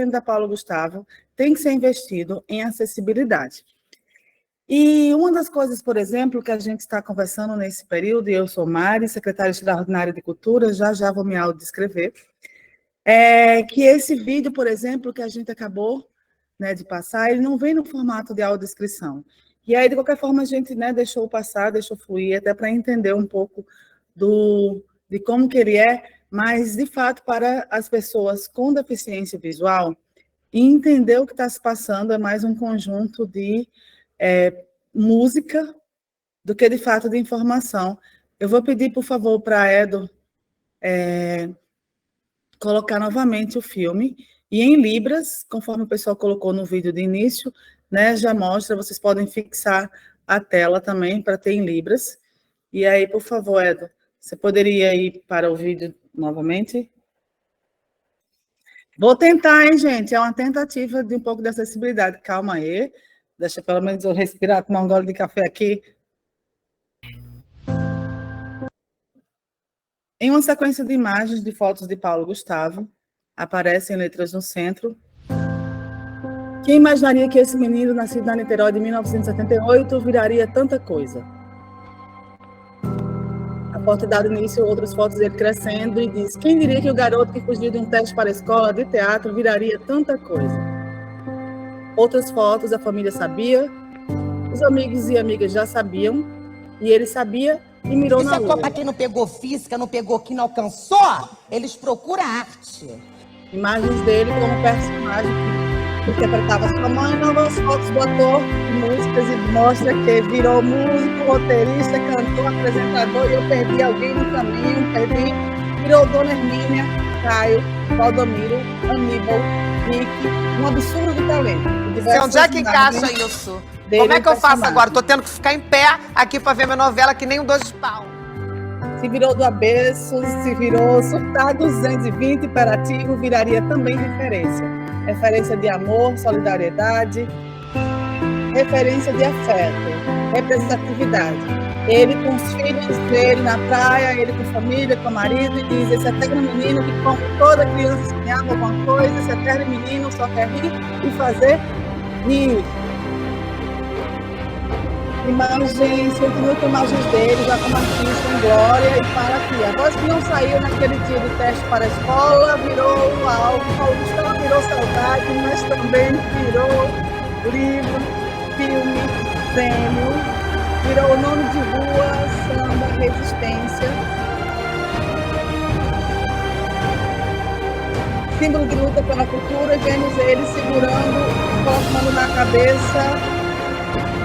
da Paulo Gustavo tem que ser investido em acessibilidade. E uma das coisas, por exemplo, que a gente está conversando nesse período, e eu sou Mari, secretária extraordinária de Cultura, já vou me autodescrever, é que esse vídeo, por exemplo, que a gente acabou, né, de passar, ele não vem no formato de audiodescrição. E aí, de qualquer forma, a gente, né, deixou passar, deixou fluir, até para entender um pouco de como que ele é, mas, de fato, para as pessoas com deficiência visual, entender o que está se passando é mais um conjunto de música do que, de fato, de informação. Eu vou pedir, por favor, para a Edo colocar novamente o filme, e em Libras, conforme o pessoal colocou no vídeo de início, né, já mostra, vocês podem fixar a tela também para ter em Libras. E aí, por favor, Edo, você poderia ir para o vídeo novamente? Vou tentar, hein, gente? É uma tentativa de um pouco de acessibilidade. Calma aí. Deixa pelo menos eu respirar, tomar um gole de café aqui. Em uma sequência de imagens de fotos de Paulo Gustavo, aparecem letras no centro. Quem imaginaria que esse menino, nascido na Niterói de 1978, viraria tanta coisa? A foto dá início a outras fotos dele crescendo e diz: quem diria que o garoto que fugiu de um teste para a escola de teatro viraria tanta coisa? Outras fotos, a família sabia, os amigos e amigas já sabiam, e ele sabia e mirou na lua. Isso é para quem não pegou física, não pegou, que não alcançou, eles procuram arte. Imagens dele como personagem que interpretava sua mãe, novas fotos do ator, músicas, e mostra que virou músico, roteirista, cantor, apresentador, e eu perdi alguém no caminho, virou Dona Hermínia, Caio, Valdomiro, Aníbal, Rick, um absurdo de talento. Onde é que encaixa isso? Como é que eu faço agora? Tô tendo que ficar em pé aqui para ver minha novela que nem um 2 de pau. Se virou do avesso, se virou surtado 220, imperativo, viraria também referência. Referência de amor, solidariedade, referência de afeto, representatividade. Ele com os filhos dele na praia, ele com família, com marido, e diz: esse eterno menino que, como toda criança, sonhava alguma coisa, esse eterno menino só quer rir e fazer rir. Imagens, continua com imagens dele, já como artista em glória, e fala aqui: a voz que não saiu naquele dia do teste para a escola virou algo, Paulo Gustavo virou saudade, mas também virou livro, filme, prêmio, virou nome de rua, samba, resistência, símbolo de luta pela cultura, e vemos ele segurando, colocando na cabeça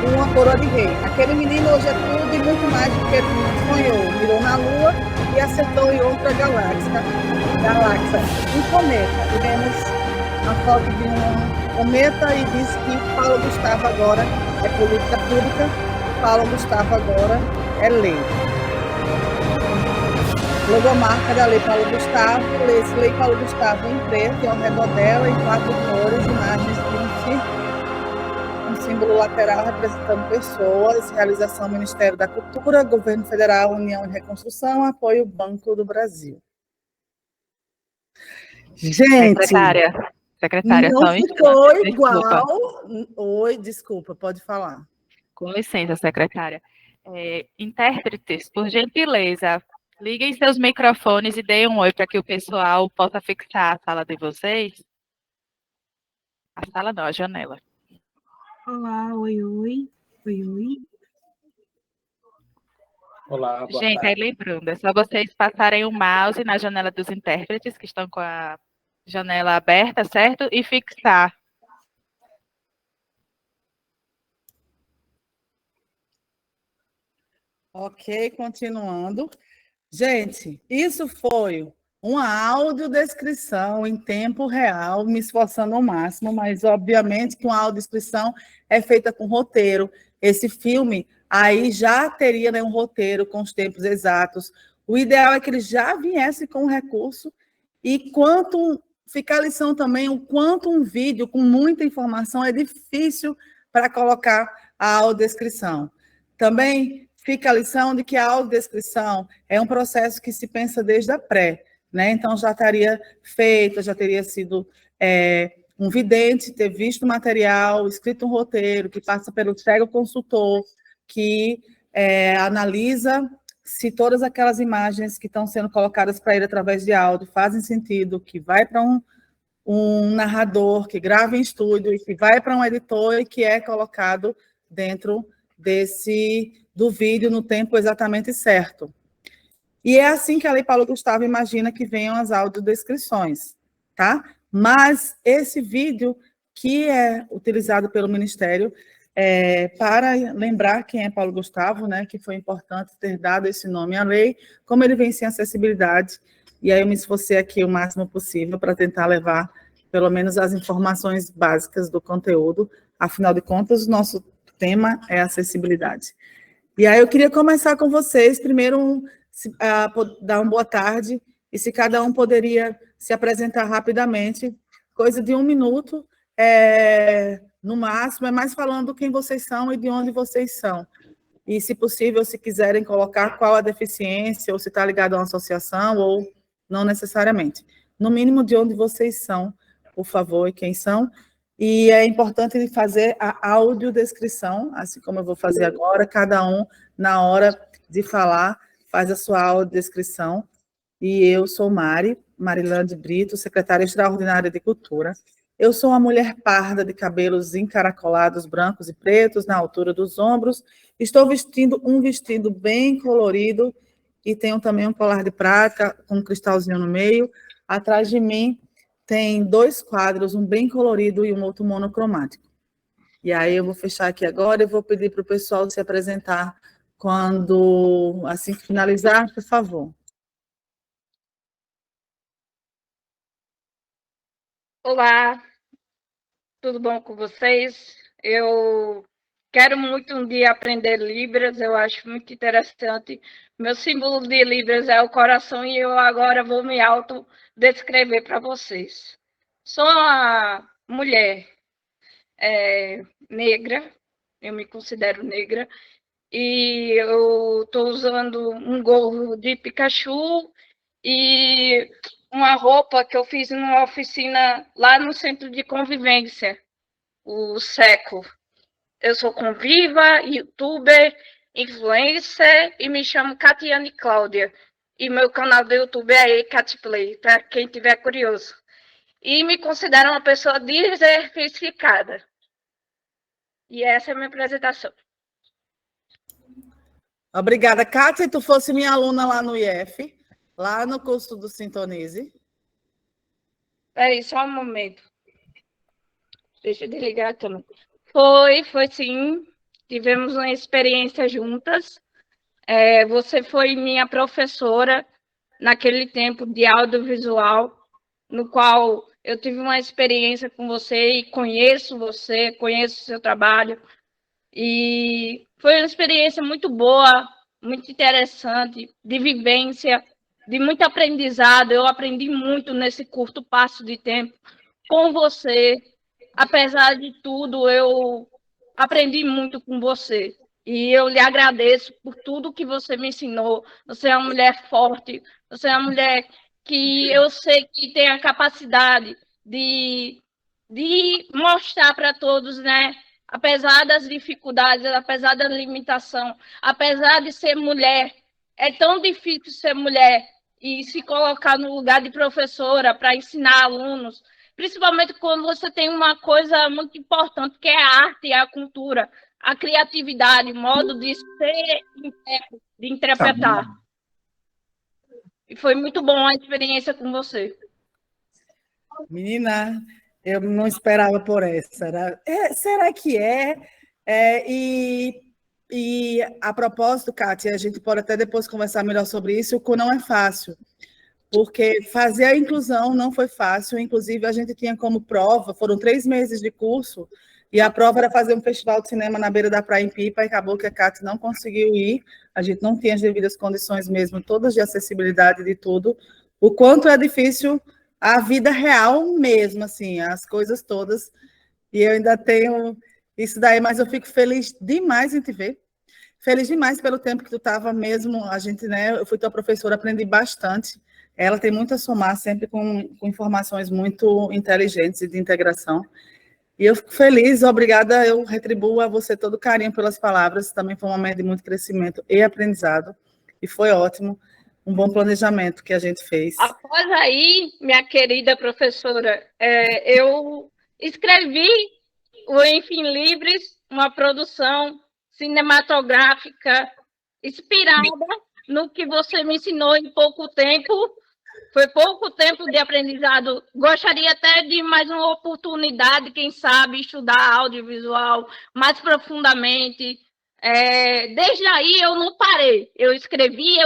uma coroa de rei. Aquele menino hoje é tudo e muito mais do que ele sonhou. Mirou na Lua e acertou em outra galáxia, um cometa. E vemos a foto de um cometa e diz que Paulo Gustavo agora é política pública, Paulo Gustavo agora é lei. Logomarca da Lei Paulo Gustavo, lê-se Lei Paulo Gustavo em preto, e ao redor dela, em 4 cores, imagens de um símbolo lateral representando pessoas, realização Ministério da Cultura, Governo Federal, União de Reconstrução, apoio Banco do Brasil. Gente, secretária, não só ficou igual. Oi, desculpa, pode falar. Com licença, secretária. Intérpretes, por gentileza, liguem seus microfones e deem um oi para que o pessoal possa fixar a sala de vocês. A sala não, a janela. Olá, oi, oi. Oi, oi. Olá, boa Gente, aí tarde. lembrando, é só vocês passarem o mouse na janela dos intérpretes, que estão com a janela aberta, certo? E fixar. Ok, continuando. Gente, isso foi uma audiodescrição em tempo real, me esforçando ao máximo, mas obviamente que uma audiodescrição é feita com roteiro. Esse filme aí já teria, né, um roteiro com os tempos exatos. O ideal é que ele já viesse com o recurso, e fica a lição também, o quanto um vídeo com muita informação é difícil para colocar a audiodescrição. Também fica a lição de que a audiodescrição é um processo que se pensa desde a pré, né? Então, já estaria feita, já teria sido um vidente ter visto o material, escrito um roteiro, que passa pelo cego consultor, que analisa se todas aquelas imagens que estão sendo colocadas para ele através de áudio fazem sentido, que vai para um narrador, que grava em estúdio, e que vai para um editor e que é colocado dentro do vídeo no tempo exatamente certo. E é assim que a Lei Paulo Gustavo imagina que venham as audiodescrições, tá? Mas esse vídeo que é utilizado pelo Ministério, para lembrar quem é Paulo Gustavo, né, que foi importante ter dado esse nome à lei, como ele vem sem acessibilidade, e aí eu me esforcei aqui o máximo possível para tentar levar pelo menos as informações básicas do conteúdo, afinal de contas, o nosso tema é acessibilidade. E aí eu queria começar com vocês, primeiro dar uma boa tarde, e se cada um poderia se apresentar rapidamente, coisa de 1 minuto, no máximo, é mais falando quem vocês são e de onde vocês são. E, se possível, se quiserem colocar qual a deficiência, ou se está ligado a uma associação, ou não necessariamente. No mínimo, de onde vocês são, por favor, e quem são. E é importante fazer a audiodescrição, assim como eu vou fazer agora, cada um, na hora de falar, faz a sua audiodescrição. E eu sou Marilande Brito, secretária extraordinária de Cultura. Eu sou uma mulher parda de cabelos encaracolados, brancos e pretos, na altura dos ombros. Estou vestindo um vestido bem colorido e tenho também um colar de prata com um cristalzinho no meio. Atrás de mim tem 2 quadros, um bem colorido e um outro monocromático. E aí eu vou fechar aqui agora e vou pedir para o pessoal se apresentar quando, assim que finalizar, por favor. Olá, tudo bom com vocês? Eu quero muito um dia aprender Libras, eu acho muito interessante. Meu símbolo de Libras é o coração e eu agora vou me autodescrever para vocês. Sou uma mulher negra, eu me considero negra, e eu estou usando um gorro de Pikachu e uma roupa que eu fiz numa oficina lá no Centro de Convivência, o SECO. Eu sou conviva, youtuber, influencer e me chamo Catiane Cláudia. E meu canal do YouTube é eCatplay, para quem tiver curioso. E me considero uma pessoa diversificada. E essa é a minha apresentação. Obrigada. Kátia, tu fosse minha aluna lá no IF, lá no curso do Sintonize. Peraí, só um momento. Deixa eu desligar a câmera. Foi sim. Tivemos uma experiência juntas. Você foi minha professora naquele tempo de audiovisual, no qual eu tive uma experiência com você e conheço você, conheço o seu trabalho. E foi uma experiência muito boa, muito interessante, de vivência, de muito aprendizado. Eu aprendi muito nesse curto espaço de tempo com você. Apesar de tudo, eu aprendi muito com você. E eu lhe agradeço por tudo que você me ensinou. Você é uma mulher forte, você é uma mulher que eu sei que tem a capacidade de mostrar para todos, né? Apesar das dificuldades, apesar da limitação, apesar de ser mulher, é tão difícil ser mulher e se colocar no lugar de professora para ensinar alunos, principalmente quando você tem uma coisa muito importante, que é a arte e a cultura, a criatividade, o modo de ser, de interpretar. E foi muito bom a experiência com você. Menina, eu não esperava por essa. Será que é? E a propósito, Kátia, a gente pode até depois conversar melhor sobre isso, o não é fácil, porque fazer a inclusão não foi fácil, inclusive a gente tinha como prova, foram 3 meses de curso, e a prova era fazer um festival de cinema na beira da praia em Pipa, e acabou que a Kátia não conseguiu ir, a gente não tinha as devidas condições mesmo, todas de acessibilidade de tudo, o quanto é difícil a vida real mesmo, assim, as coisas todas, e eu ainda tenho isso daí, mas eu fico feliz demais em te ver, feliz demais pelo tempo que tu estava mesmo, a gente, né, eu fui tua professora, aprendi bastante, ela tem muito a somar, sempre com informações muito inteligentes e de integração. E eu fico feliz, obrigada, eu retribuo a você todo o carinho pelas palavras, também foi um momento de muito crescimento e aprendizado, e foi ótimo, um bom planejamento que a gente fez. Após aí, minha querida professora, eu escrevi o Enfim Livres, uma produção cinematográfica inspirada no que você me ensinou em pouco tempo. Foi pouco tempo de aprendizado. Gostaria até de mais uma oportunidade, quem sabe, estudar audiovisual mais profundamente. Desde aí eu não parei. Eu escrevi,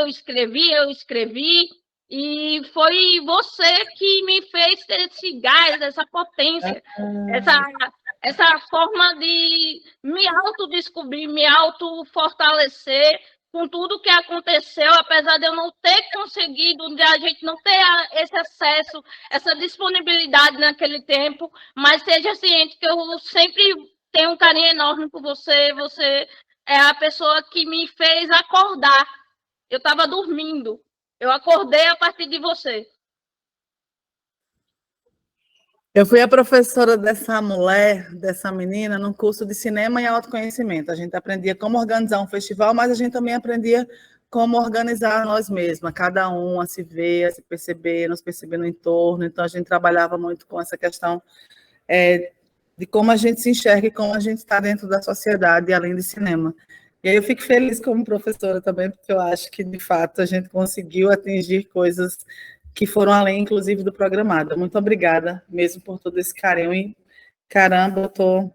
e foi você que me fez ter esse gás, essa potência, essa forma de me autodescobrir, me autofortalecer com tudo que aconteceu, apesar de eu não ter conseguido, de a gente não ter esse acesso, essa disponibilidade naquele tempo, mas seja ciente que eu sempre tenho um carinho enorme por você, você é a pessoa que me fez acordar. Eu estava dormindo, eu acordei a partir de você. Eu fui a professora dessa mulher, dessa menina, num curso de cinema e autoconhecimento. A gente aprendia como organizar um festival, mas a gente também aprendia como organizar nós mesmas, cada um a se ver, a se perceber, nos perceber no entorno. Então, a gente trabalhava muito com essa questão de como a gente se enxerga e como a gente está dentro da sociedade, além de cinema. E aí eu fico feliz como professora também, porque eu acho que, de fato, a gente conseguiu atingir coisas que foram além, inclusive, do programado. Muito obrigada mesmo por todo esse carinho e, caramba, eu estou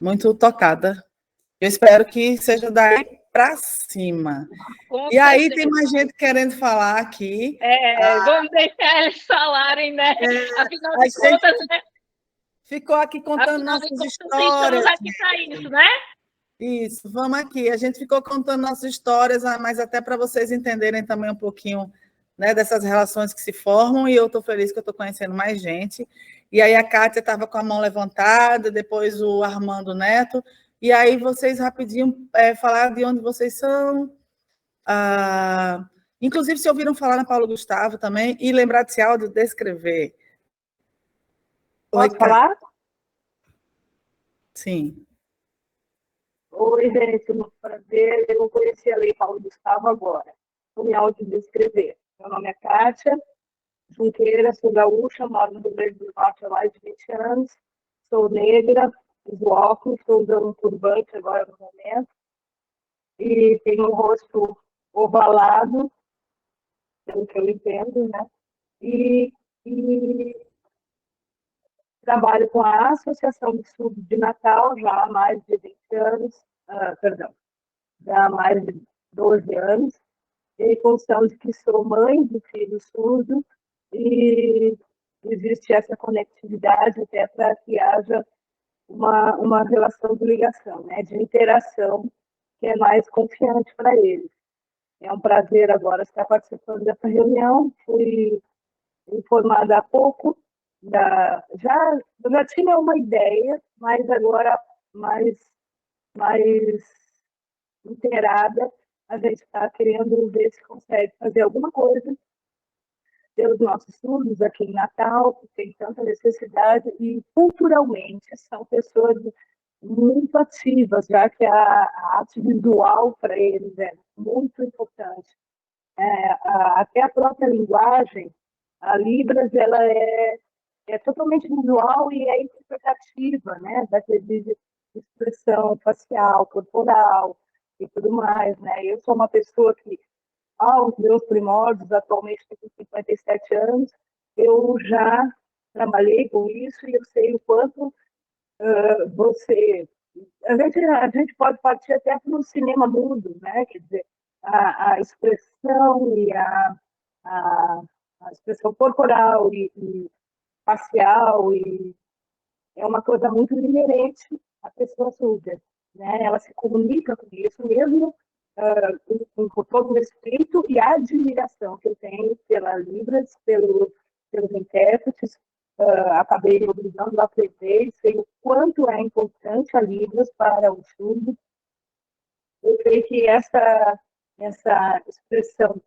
muito tocada. Eu espero que seja daí para cima. Com e aí certeza. tem mais gente querendo falar aqui. Vamos deixar eles falarem, né? Afinal de contas, né? Ficou aqui contando nossas histórias. Estamos aqui para isso, né? Isso, vamos aqui. A gente ficou contando nossas histórias, mas até para vocês entenderem também um pouquinho, né, dessas relações que se formam, e eu estou feliz que eu estou conhecendo mais gente. E aí a Kátia estava com a mão levantada, depois o Armando Neto, e aí vocês rapidinho falaram de onde vocês são. Inclusive, se ouviram falar na Paulo Gustavo também, e lembrar desse áudio, descrever. Posso falar? Sim. Oi, gente, muito prazer. Eu não conhecia a Lei Paulo Gustavo agora. Vou me autodescrever. Meu nome é Kátia Junqueira, sou gaúcha, moro no Rio Grande do Norte há mais de 20 anos. Sou negra, uso óculos, estou usando um turbante agora no momento. E tenho um rosto ovalado, pelo que eu entendo, né? E trabalho com a Associação de Surdos de Natal já há mais de 20 anos, já há mais de 12 anos, em função de que sou mãe de filho surdo e existe essa conectividade até para que haja uma relação de ligação, né, de interação, que é mais confiante para eles. É um prazer agora estar participando dessa reunião, fui informada há pouco, já tinha uma ideia, mas agora mais inteirada, a gente está querendo ver se consegue fazer alguma coisa pelos nossos surdos aqui em Natal, que tem tanta necessidade, e culturalmente são pessoas muito ativas, já que a arte visual para eles é muito importante. Até a própria linguagem, a Libras, ela é totalmente visual e é interpretativa, né? Daquele expressão facial, corporal e tudo mais, né? Eu sou uma pessoa que, aos meus primórdios, atualmente tenho 57 anos, eu já trabalhei com isso e eu sei o quanto você... A gente pode partir até para o cinema mudo, né? Quer dizer, a expressão e a expressão corporal e facial, e é uma coisa muito inerente à pessoa surda, né? Ela se comunica com isso mesmo, com todo o respeito e a admiração que eu tenho pela Libras, pelos intérpretes. Acabei mobilizando, aprender, sei o quanto é importante a Libras para o surdo. Eu sei que essa expressão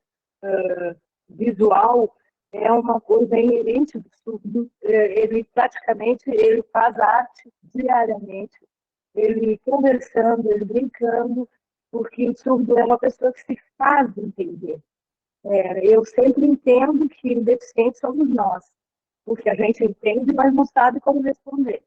visual é uma coisa inerente do surdo. Ele praticamente faz arte diariamente, ele conversando, ele brincando, porque o surdo é uma pessoa que se faz entender. Eu sempre entendo que deficientes somos nós, porque a gente entende, mas não sabe como responder.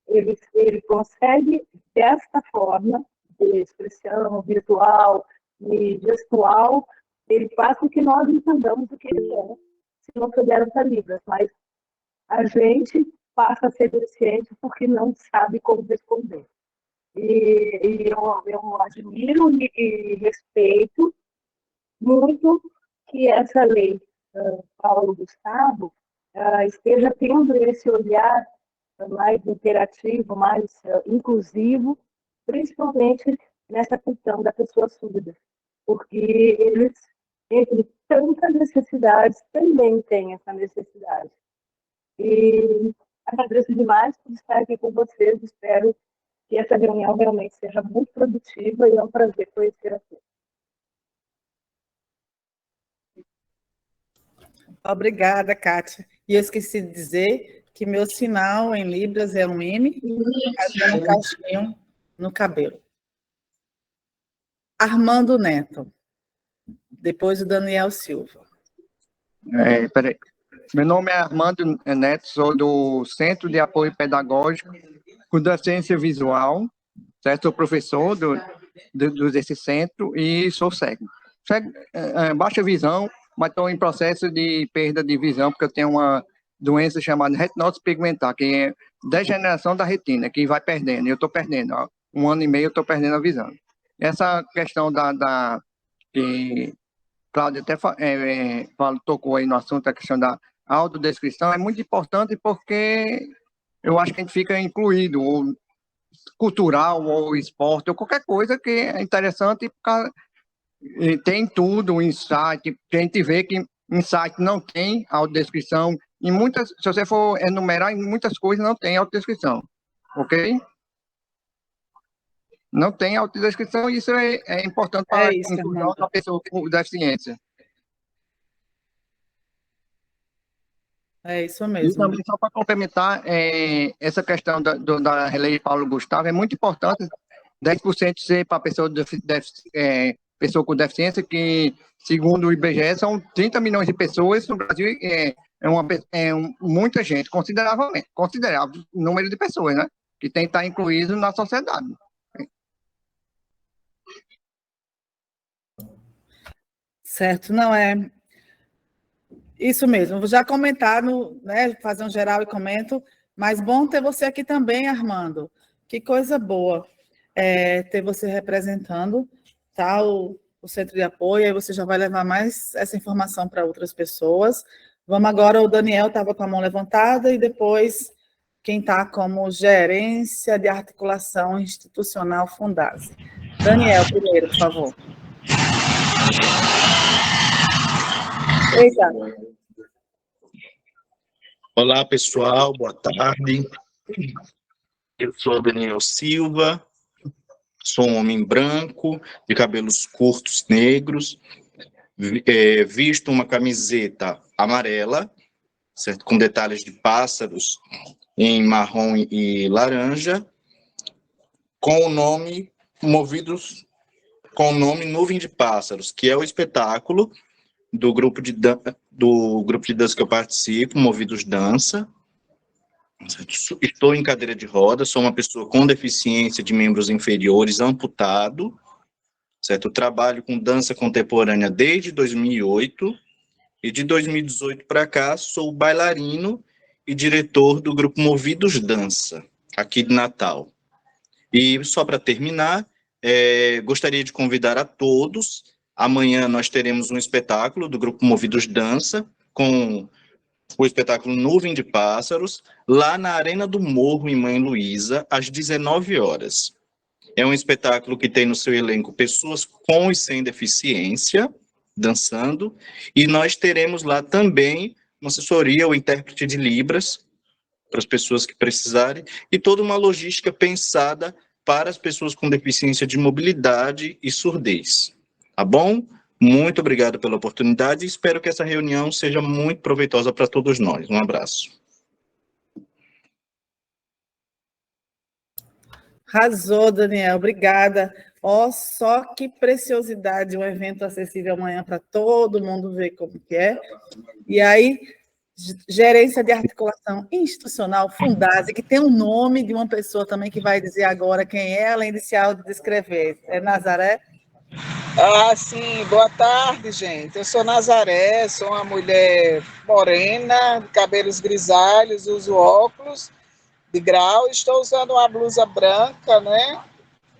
Ele consegue, desta forma, de expressão visual e gestual, ele faz com que nós entendamos o que ele quer, se não pudermos a Libras, mas a gente passa a ser deficiente porque não sabe como responder. E eu admiro e respeito muito que essa lei, Paulo Gustavo, esteja tendo esse olhar mais interativo, mais inclusivo, principalmente nessa questão da pessoa surda, porque eles, entre tantas necessidades, também têm essa necessidade. E agradeço demais por estar aqui com vocês, espero que essa reunião realmente seja muito produtiva e é um prazer conhecer a todos. Obrigada, Kátia. E eu esqueci de dizer que meu sinal em Libras é um M, fazendo um cachinho no cabelo. Armando Neto. Depois o Daniel Silva. Peraí. Meu nome é Armando Neto, sou do Centro de Apoio Pedagógico com Deficiência Visual, certo? Sou professor desse centro e sou cego. Baixa visão, mas estou em processo de perda de visão, porque eu tenho uma doença chamada retinose pigmentar, que é degeneração da retina, que vai perdendo. Eu estou perdendo. Há 1 ano e meio eu estou perdendo a visão. Essa questão que Cláudia até tocou aí no assunto, a questão da autodescrição, é muito importante porque eu acho que a gente fica incluído, ou cultural, ou esporte, ou qualquer coisa que é interessante, tem tudo, o insight, que a gente vê que insight não tem autodescrição, se você for enumerar, em muitas coisas não tem autodescrição, ok? Não tem autodescrição e isso é importante para a inclusão da pessoa com deficiência. É isso mesmo. E também, só para complementar, essa questão da lei Paulo Gustavo, é muito importante 10% ser para pessoa com deficiência, que, segundo o IBGE, são 30 milhões de pessoas no Brasil, muita gente, considerável número de pessoas, né, que tem que estar incluído na sociedade. Certo, não é isso mesmo. Vou já comentar, né, fazer um geral e comento, mas bom ter você aqui também, Armando. Que coisa boa ter você representando, tá, o Centro de Apoio, aí você já vai levar mais essa informação para outras pessoas. Vamos agora, o Daniel estava com a mão levantada, e depois quem está como gerência de articulação institucional Fundase. Daniel, primeiro, por favor. Eita. Olá, pessoal, boa tarde. Eu sou Daniel Silva, sou um homem branco, de cabelos curtos negros, visto uma camiseta amarela, certo? Com detalhes de pássaros em marrom e laranja, com o nome Nuvem de Pássaros, que é o espetáculo do grupo de dança que eu participo, Movidos Dança. Estou em cadeira de rodas, sou uma pessoa com deficiência de membros inferiores, amputado, certo? Eu trabalho com dança contemporânea desde 2008, e de 2018 para cá sou bailarino e diretor do grupo Movidos Dança, aqui de Natal. E só para terminar, gostaria de convidar a todos. Amanhã nós teremos um espetáculo do grupo Movidos Dança, com o espetáculo Nuvem de Pássaros, lá na Arena do Morro, em Mãe Luísa, às 19 horas. É um espetáculo que tem no seu elenco pessoas com e sem deficiência, dançando, e nós teremos lá também uma assessoria, o intérprete de Libras, para as pessoas que precisarem, e toda uma logística pensada para as pessoas com deficiência de mobilidade e surdez. Tá bom? Muito obrigado pela oportunidade e espero que essa reunião seja muito proveitosa para todos nós. Um abraço. Arrasou, Daniel, obrigada. Ó, só que preciosidade, um evento acessível amanhã para todo mundo ver como que é. E aí, Gerência de Articulação Institucional, Fundase, que tem o nome de uma pessoa também que vai dizer agora quem é, além de se autodescrever. É Nazaré? Ah, sim, boa tarde, gente. Eu sou Nazaré, sou uma mulher morena, de cabelos grisalhos, uso óculos de grau, estou usando uma blusa branca, né?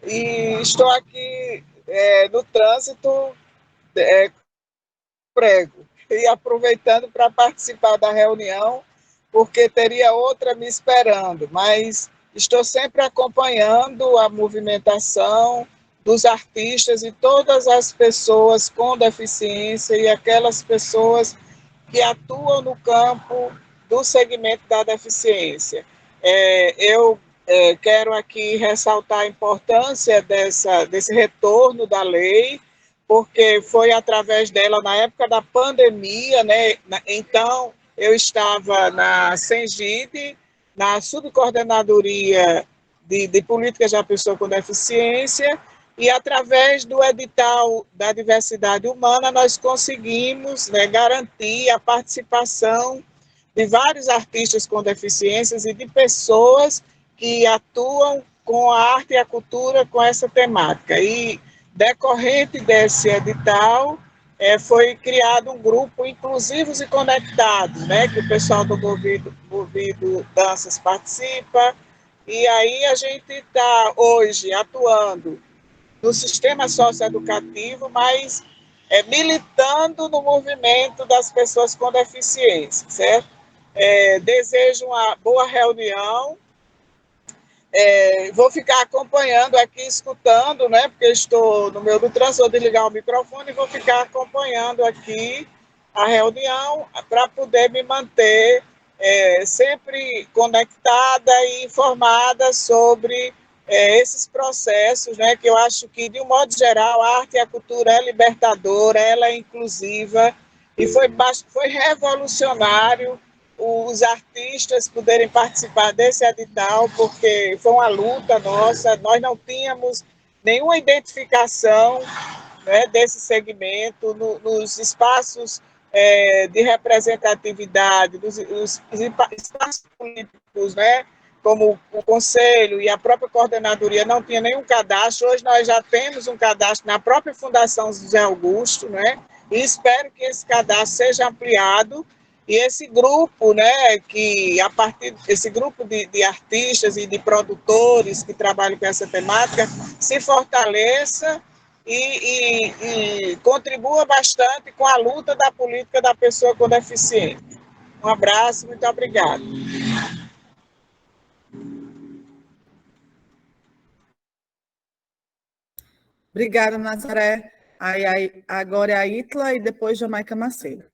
E estou aqui no trânsito prego e aproveitando para participar da reunião, porque teria outra me esperando, mas estou sempre acompanhando a movimentação dos artistas e todas as pessoas com deficiência e aquelas pessoas que atuam no campo do segmento da deficiência. Eu quero aqui ressaltar a importância desse retorno da lei, porque foi através dela na época da pandemia, né? Então, eu estava na Sengide, na Subcoordenadoria de Políticas da Pessoa com Deficiência, e através do edital da diversidade humana, nós conseguimos, né, garantir a participação de vários artistas com deficiências e de pessoas que atuam com a arte e a cultura com essa temática. E, decorrente desse edital, foi criado um grupo Inclusivos e Conectados, né, que o pessoal do Movido Danças participa, e aí a gente está hoje atuando no sistema socioeducativo, mas militando no movimento das pessoas com deficiência, certo? Desejo uma boa reunião. Vou ficar acompanhando aqui, escutando, né? Porque estou no meio do trânsito, vou desligar o microfone e vou ficar acompanhando aqui a reunião para poder me manter sempre conectada e informada sobre esses processos, né? Que eu acho que, de um modo geral, a arte e a cultura é libertadora, ela é inclusiva e foi revolucionário os artistas poderem participar desse edital, porque foi uma luta nossa, nós não tínhamos nenhuma identificação, né, desse segmento nos espaços de representatividade, dos espaços políticos, né, como o Conselho e a própria Coordenadoria não tinha nenhum cadastro. Hoje nós já temos um cadastro na própria Fundação José Augusto, né, e espero que esse cadastro seja ampliado. E esse grupo, né, que a partir desse grupo de artistas e de produtores que trabalham com essa temática, se fortaleça e contribua bastante com a luta da política da pessoa com deficiência. Um abraço, muito obrigada. Obrigada, Nazaré. Agora é a Itla e depois Jamaica Macedo.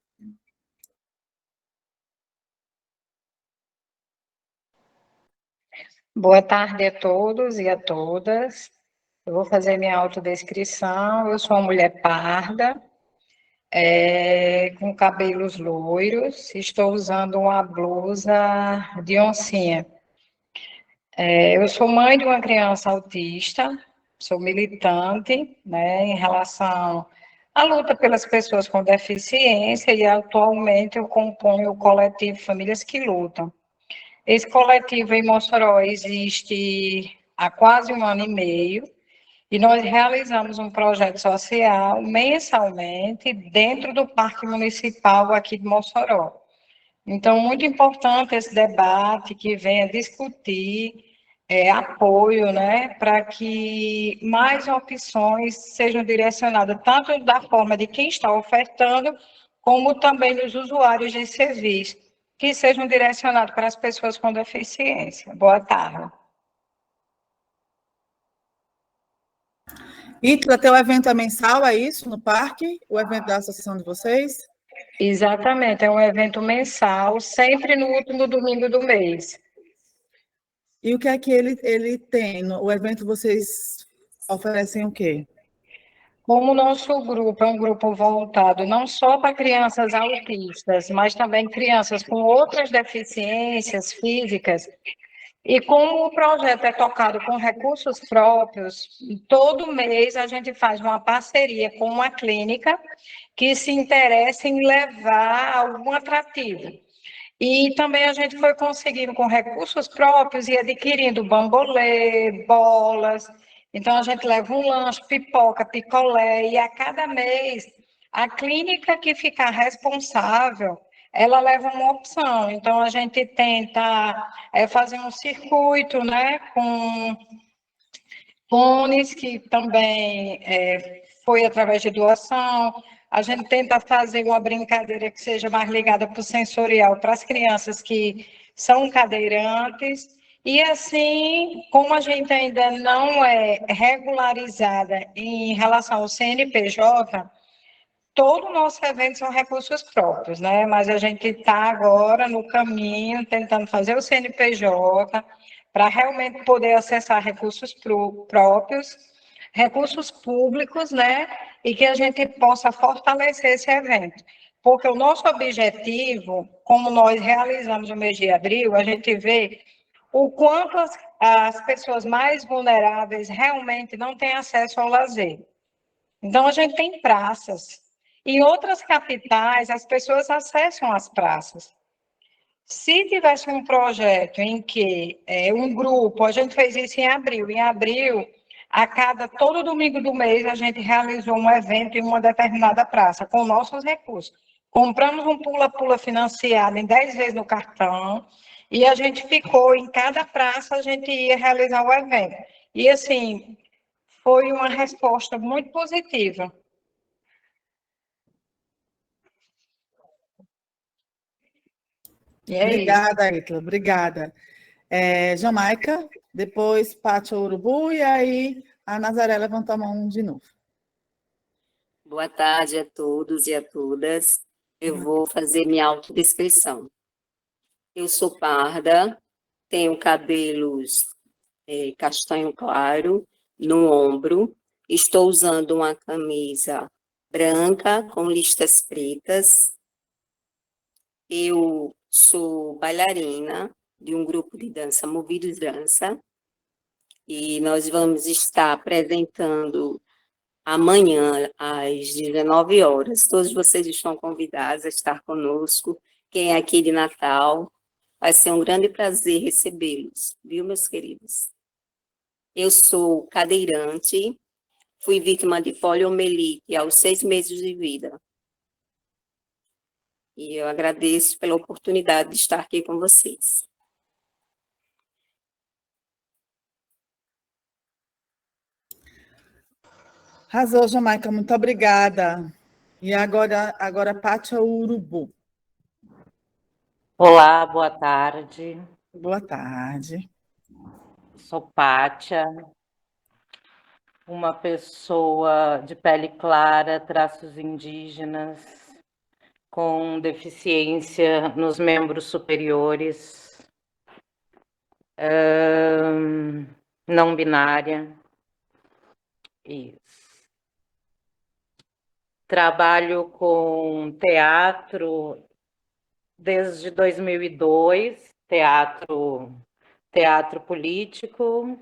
Boa tarde a todos e a todas. Eu vou fazer minha autodescrição. Eu sou uma mulher parda, com cabelos loiros. Estou usando uma blusa de oncinha. Eu sou mãe de uma criança autista, sou militante, né, em relação à luta pelas pessoas com deficiência e atualmente eu componho o coletivo Famílias que Lutam. Esse coletivo em Mossoró existe há quase 1 ano e meio e nós realizamos um projeto social mensalmente dentro do Parque Municipal aqui de Mossoró. Então, muito importante esse debate que venha discutir apoio, né, para que mais opções sejam direcionadas, tanto da forma de quem está ofertando, como também dos usuários de serviço, que sejam direcionados para as pessoas com deficiência. Boa tarde. Itla, teu evento é mensal, é isso, no parque? O evento da associação de vocês? Exatamente, é um evento mensal, sempre no último domingo do mês. E o que é que ele tem? No evento vocês oferecem o quê? Como o nosso grupo é um grupo voltado não só para crianças autistas, mas também crianças com outras deficiências físicas, e como o projeto é tocado com recursos próprios, todo mês a gente faz uma parceria com uma clínica que se interessa em levar algum atrativo. E também a gente foi conseguindo com recursos próprios e adquirindo bambolê, bolas. Então a gente leva um lanche, pipoca, picolé, e a cada mês a clínica que ficar responsável, ela leva uma opção. Então a gente tenta fazer um circuito, né, com fones, que também foi através de doação. A gente tenta fazer uma brincadeira que seja mais ligada para o sensorial, para as crianças que são cadeirantes. E assim, como a gente ainda não é regularizada em relação ao CNPJ, todo o nosso evento são recursos próprios, né? Mas a gente está agora no caminho, tentando fazer o CNPJ, para realmente poder acessar recursos próprios, recursos públicos, né? E que a gente possa fortalecer esse evento. Porque o nosso objetivo, como nós realizamos o mês de abril, a gente vê o quanto as pessoas mais vulneráveis realmente não têm acesso ao lazer. Então, a gente tem praças. Em outras capitais, as pessoas acessam as praças. Se tivesse um projeto em que um grupo, a gente fez isso em abril, todo domingo do mês, a gente realizou um evento em uma determinada praça, com nossos recursos. Compramos um pula-pula financiado em 10 vezes no cartão, e a gente ficou, em cada praça, a gente ia realizar o evento. E, assim, foi uma resposta muito positiva. E é isso. Obrigada, Ítala, obrigada. Jamaica, depois Pátio Urubu, e aí a Nazaré levantou a mão de novo. Boa tarde a todos e a todas. Eu vou fazer minha autodescrição. Eu sou parda, tenho cabelos castanho claro no ombro, estou usando uma camisa branca com listas pretas. Eu sou bailarina de um grupo de dança Movidos Dança, e nós vamos estar apresentando amanhã, às 19 horas. Todos vocês estão convidados a estar conosco. Quem é aqui de Natal, vai ser um grande prazer recebê-los, viu, meus queridos? Eu sou cadeirante, fui vítima de poliomielite aos 6 meses de vida. E eu agradeço pela oportunidade de estar aqui com vocês. Arrasou, Jamaica, muito obrigada. E agora Pátia Urubu. Olá, boa tarde. Boa tarde. Sou Pátia, uma pessoa de pele clara, traços indígenas, com deficiência nos membros superiores, não binária. Isso. Trabalho com teatro desde 2002, teatro político.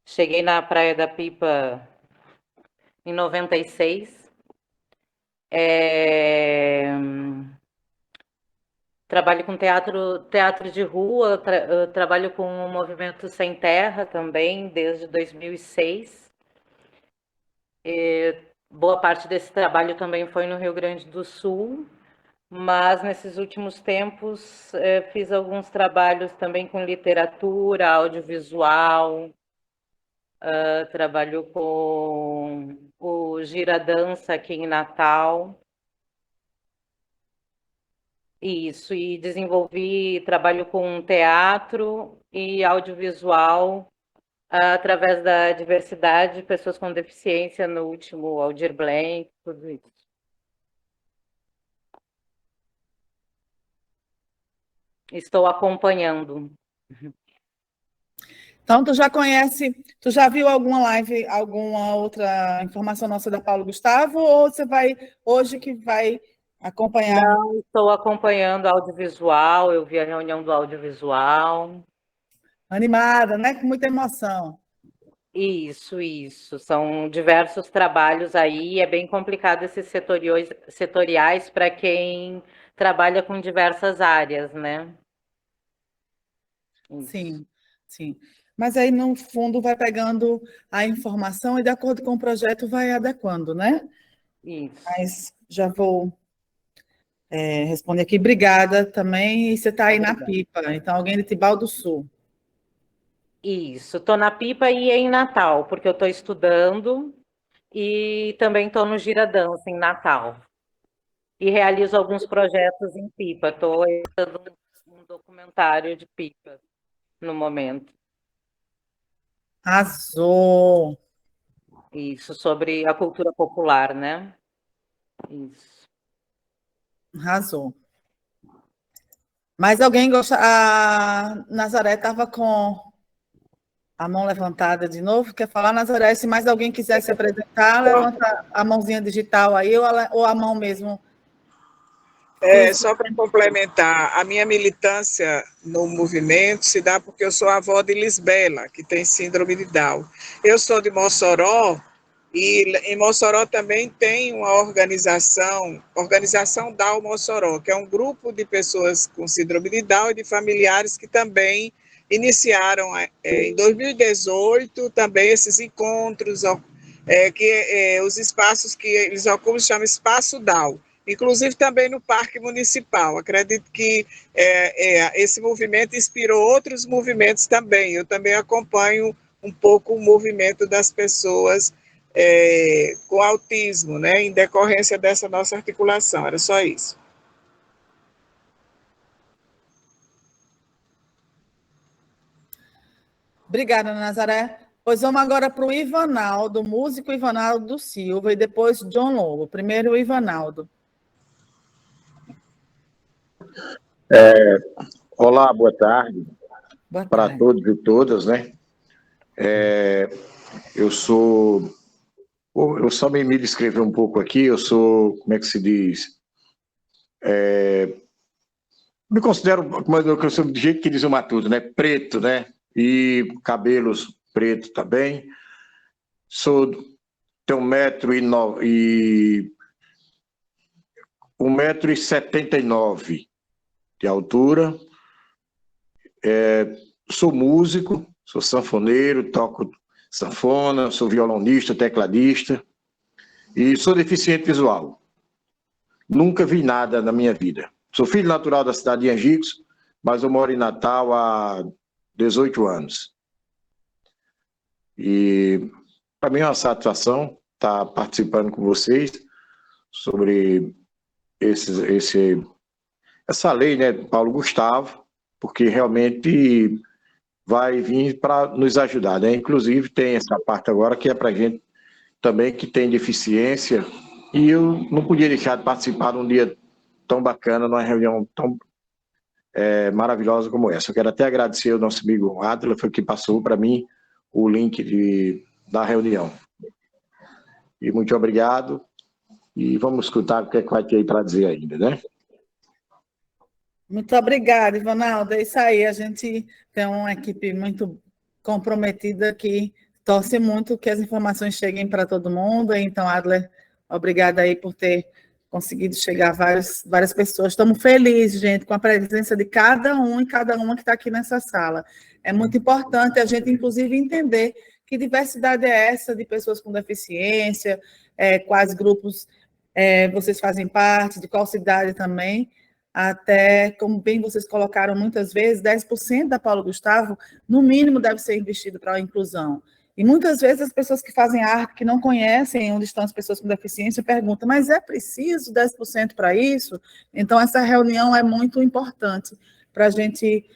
Cheguei na Praia da Pipa em 96. Trabalho com teatro de rua, trabalho com o Movimento Sem Terra também, desde 2006. Boa parte desse trabalho também foi no Rio Grande do Sul, mas nesses últimos tempos fiz alguns trabalhos também com literatura, audiovisual, trabalho com o Gira Dança aqui em Natal. Isso, e desenvolvi trabalho com teatro e audiovisual através da diversidade de pessoas com deficiência, no último Aldir Blanc, tudo isso. Estou acompanhando. Então, tu já conhece, tu já viu alguma live, alguma outra informação nossa da Paulo Gustavo, ou você vai, hoje que vai acompanhar? Não, estou acompanhando audiovisual, eu vi a reunião do audiovisual. Animada, né? Com muita emoção. Isso. São diversos trabalhos aí, é bem complicado esses setoriais para quem trabalha com diversas áreas, né? Sim, sim. Mas aí, no fundo, vai pegando a informação e, de acordo com o projeto, vai adequando, né? Isso. Mas já vou responder aqui. Obrigada também. E você está aí na Pipa, então alguém de Tibau do Sul. Isso, estou na Pipa e em Natal, porque eu estou estudando e também estou no Gira Dança em Natal. E realizo alguns projetos em Pipa. Estou editando um documentário de Pipa no momento. Arrasou! Isso, sobre a cultura popular, né? Isso. Arrasou. Mais alguém gosta? A Nazaré estava com a mão levantada de novo. Quer falar, Nazaré? Se mais alguém quiser se apresentar, levanta a mãozinha digital aí, ou a mão mesmo. Só para complementar, a minha militância no movimento se dá porque eu sou avó de Lisbela, que tem síndrome de Down. Eu sou de Mossoró, e em Mossoró também tem uma organização Down Mossoró, que é um grupo de pessoas com síndrome de Down e de familiares que também iniciaram em 2018 também esses encontros, os espaços que eles ocupam se chama Espaço Down. Inclusive também no Parque Municipal. Acredito que esse movimento inspirou outros movimentos também. Eu também acompanho um pouco o movimento das pessoas com autismo, né, em decorrência dessa nossa articulação. Era só isso. Obrigada, Nazaré. Pois vamos agora para o Ivanaldo, músico Ivanaldo Silva, e depois John Lobo. Primeiro o Ivanaldo. Olá, boa tarde para todos e todas, né? Eu só me descrever um pouco aqui, eu sou, como é que se diz? Me considero, eu sou do jeito que diz o Matuto, né? Preto, né? E cabelos pretos também. Tenho 1,79 m de altura. Sou músico, sou sanfoneiro, toco sanfona, sou violonista, tecladista e sou deficiente visual. Nunca vi nada na minha vida. Sou filho natural da cidade de Angicos, mas eu moro em Natal há 18 anos. E para mim é uma satisfação estar participando com vocês sobre essa lei, né, Paulo Gustavo, porque realmente vai vir para nos ajudar, né? Inclusive tem essa parte agora que é para gente também que tem deficiência, e eu não podia deixar de participar de um dia tão bacana, numa reunião tão maravilhosa como essa. Eu quero até agradecer ao nosso amigo Adler, foi que passou para mim o link da reunião. E muito obrigado, e vamos escutar o que é que vai ter aí para dizer ainda, né? Muito obrigada, Ivanaldo. É isso aí, a gente tem uma equipe muito comprometida que torce muito que as informações cheguem para todo mundo. Então, Adler, obrigada aí por ter conseguido chegar a várias pessoas. Estamos felizes, gente, com a presença de cada um e cada uma que está aqui nessa sala. É muito importante a gente, inclusive, entender que diversidade é essa de pessoas com deficiência, quais grupos vocês fazem parte, de qual cidade também. Até, como bem vocês colocaram muitas vezes, 10% da Paulo Gustavo, no mínimo, deve ser investido para a inclusão. E muitas vezes as pessoas que fazem arte, que não conhecem onde estão as pessoas com deficiência, perguntam, mas é preciso 10% para isso? Então, essa reunião é muito importante para a gente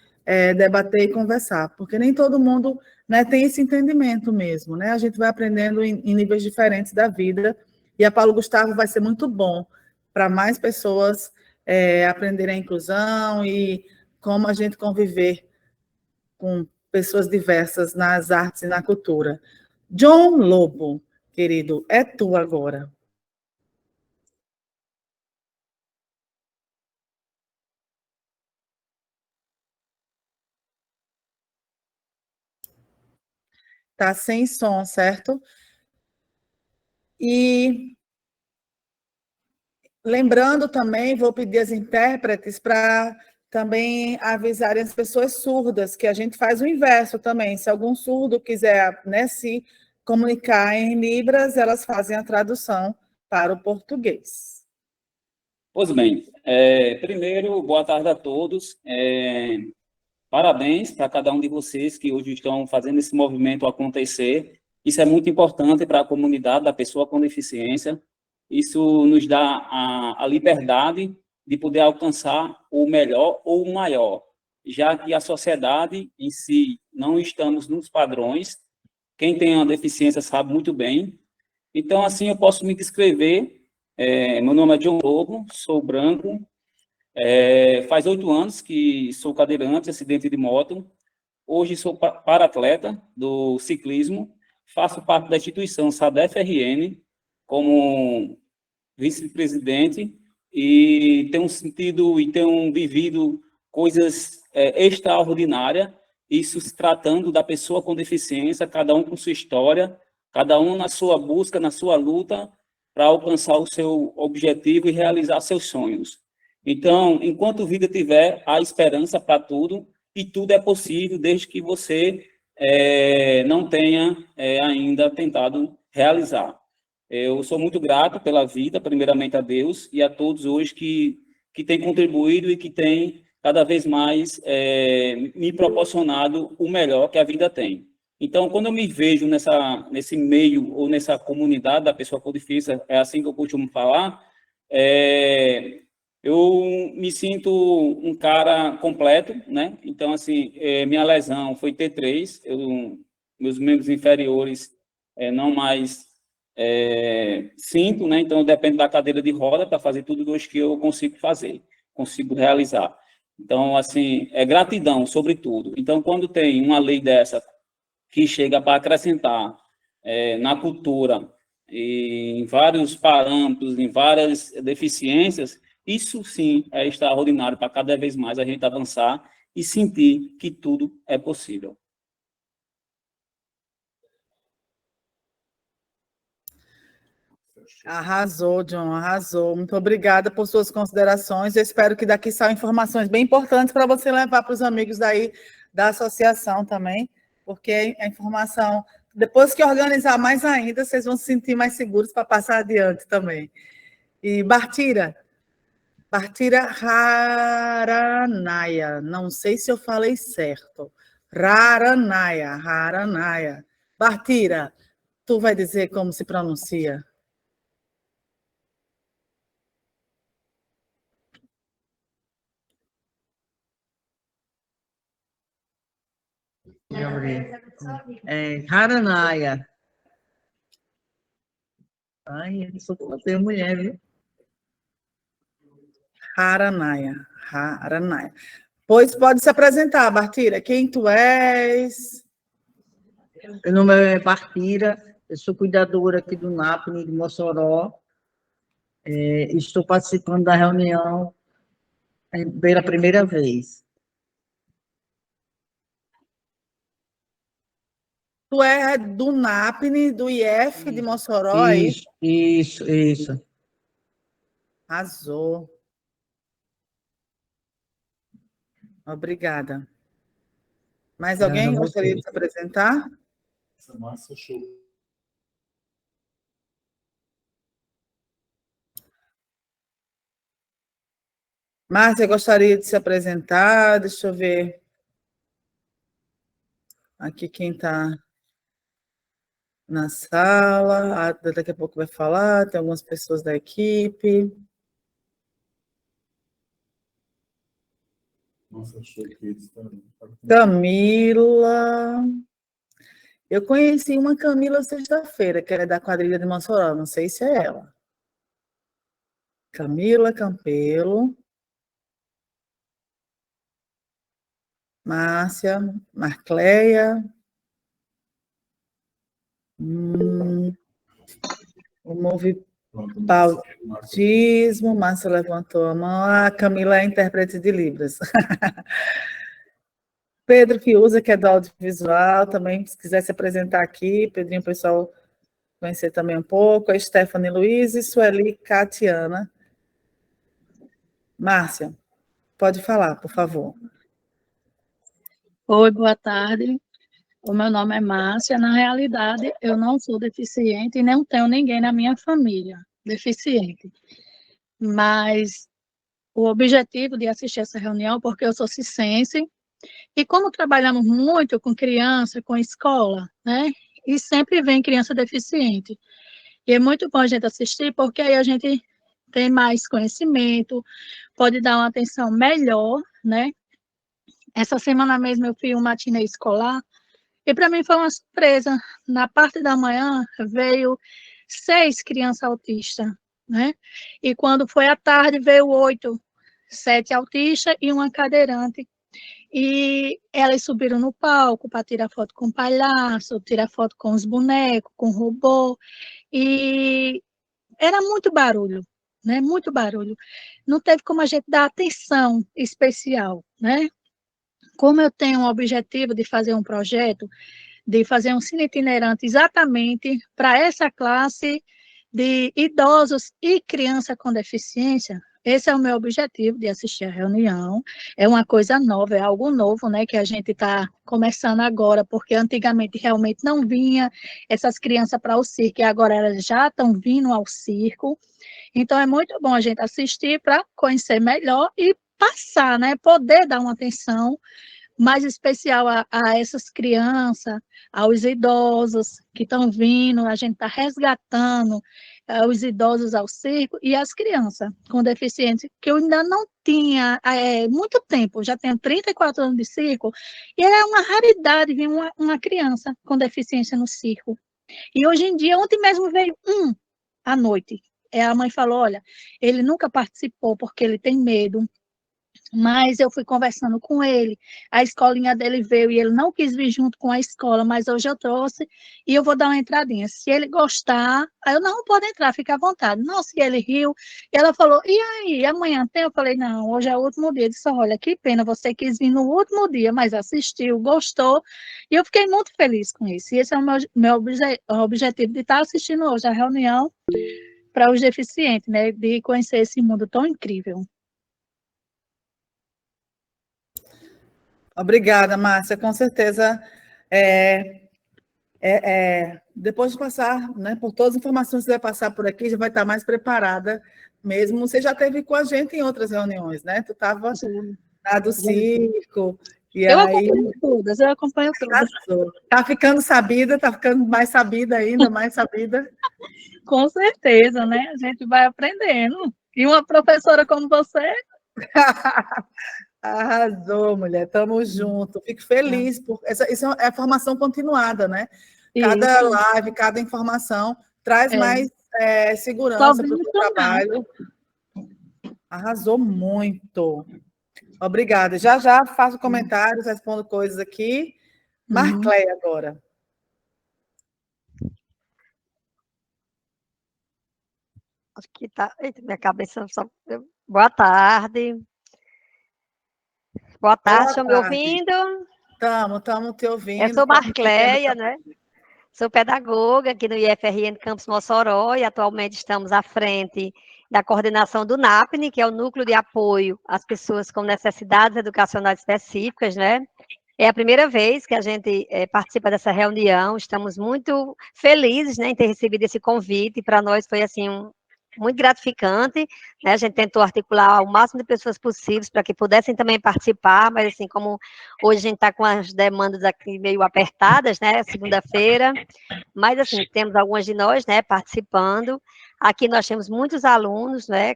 debater e conversar, porque nem todo mundo, né, tem esse entendimento mesmo, né? A gente vai aprendendo em níveis diferentes da vida, e a Paulo Gustavo vai ser muito bom para mais pessoas aprenderem a inclusão e como a gente conviver com pessoas diversas nas artes e na cultura. John Lobo, querido, é tu agora. Tá sem som, certo? E lembrando também, vou pedir às intérpretes para também avisarem as pessoas surdas, que a gente faz o inverso também. Se algum surdo quiser, né, se comunicar em Libras, elas fazem a tradução para o português. Pois bem, primeiro, boa tarde a todos. Parabéns para cada um de vocês que hoje estão fazendo esse movimento acontecer. Isso é muito importante para a comunidade da pessoa com deficiência. Isso nos dá a liberdade de poder alcançar o melhor ou o maior, já que a sociedade em si não estamos nos padrões. Quem tem uma deficiência sabe muito bem. Então, assim, eu posso me descrever. Meu nome é John Lobo, sou branco. Faz 8 anos que sou cadeirante, acidente de moto. Hoje sou para-atleta do ciclismo. Faço parte da instituição SADEF-RN como vice-presidente e tenho sentido e tenho vivido coisas extraordinárias, isso se tratando da pessoa com deficiência, cada um com sua história, cada um na sua busca, na sua luta para alcançar o seu objetivo e realizar seus sonhos. Então, enquanto vida tiver, há esperança para tudo e tudo é possível desde que você não tenha ainda tentado realizar. Eu sou muito grato pela vida, primeiramente a Deus, e a todos hoje que têm contribuído e que têm cada vez mais me proporcionado o melhor que a vida tem. Então, quando eu me vejo nesse meio ou nessa comunidade da pessoa com deficiência, é assim que eu costumo falar, eu me sinto um cara completo, né? Então, assim, minha lesão foi T3, meus membros inferiores não mais sinto, né? Então, eu dependo da cadeira de roda para fazer tudo hoje que eu consigo fazer, consigo realizar. Então, assim, é gratidão, sobretudo. Então, quando tem uma lei dessa que chega para acrescentar na cultura, em vários parâmetros, em várias deficiências, isso sim é extraordinário para cada vez mais a gente avançar e sentir que tudo é possível. Arrasou, John, arrasou. Muito obrigada por suas considerações. Eu espero que daqui saiam informações bem importantes para você levar para os amigos daí da associação também, porque a informação, depois que organizar mais ainda, vocês vão se sentir mais seguros para passar adiante também. E Bartira Raranaia, não sei se eu falei certo. Raranaia. Bartira, tu vai dizer como se pronuncia? Raranaia. Ai, eu sou mulher, viu? Raranaia. Pois pode se apresentar, Bartira. Quem tu és? Meu nome é Bartira, eu sou cuidadora aqui do NAPNE de Mossoró. Estou participando da reunião pela primeira vez. Tu é do NAPNE, do IF de Mossoró, aí? Isso. Arrasou. Obrigada. Mais alguém gostaria de se apresentar? Márcia, show. Márcia, gostaria de se apresentar? Deixa eu ver. Aqui quem está na sala. Daqui a pouco vai falar. Tem algumas pessoas da equipe. Nossa, show que eles Camila. Eu conheci uma Camila sexta-feira, que era da quadrilha de Mossoró. Não sei se é ela. Camila Campelo. Márcia, Marcleia. O movimentismo, Márcia levantou a mão. A Camila é intérprete de Libras. Pedro Fiuza, que é do audiovisual, também, se quiser se apresentar aqui. Pedrinho, o pessoal conhecer também um pouco. A Stephanie Luiz e Sueli Catiana. Márcia, pode falar, por favor. Oi, boa tarde. O meu nome é Márcia. Na realidade, eu não sou deficiente e não tenho ninguém na minha família deficiente. Mas o objetivo de assistir essa reunião, porque eu sou cicense, e como trabalhamos muito com criança, com escola, né? E sempre vem criança deficiente. E é muito bom a gente assistir, porque aí a gente tem mais conhecimento, pode dar uma atenção melhor, né? Essa semana mesmo eu fui um matinê escolar, e para mim foi uma surpresa. Na parte da manhã veio 6 crianças autistas, né? E quando foi à tarde veio 8, 7 autistas e uma cadeirante. E elas subiram no palco para tirar foto com o palhaço, tirar foto com os bonecos, com o robô. E era muito barulho, né? Muito barulho. Não teve como a gente dar atenção especial, né? Como eu tenho o objetivo de fazer um projeto, de fazer um cine itinerante exatamente para essa classe de idosos e criança com deficiência, esse é o meu objetivo de assistir a reunião. É uma coisa nova, é algo novo, né, que a gente está começando agora, porque antigamente realmente não vinha essas crianças para o circo, e agora elas já estão vindo ao circo. Então é muito bom a gente assistir para conhecer melhor e passar, né, poder dar uma atenção mais especial a essas crianças, aos idosos que estão vindo, a gente está resgatando os idosos ao circo e as crianças com deficiência, que eu ainda não tinha muito tempo, já tenho 34 anos de circo, e é uma raridade ver uma criança com deficiência no circo. E hoje em dia, ontem mesmo veio à noite. A mãe falou, olha, ele nunca participou porque ele tem medo, mas eu fui conversando com ele, a escolinha dele veio e ele não quis vir junto com a escola, mas hoje eu trouxe e eu vou dar uma entradinha. Se ele gostar, aí eu não pode entrar, fica à vontade. Não, se ele riu, e ela falou, e aí, amanhã tem? Eu falei, não, hoje é o último dia. Eu disse, olha, que pena, você quis vir no último dia, mas assistiu, gostou, e eu fiquei muito feliz com isso. E esse é o meu objetivo de estar assistindo hoje a reunião para os deficientes, né, de conhecer esse mundo tão incrível. Obrigada, Márcia. Com certeza, depois de passar, né, por todas as informações que você vai passar por aqui, já vai estar mais preparada mesmo. Você já esteve com a gente em outras reuniões, né? Tu estava na do circo. E eu aí, acompanho todas. Está ficando sabida, está ficando mais sabida ainda, mais sabida. Com certeza, né? A gente vai aprendendo. E uma professora como você... Arrasou, mulher, estamos juntos. Fico feliz, por isso é formação continuada, né? Cada live, cada informação traz mais segurança para o seu trabalho. Arrasou muito. Obrigada. Já faço comentários, respondo coisas aqui. Marcleia agora. Acho que tá. Eita, minha cabeça só. Boa tarde. Boa tarde, estão me ouvindo? Estamos te ouvindo. Eu sou Marcleia, né? Sou pedagoga aqui no IFRN Campus Mossoró e atualmente estamos à frente da coordenação do NAPNE, que é o Núcleo de Apoio às Pessoas com Necessidades Educacionais Específicas, né? É a primeira vez que a gente participa dessa reunião, estamos muito felizes, né, em ter recebido esse convite, para nós foi, assim, muito gratificante, né? A gente tentou articular o máximo de pessoas possíveis para que pudessem também participar, mas assim, como hoje a gente está com as demandas aqui meio apertadas, né, segunda-feira, mas assim, temos algumas de nós, né, participando. Aqui nós temos muitos alunos, né,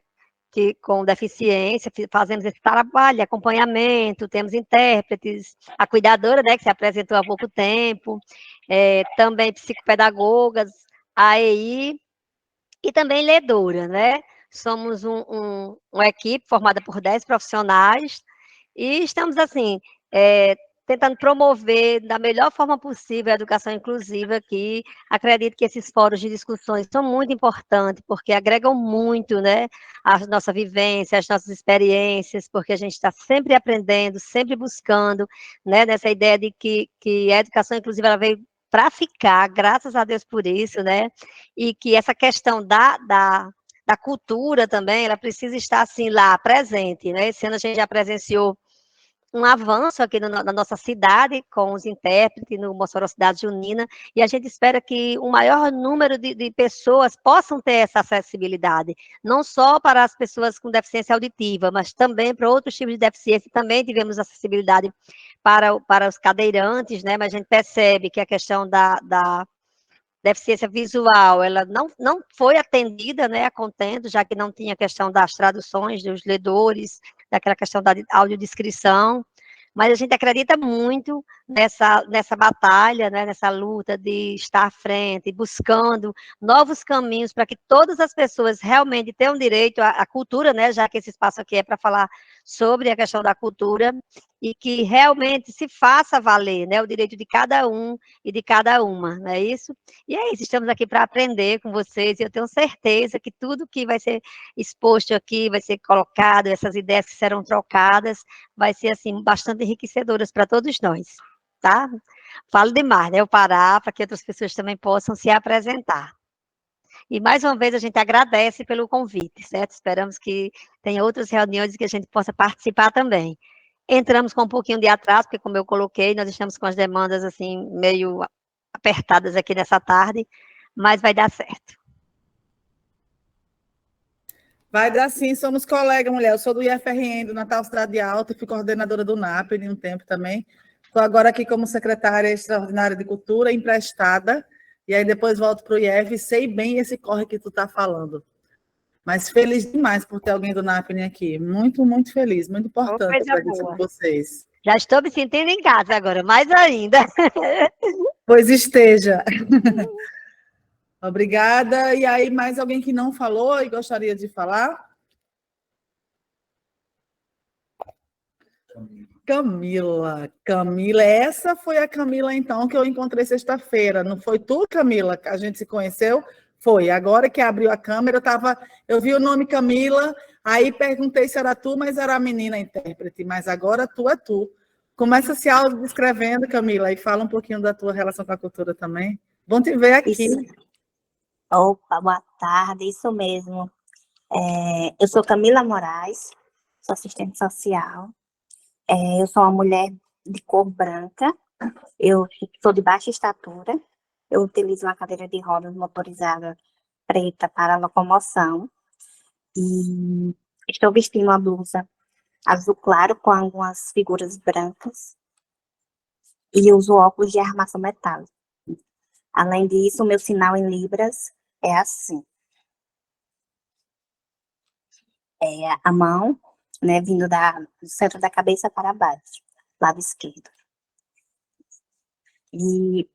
que com deficiência, fazemos esse trabalho de acompanhamento, temos intérpretes, a cuidadora, né, que se apresentou há pouco tempo, também psicopedagogas, a EI, e também ledora, né? Somos uma equipe formada por 10 profissionais e estamos, assim, tentando promover da melhor forma possível a educação inclusiva, que acredito que esses fóruns de discussões são muito importantes, porque agregam muito, né, a nossa vivência, as nossas experiências, porque a gente está sempre aprendendo, sempre buscando, né, nessa ideia de que a educação inclusiva ela veio para ficar, graças a Deus por isso, né, e que essa questão da cultura também, ela precisa estar, assim, lá, presente, né, esse ano a gente já presenciou um avanço aqui na nossa cidade, com os intérpretes no Mossoró Cidade Junina, e a gente espera que o maior número de pessoas possam ter essa acessibilidade, não só para as pessoas com deficiência auditiva, mas também para outros tipos de deficiência, também tivemos acessibilidade para os cadeirantes, né, mas a gente percebe que a questão da deficiência visual, ela não foi atendida, né, a contento, já que não tinha questão das traduções, dos ledores, daquela questão da audiodescrição, mas a gente acredita muito nessa batalha, né, nessa luta de estar à frente, buscando novos caminhos para que todas as pessoas realmente tenham direito à cultura, né, já que esse espaço aqui é para falar sobre a questão da cultura, e que realmente se faça valer, né, o direito de cada um e de cada uma, não é isso? E é isso, estamos aqui para aprender com vocês, e eu tenho certeza que tudo que vai ser exposto aqui, vai ser colocado, essas ideias que serão trocadas, vai ser, assim, bastante enriquecedoras para todos nós, tá? Falo demais, né, eu parar para que outras pessoas também possam se apresentar. E, mais uma vez, a gente agradece pelo convite, certo? Esperamos que tenha outras reuniões e que a gente possa participar também. Entramos com um pouquinho de atraso, porque, como eu coloquei, nós estamos com as demandas, assim, meio apertadas aqui nessa tarde, mas vai dar certo. Vai dar sim, somos colegas, mulher. Eu sou do IFRN, do Natal Cidade Alta, fui coordenadora do NAPNE um tempo também. Estou agora aqui como secretária extraordinária de Cultura, emprestada, e aí depois volto para o IF, sei bem esse corre que tu está falando. Mas feliz demais por ter alguém do NAPNE aqui. Muito, muito feliz, muito importante a presença de vocês. Já estou me sentindo em casa agora, mais ainda. Pois esteja. Obrigada. E aí, mais alguém que não falou e gostaria de falar? Camila, essa foi a Camila, então, que eu encontrei sexta-feira. Não foi tu, Camila, que a gente se conheceu? Foi. Agora que abriu a câmera, eu vi o nome Camila, aí perguntei se era tu, mas era a menina intérprete. Mas agora tu é tu. Começa se autodescrevendo, Camila, e fala um pouquinho da tua relação com a cultura também. Bom te ver aqui. Isso. Opa, boa tarde, isso mesmo. Eu sou Camila Moraes, sou assistente social. Eu sou uma mulher de cor branca, eu sou de baixa estatura, eu utilizo uma cadeira de rodas motorizada preta para locomoção e estou vestindo uma blusa azul claro com algumas figuras brancas e uso óculos de armação metálica. Além disso, o meu sinal em libras é assim. A mão, né, vindo do centro da cabeça para baixo, lado esquerdo. E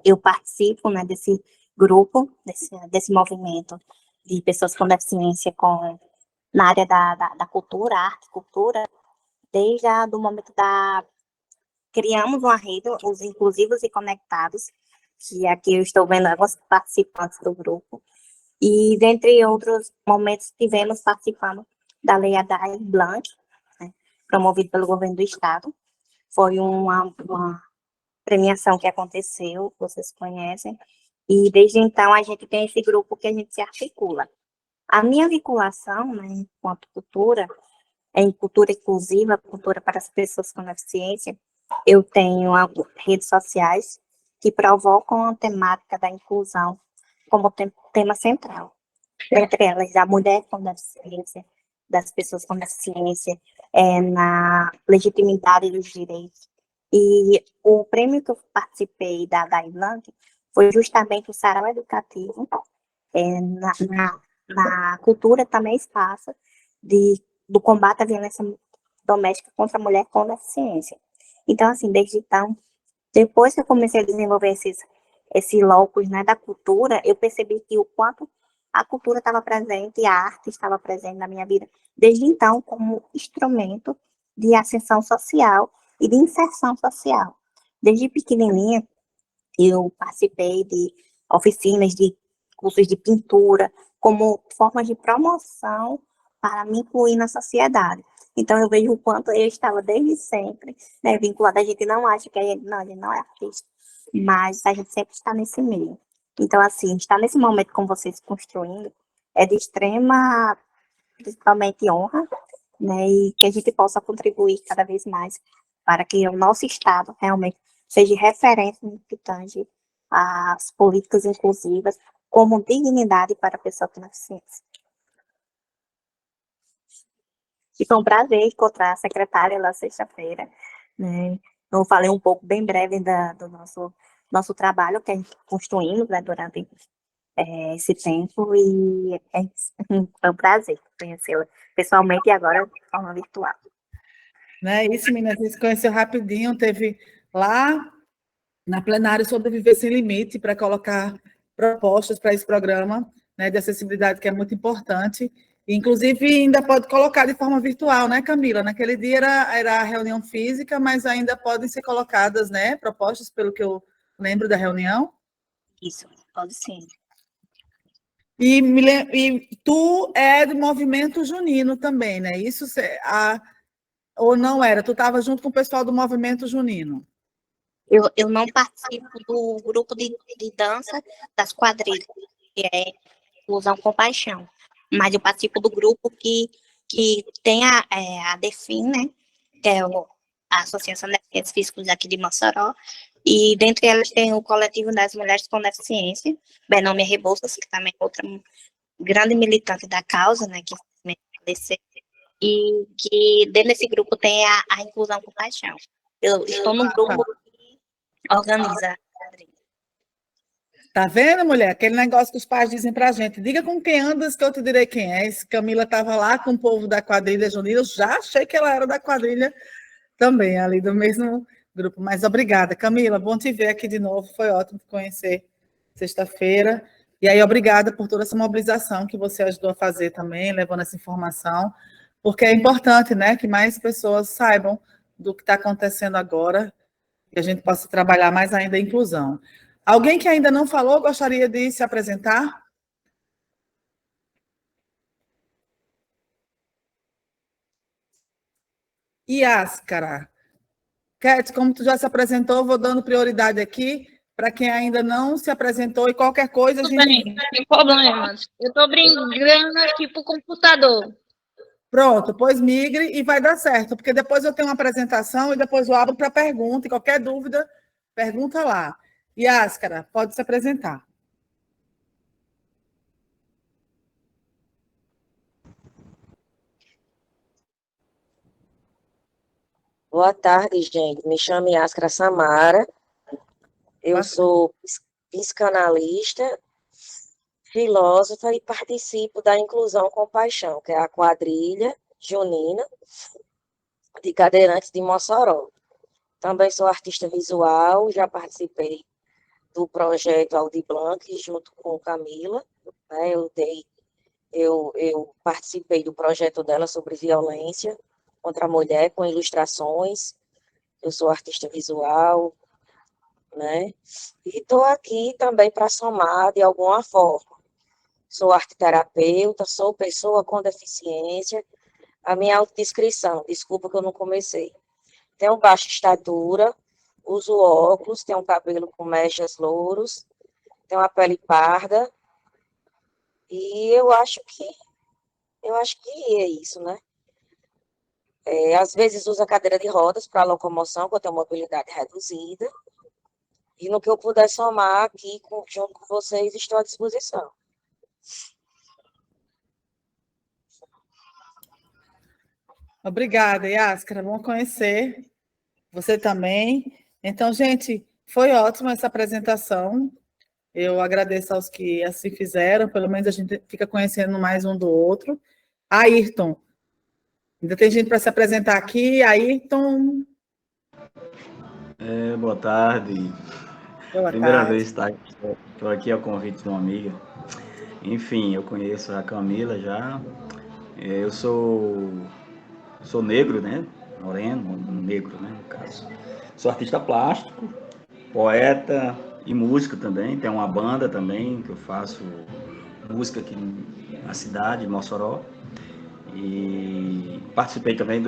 eu participo, né, desse grupo, desse movimento de pessoas com deficiência na área da cultura, arte e cultura, desde o momento criamos uma rede, os inclusivos e conectados, que aqui eu estou vendo alguns participantes do grupo, e dentre outros momentos tivemos participando da Lei Aldir Blanc, né, promovida pelo governo do estado. Foi uma premiação que aconteceu, vocês conhecem, e desde então a gente tem esse grupo que a gente se articula. A minha vinculação, né, enquanto cultura, em cultura inclusiva, cultura para as pessoas com deficiência, eu tenho redes sociais que provocam a temática da inclusão como tema central. Entre elas, a mulher com deficiência, das pessoas com deficiência, na legitimidade dos direitos. E o prêmio que eu participei da Aldir Blanc foi justamente o Sarau Educativo, na cultura também espaço do combate à violência doméstica contra a mulher com deficiência. Então, assim, desde então, depois que eu comecei a desenvolver esse locus, né, da cultura, eu percebi que o quanto a cultura estava presente e a arte estava presente na minha vida, desde então, como instrumento de ascensão social e de inserção social. Desde pequenininha, eu participei de oficinas, de cursos de pintura, como forma de promoção para me incluir na sociedade. Então, eu vejo o quanto eu estava desde sempre, né, vinculada. A gente não acha que a gente não é artista, mas a gente sempre está nesse meio. Então, assim, estar nesse momento com vocês construindo é de extrema, principalmente, honra, né, e que a gente possa contribuir cada vez mais para que o nosso Estado realmente seja referência no que tange às políticas inclusivas como dignidade para a pessoa com deficiência. E foi um prazer encontrar a secretária lá sexta-feira, né? Eu falei um pouco, bem breve, do nosso trabalho que a gente construímos, né, durante esse tempo, e foi um prazer conhecê-la pessoalmente e agora de forma virtual. Né? Isso, meninas, a gente se conheceu rapidinho, teve lá na plenária sobre Viver Sem Limite, para colocar propostas para esse programa, né, de acessibilidade, que é muito importante. Inclusive, ainda pode colocar de forma virtual, né, Camila? Naquele dia era a reunião física, mas ainda podem ser colocadas, né, propostas, pelo que eu lembro da reunião. Isso, pode sim. E tu é do movimento junino também, né? Isso ou não era? Tu estava junto com o pessoal do movimento junino? Eu não participo do grupo de dança das quadrilhas, que é Inclusão com Paixão, mas eu participo do grupo que tem a DEFIN, né, que é a Associação de Deficientes Físicos aqui de Mossoró, e dentre elas tem o coletivo das mulheres com deficiência, Benome Rebouças, que também é outra grande militante da causa, né, que faleceu, e que dentro desse grupo tem a Inclusão com Paixão. Eu estou no grupo que organiza. Tá vendo, mulher? Aquele negócio que os pais dizem pra gente, diga com quem andas que eu te direi quem é. Se Camila estava lá com o povo da quadrilha junina, eu já achei que ela era da quadrilha também, ali do mesmo grupo. Mas obrigada, Camila, bom te ver aqui de novo, foi ótimo te conhecer sexta-feira. E aí, obrigada por toda essa mobilização que você ajudou a fazer também, levando essa informação, porque é importante, né, que mais pessoas saibam do que está acontecendo agora, que a gente possa trabalhar mais ainda a inclusão. Alguém que ainda não falou, gostaria de se apresentar? Yáscara. Cat, como tu já se apresentou, vou dando prioridade aqui para quem ainda não se apresentou e qualquer coisa a gente... Bem, sem problemas. Eu estou brincando aqui para o computador. Pronto, pois migre e vai dar certo, porque depois eu tenho uma apresentação e depois eu abro para pergunta, e qualquer dúvida, pergunta lá. Yáscara, pode se apresentar. Boa tarde, gente. Me chamo Yáscara Samara. Eu sou psicanalista, filósofa e participo da Inclusão com Paixão, que é a quadrilha junina de cadeirantes de Mossoró. Também sou artista visual, já participei do projeto Aldir Blanc junto com Camila, né? Eu participei do projeto dela sobre violência contra a mulher, com ilustrações. Eu sou artista visual, né? E estou aqui também para somar de alguma forma. Sou arteterapeuta, sou pessoa com deficiência. A minha autodescrição, desculpa que eu não comecei. Tenho baixa estatura, uso óculos, tenho um cabelo com mechas louros, tenho uma pele parda, e eu acho que é isso, né? Às vezes uso a cadeira de rodas para locomoção, porque eu tenho mobilidade reduzida, e no que eu puder somar aqui, junto com vocês, estou à disposição. Obrigada, Yáscara, bom conhecer você também. Então, gente, foi ótima essa apresentação. Eu agradeço aos que assim fizeram, pelo menos a gente fica conhecendo mais um do outro. Ayrton, ainda tem gente para se apresentar aqui. Ayrton. Boa tarde. Boa Primeira tarde. vez estou aqui ao convite de uma amiga. Enfim, eu conheço a Camila já. Eu sou negro, né? moreno, negro, né, no caso. Sou artista plástico, poeta e músico também. Tem uma banda também que eu faço música aqui na cidade, em Mossoró. E participei também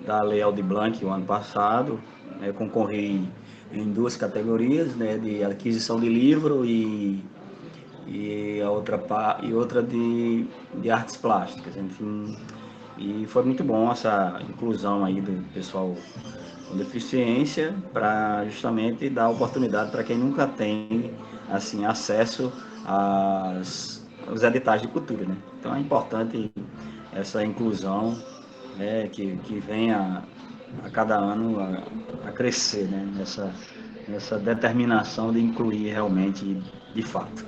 da Lei Aldir Blanc o ano passado. Né, concorri em 2 categorias, né, de aquisição de livro e outra de artes plásticas, enfim. E foi muito bom essa inclusão aí do pessoal com deficiência, para justamente dar oportunidade para quem nunca tem assim acesso aos editais de cultura, né? Então é importante essa inclusão, né, que venha a cada ano a crescer, né, nessa determinação de incluir realmente de fato.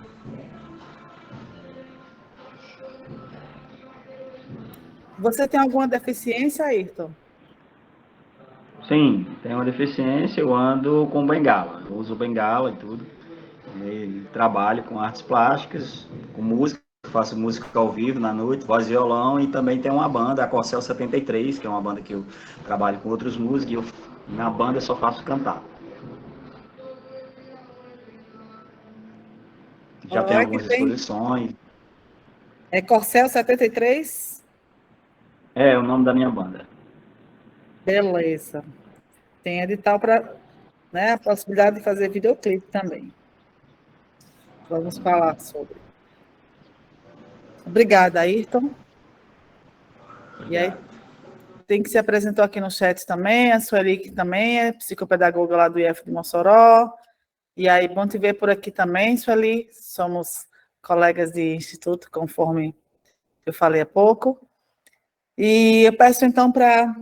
Você tem alguma deficiência, Ayrton? Sim, tenho uma deficiência, eu ando com bengala, eu uso bengala e tudo. E trabalho com artes plásticas, com música, faço música ao vivo na noite, voz e violão, e também tem uma banda, a Corcel 73, que é uma banda que eu trabalho com outros músicos, e na banda eu só faço cantar. Já tem algumas exposições. É Corcel 73? É o nome da minha banda. Beleza. Tem edital para, né, a possibilidade de fazer videoclipe também. Vamos falar sobre. Obrigada, Ayrton. E aí, tem que se apresentou aqui no chat também, a Sueli, que também é psicopedagoga lá do IF de Mossoró. E aí, bom te ver por aqui também, Sueli. Somos colegas de instituto, conforme eu falei há pouco. E eu peço, então, para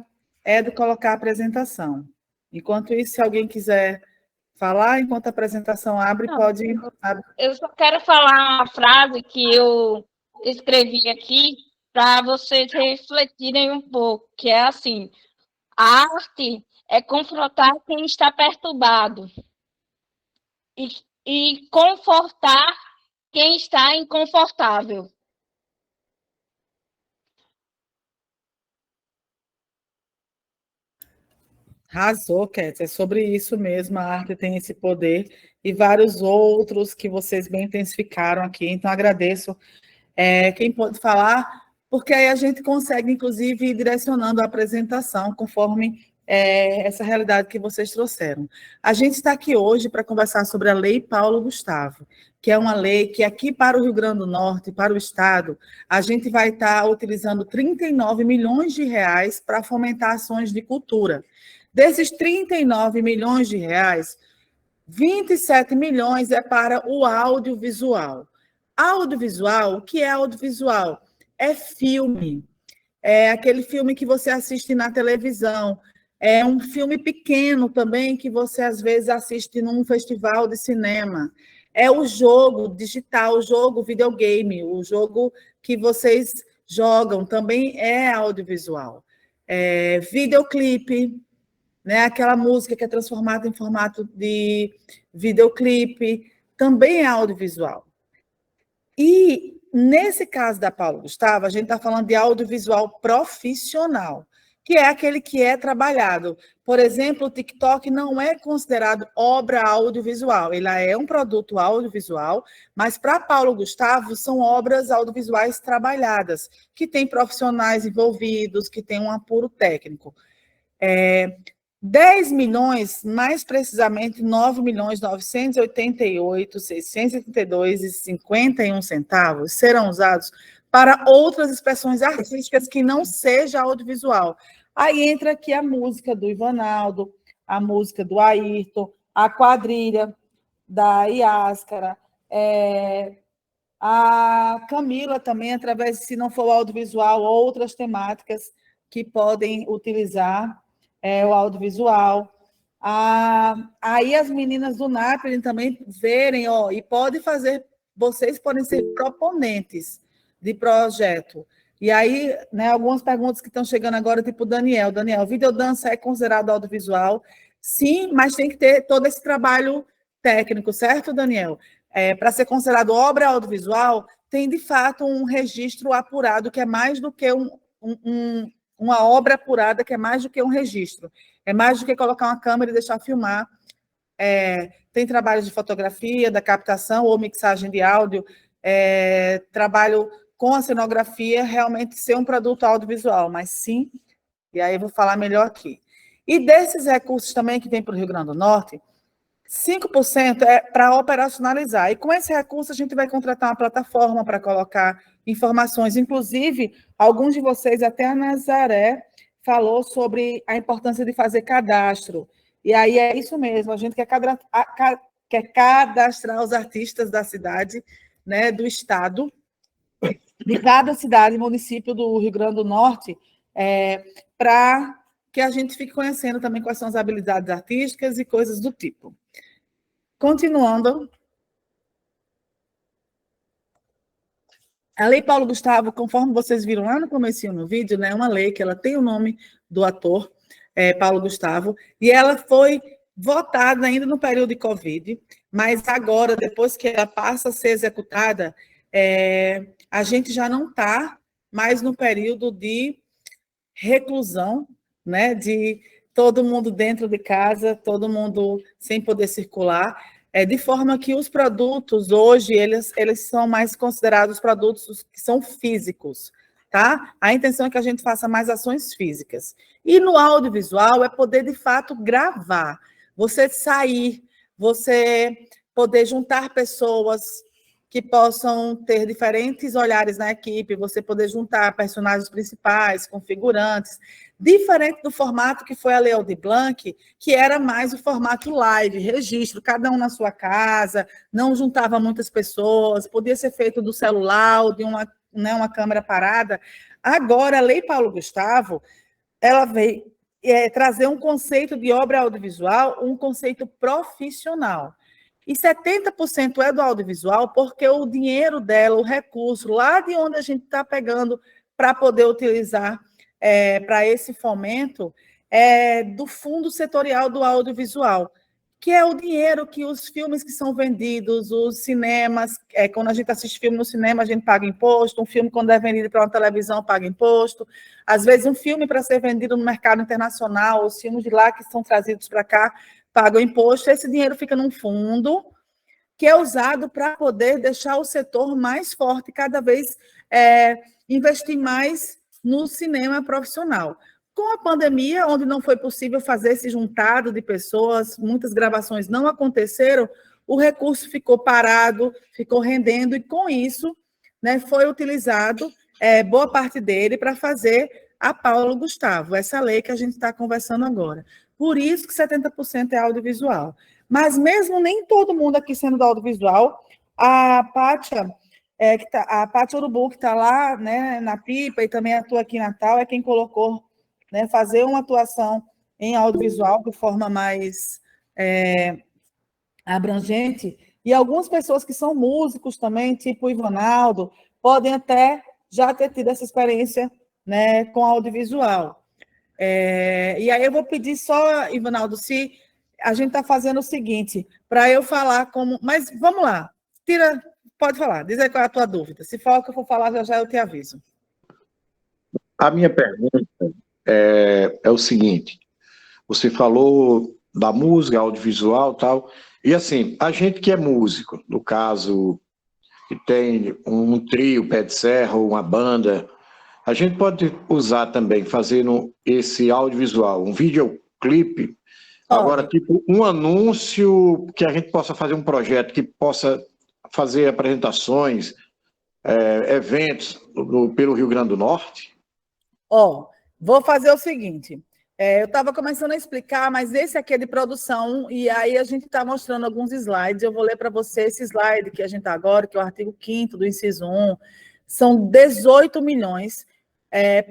Edo colocar a apresentação. Enquanto isso, se alguém quiser falar, enquanto a apresentação abre, pode... Eu só quero falar uma frase que eu escrevi aqui para vocês refletirem um pouco, que é assim: a arte é confrontar quem está perturbado e confortar quem está inconfortável. Arrasou, Cat. É sobre isso mesmo, a arte tem esse poder e vários outros que vocês bem intensificaram aqui. Então, agradeço quem pode falar, porque aí a gente consegue, inclusive, ir direcionando a apresentação conforme essa realidade que vocês trouxeram. A gente está aqui hoje para conversar sobre a Lei Paulo Gustavo, que é uma lei que aqui para o Rio Grande do Norte, para o Estado, a gente vai estar utilizando 39 milhões de reais para fomentar ações de cultura. Desses 39 milhões de reais, 27 milhões é para o audiovisual. Audiovisual, o que é audiovisual? É filme. É aquele filme que você assiste na televisão. É um filme pequeno também que você, às vezes, assiste num festival de cinema. É o jogo digital, o jogo videogame, o jogo que vocês jogam também é audiovisual. É videoclipe, né? Aquela música que é transformada em formato de videoclipe, também é audiovisual. E, nesse caso da Paulo Gustavo, a gente está falando de audiovisual profissional, que é aquele que é trabalhado. Por exemplo, o TikTok não é considerado obra audiovisual, ele é um produto audiovisual, mas para Paulo Gustavo são obras audiovisuais trabalhadas, que tem profissionais envolvidos, que tem um apuro técnico. 10 milhões, mais precisamente 9.988.632,51 serão usados para outras expressões artísticas que não seja audiovisual. Aí entra aqui a música do Ivanaldo, a música do Ayrton, a quadrilha da Iáscara, a Camila também, através, se não for audiovisual, outras temáticas que podem utilizar o audiovisual. Aí as meninas do NAPEN também verem, e pode fazer, vocês podem ser proponentes de projeto. E aí, né, algumas perguntas que estão chegando agora, tipo Daniel, videodança é considerado audiovisual? Sim, mas tem que ter todo esse trabalho técnico, certo, Daniel? Para ser considerado obra audiovisual, tem, de fato, um registro apurado, que é mais do que uma obra apurada que é mais do que um registro, é mais do que colocar uma câmera e deixar filmar. Tem trabalhos de fotografia, da captação ou mixagem de áudio, trabalho com a cenografia, realmente ser um produto audiovisual, mas sim, e aí eu vou falar melhor aqui. E desses recursos também que vem para o Rio Grande do Norte, 5% é para operacionalizar. E com esse recurso a gente vai contratar uma plataforma para colocar informações. Inclusive, alguns de vocês, até a Nazaré, falou sobre a importância de fazer cadastro. E aí é isso mesmo, a gente quer cadastrar os artistas da cidade, né, do estado, de cada cidade e município do Rio Grande do Norte, para que a gente fique conhecendo também quais são as habilidades artísticas e coisas do tipo. Continuando, a Lei Paulo Gustavo, conforme vocês viram lá no comecinho no vídeo, né, é uma lei que ela tem o nome do ator, Paulo Gustavo, e ela foi votada ainda no período de Covid, mas agora, depois que ela passa a ser executada, a gente já não está mais no período de reclusão, né, de todo mundo dentro de casa, todo mundo sem poder circular, de forma que os produtos hoje, eles são mais considerados produtos que são físicos, tá? A intenção é que a gente faça mais ações físicas. E no audiovisual é poder, de fato, gravar, você sair, você poder juntar pessoas que possam ter diferentes olhares na equipe, você poder juntar personagens principais, configurantes, diferente do formato que foi a Lei Aldir Blanc, que era mais o formato live, registro, cada um na sua casa, não juntava muitas pessoas, podia ser feito do celular ou de uma câmera parada. Agora, a Lei Paulo Gustavo, ela veio trazer um conceito de obra audiovisual, um conceito profissional. E 70% é do audiovisual, porque o dinheiro dela, o recurso, lá de onde a gente está pegando para poder utilizar para esse fomento, é do fundo setorial do audiovisual, que é o dinheiro que os filmes que são vendidos, os cinemas, quando a gente assiste filme no cinema, a gente paga imposto, um filme quando é vendido para uma televisão paga imposto, às vezes um filme para ser vendido no mercado internacional, os filmes de lá que são trazidos para cá, pagam imposto, esse dinheiro fica num fundo que é usado para poder deixar o setor mais forte, cada vez investir mais no cinema profissional. Com a pandemia, onde não foi possível fazer esse juntado de pessoas, muitas gravações não aconteceram, o recurso ficou parado, ficou rendendo, e com isso, né, foi utilizado boa parte dele para fazer a Paulo Gustavo, essa lei que a gente está conversando agora. Por isso que 70% é audiovisual. Mas mesmo nem todo mundo aqui sendo do audiovisual, a Pátia, a Pátia Urubu, que está lá, né, na Pipa e também atua aqui em Natal, é quem colocou, né, fazer uma atuação em audiovisual de forma mais abrangente. E algumas pessoas que são músicos também, tipo o Ivanaldo, podem até já ter tido essa experiência, né, com audiovisual. E aí eu vou pedir só, Ivanaldo, se a gente está fazendo o seguinte, para eu falar como... Mas vamos lá, pode falar, diz aí qual é a tua dúvida. Se for o que eu for falar, já eu te aviso. A minha pergunta é o seguinte, você falou da música, audiovisual e tal, e assim, a gente que é músico, no caso, que tem um trio, pé de serra, ou uma banda, a gente pode usar também, fazendo esse audiovisual, um videoclipe, agora, tipo, um anúncio que a gente possa fazer um projeto que possa fazer apresentações, eventos pelo Rio Grande do Norte? Vou fazer o seguinte, eu estava começando a explicar, mas esse aqui é de produção, e aí a gente está mostrando alguns slides, eu vou ler para você esse slide que a gente está agora, que é o artigo 5º do inciso 1, são 18 milhões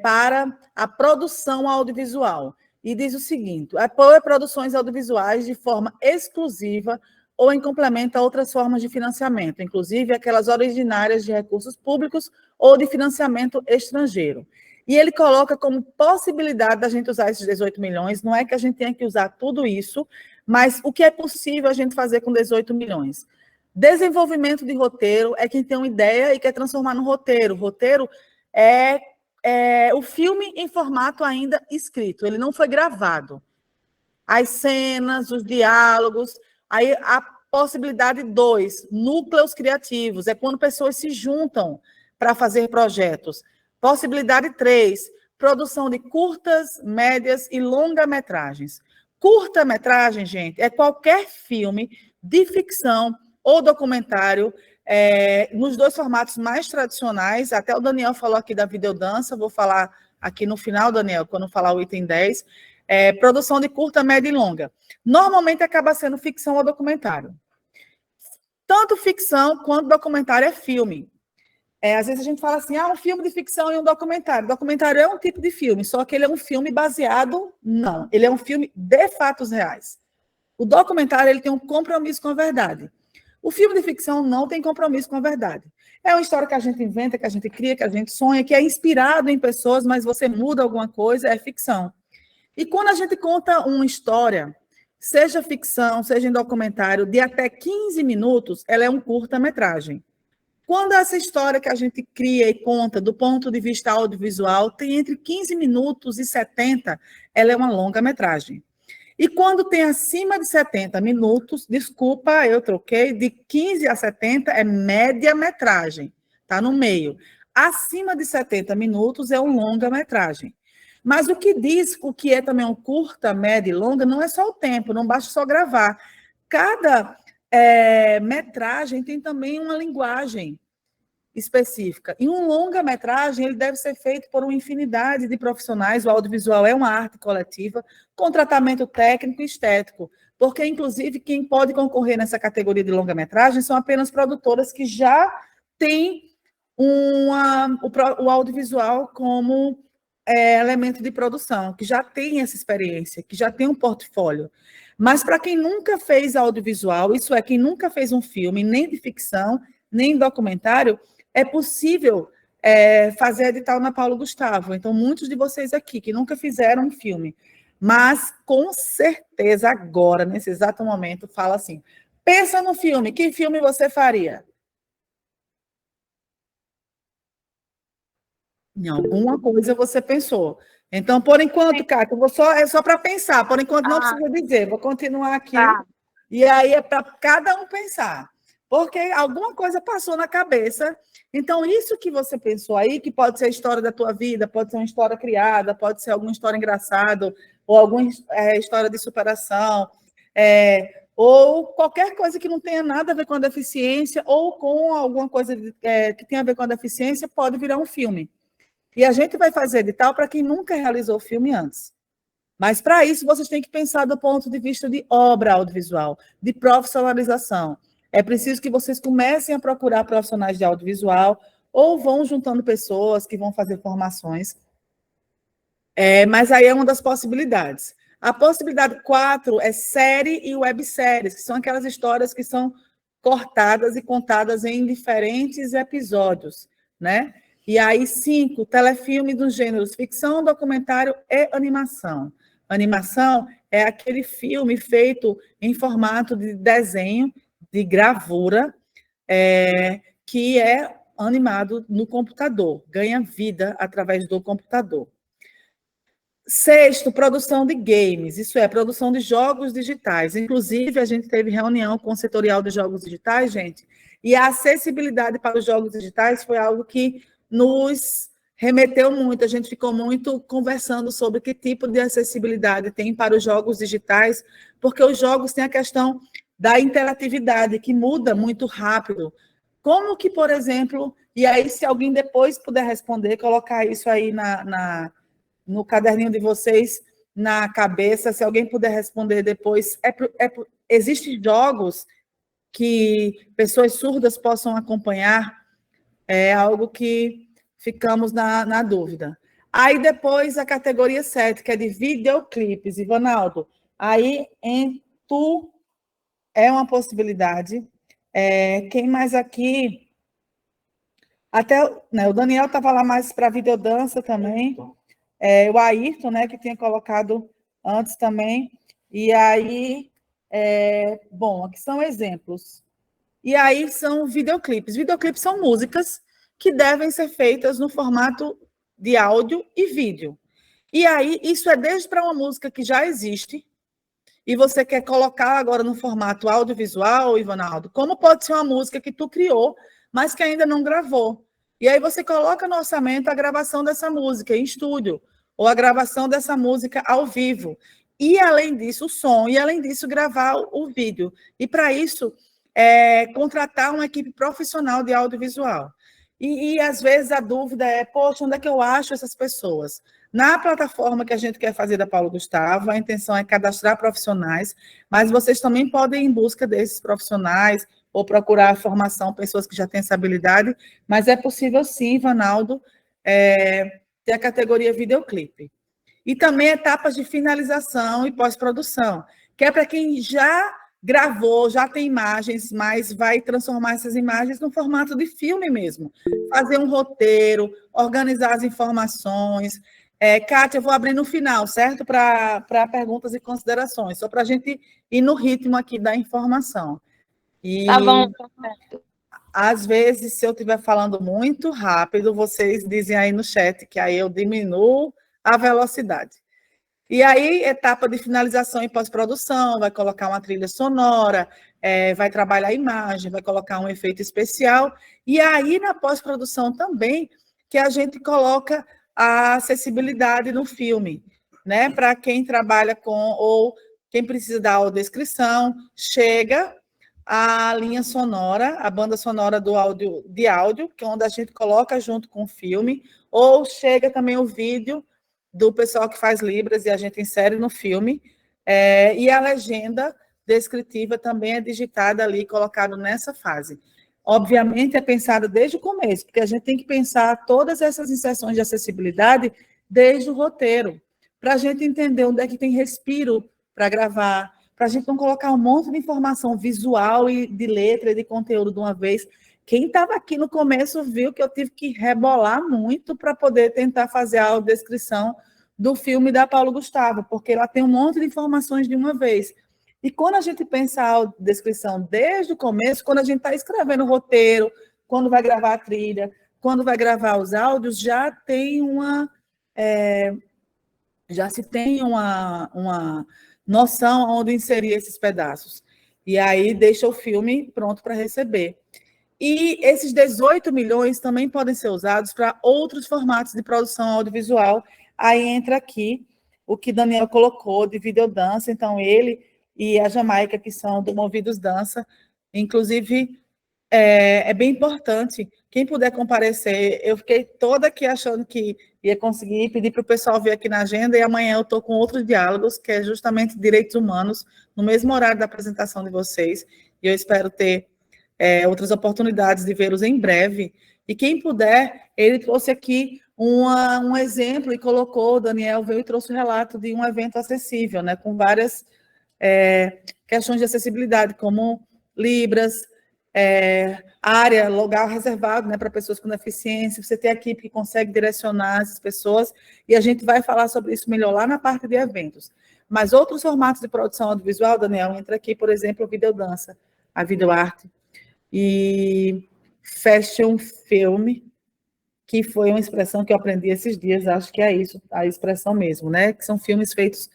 para a produção audiovisual. E diz o seguinte: apoia produções audiovisuais de forma exclusiva ou em complemento a outras formas de financiamento, inclusive aquelas originárias de recursos públicos ou de financiamento estrangeiro. E ele coloca como possibilidade da gente usar esses 18 milhões, não é que a gente tenha que usar tudo isso, mas o que é possível a gente fazer com 18 milhões? Desenvolvimento de roteiro é quem tem uma ideia e quer transformar no roteiro. O roteiro é o filme em formato ainda escrito, ele não foi gravado. As cenas, os diálogos, aí a possibilidade 2, núcleos criativos, é quando pessoas se juntam para fazer projetos. Possibilidade 3, produção de curtas, médias e longa-metragens. Curta-metragem, gente, é qualquer filme de ficção ou documentário, nos 2 formatos mais tradicionais. Até o Daniel falou aqui da videodança, vou falar aqui no final, Daniel, quando falar o item 10, produção de curta, média e longa. Normalmente acaba sendo ficção ou documentário. Tanto ficção quanto documentário é filme. Às vezes a gente fala assim, um filme de ficção e um documentário. Documentário é um tipo de filme, só que ele é um filme baseado... Não, ele é um filme de fatos reais. O documentário ele tem um compromisso com a verdade. O filme de ficção não tem compromisso com a verdade. É uma história que a gente inventa, que a gente cria, que a gente sonha, que é inspirado em pessoas, mas você muda alguma coisa, é ficção. E quando a gente conta uma história, seja ficção, seja em documentário, de até 15 minutos, ela é um curta-metragem. Quando essa história que a gente cria e conta do ponto de vista audiovisual tem entre 15 minutos e 70, ela é uma longa-metragem. E quando tem acima de 70 minutos, desculpa, eu troquei, de 15 a 70 é média-metragem, está no meio. Acima de 70 minutos é um longa-metragem. Mas o que diz o que é também um curta, média e longa não é só o tempo, não basta só gravar. Cada metragem tem também uma linguagem específica. E um longa-metragem ele deve ser feito por uma infinidade de profissionais. O audiovisual é uma arte coletiva com tratamento técnico e estético, porque, inclusive, quem pode concorrer nessa categoria de longa-metragem são apenas produtoras que já têm o audiovisual como elemento de produção, que já tem essa experiência, que já tem um portfólio. Mas para quem nunca fez audiovisual, isso é, quem nunca fez um filme, nem de ficção, nem documentário, é possível fazer edital na Paulo Gustavo. Então, muitos de vocês aqui que nunca fizeram um filme, mas com certeza agora, nesse exato momento, fala assim, pensa no filme, que filme você faria? Em alguma coisa você pensou. Então, por enquanto, Cátia, é só para pensar. Por enquanto, não precisa dizer. Vou continuar aqui. Tá. E aí é para cada um pensar. Porque alguma coisa passou na cabeça. Então, isso que você pensou aí, que pode ser a história da tua vida, pode ser uma história criada, pode ser alguma história engraçada, ou alguma história de superação, ou qualquer coisa que não tenha nada a ver com a deficiência, ou com alguma coisa que tenha a ver com a deficiência, pode virar um filme. E a gente vai fazer edital para quem nunca realizou filme antes. Mas, para isso, vocês têm que pensar do ponto de vista de obra audiovisual, de profissionalização. É preciso que vocês comecem a procurar profissionais de audiovisual ou vão juntando pessoas que vão fazer formações. Mas aí é uma das possibilidades. A possibilidade 4 é série e webséries, que são aquelas histórias que são cortadas e contadas em diferentes episódios, né? E aí, 5, telefilme dos gêneros ficção, documentário e animação. Animação é aquele filme feito em formato de desenho, de gravura, que é animado no computador, ganha vida através do computador. 6, produção de games, isso é, produção de jogos digitais. Inclusive, a gente teve reunião com o setorial de jogos digitais, gente, e a acessibilidade para os jogos digitais foi algo que nos remeteu muito, a gente ficou muito conversando sobre que tipo de acessibilidade tem para os jogos digitais, porque os jogos têm a questão da interatividade, que muda muito rápido. Como que, por exemplo, e aí se alguém depois puder responder, colocar isso aí no caderninho de vocês, na cabeça, se alguém puder responder depois, existem jogos que pessoas surdas possam acompanhar, é algo que ficamos na dúvida. Aí depois a categoria 7, que é de videoclipes, Ivanaldo, aí é uma possibilidade. Quem mais aqui? Até né, o Daniel estava lá mais para videodança também. O Ayrton, né, que tinha colocado antes também. E aí, bom, aqui são exemplos. E aí são videoclipes. Videoclipes são músicas que devem ser feitas no formato de áudio e vídeo. E aí, isso é desde para uma música que já existe, e você quer colocar agora no formato audiovisual, Ivanaldo, como pode ser uma música que tu criou, mas que ainda não gravou. E aí você coloca no orçamento a gravação dessa música em estúdio, ou a gravação dessa música ao vivo. E, além disso, o som, e, além disso, gravar o vídeo. E, para isso, contratar uma equipe profissional de audiovisual. E, às vezes, a dúvida é, poxa, onde é que eu acho essas pessoas? Na plataforma que a gente quer fazer da Paulo Gustavo, a intenção é cadastrar profissionais, mas vocês também podem ir em busca desses profissionais ou procurar a formação, pessoas que já têm essa habilidade, mas é possível sim, Ivanaldo, ter a categoria videoclipe. E também etapas de finalização e pós-produção, que é para quem já gravou, já tem imagens, mas vai transformar essas imagens no formato de filme mesmo. Fazer um roteiro, organizar as informações. Kátia, eu vou abrir no final, certo? Para perguntas e considerações, só para a gente ir no ritmo aqui da informação. E, tá bom. Às vezes, se eu estiver falando muito rápido, vocês dizem aí no chat que aí eu diminuo a velocidade. E aí, etapa de finalização e pós-produção, vai colocar uma trilha sonora, vai trabalhar a imagem, vai colocar um efeito especial. E aí, na pós-produção também, que a gente coloca a acessibilidade no filme, né? Para quem trabalha com, ou quem precisa da audiodescrição, chega a linha sonora, a banda sonora do áudio, que é onde a gente coloca junto com o filme, ou chega também o vídeo do pessoal que faz Libras e a gente insere no filme, e a legenda descritiva também é digitada ali, colocada nessa fase. Obviamente, é pensada desde o começo, porque a gente tem que pensar todas essas inserções de acessibilidade desde o roteiro, para a gente entender onde é que tem respiro para gravar, para a gente não colocar um monte de informação visual e de letra e de conteúdo de uma vez. Quem estava aqui no começo viu que eu tive que rebolar muito para poder tentar fazer a audiodescrição do filme da Paulo Gustavo, porque ela tem um monte de informações de uma vez. E quando a gente pensa a audiodescrição desde o começo, quando a gente está escrevendo o roteiro, quando vai gravar a trilha, quando vai gravar os áudios, já tem já se tem uma noção onde inserir esses pedaços. E aí deixa o filme pronto para receber. E esses 18 milhões também podem ser usados para outros formatos de produção audiovisual. Aí entra aqui o que Daniel colocou de videodança. Então, ele e a Jamaica, que são do Movidos Dança. Inclusive, é bem importante. Quem puder comparecer, eu fiquei toda aqui achando que ia conseguir, pedir para o pessoal vir aqui na agenda, e amanhã eu estou com outros diálogos, que é justamente direitos humanos, no mesmo horário da apresentação de vocês, e eu espero ter outras oportunidades de vê-los em breve. E quem puder, ele trouxe aqui um exemplo e colocou, o Daniel veio e trouxe o relato de um evento acessível, né, com várias questões de acessibilidade, como Libras, área, lugar reservado, né, para pessoas com deficiência, você tem a equipe que consegue direcionar essas pessoas, e a gente vai falar sobre isso melhor lá na parte de eventos. Mas outros formatos de produção audiovisual, Daniel, entra aqui, por exemplo, a videodança, a videoarte, e fashion film, que foi uma expressão que eu aprendi esses dias, acho que é isso, a expressão mesmo, né, que são filmes feitos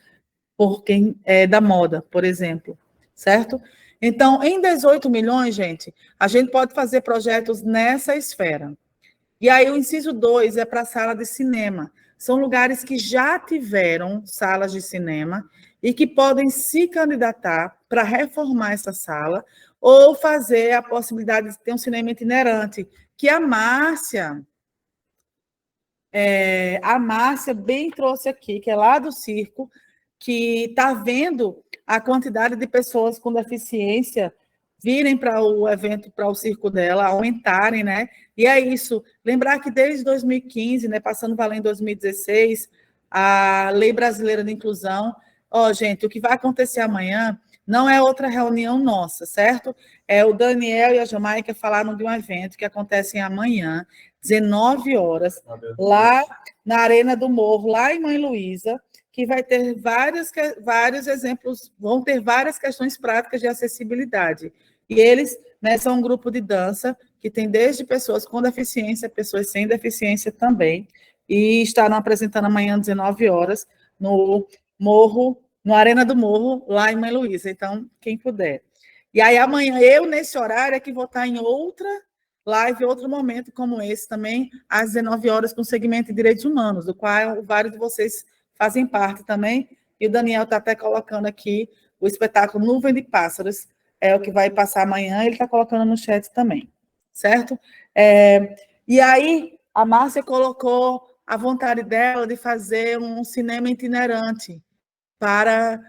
por quem é da moda, por exemplo, certo? Então, em 18 milhões, gente, a gente pode fazer projetos nessa esfera. E aí, o inciso 2 é para a sala de cinema. São lugares que já tiveram salas de cinema e que podem se candidatar para reformar essa sala ou fazer a possibilidade de ter um cinema itinerante, que a Márcia bem trouxe aqui, que é lá do circo, que está vendo a quantidade de pessoas com deficiência virem para o evento, para o circo dela, aumentarem, né? E é isso. Lembrar que desde 2015, né, passando valendo 2016, a Lei Brasileira de Inclusão, gente, o que vai acontecer amanhã não é outra reunião nossa, certo? O Daniel e a Jamaica falaram de um evento que acontece amanhã, 19 horas, lá na Arena do Morro, lá em Mãe Luísa, que vai ter vários exemplos, vão ter várias questões práticas de acessibilidade. E eles, né, são um grupo de dança que tem desde pessoas com deficiência, pessoas sem deficiência também, e estarão apresentando amanhã às 19 horas no Morro, no Arena do Morro, lá em Mãe Luísa. Então, quem puder. E aí, amanhã, eu, nesse horário, é que vou estar em outra live, outro momento como esse também, às 19 horas, com o segmento de direitos humanos, do qual vários de vocês fazem parte também, e o Daniel está até colocando aqui o espetáculo Nuvem de Pássaros, é o que vai passar amanhã, ele está colocando no chat também, certo? E aí, a Márcia colocou a vontade dela de fazer um cinema itinerante para...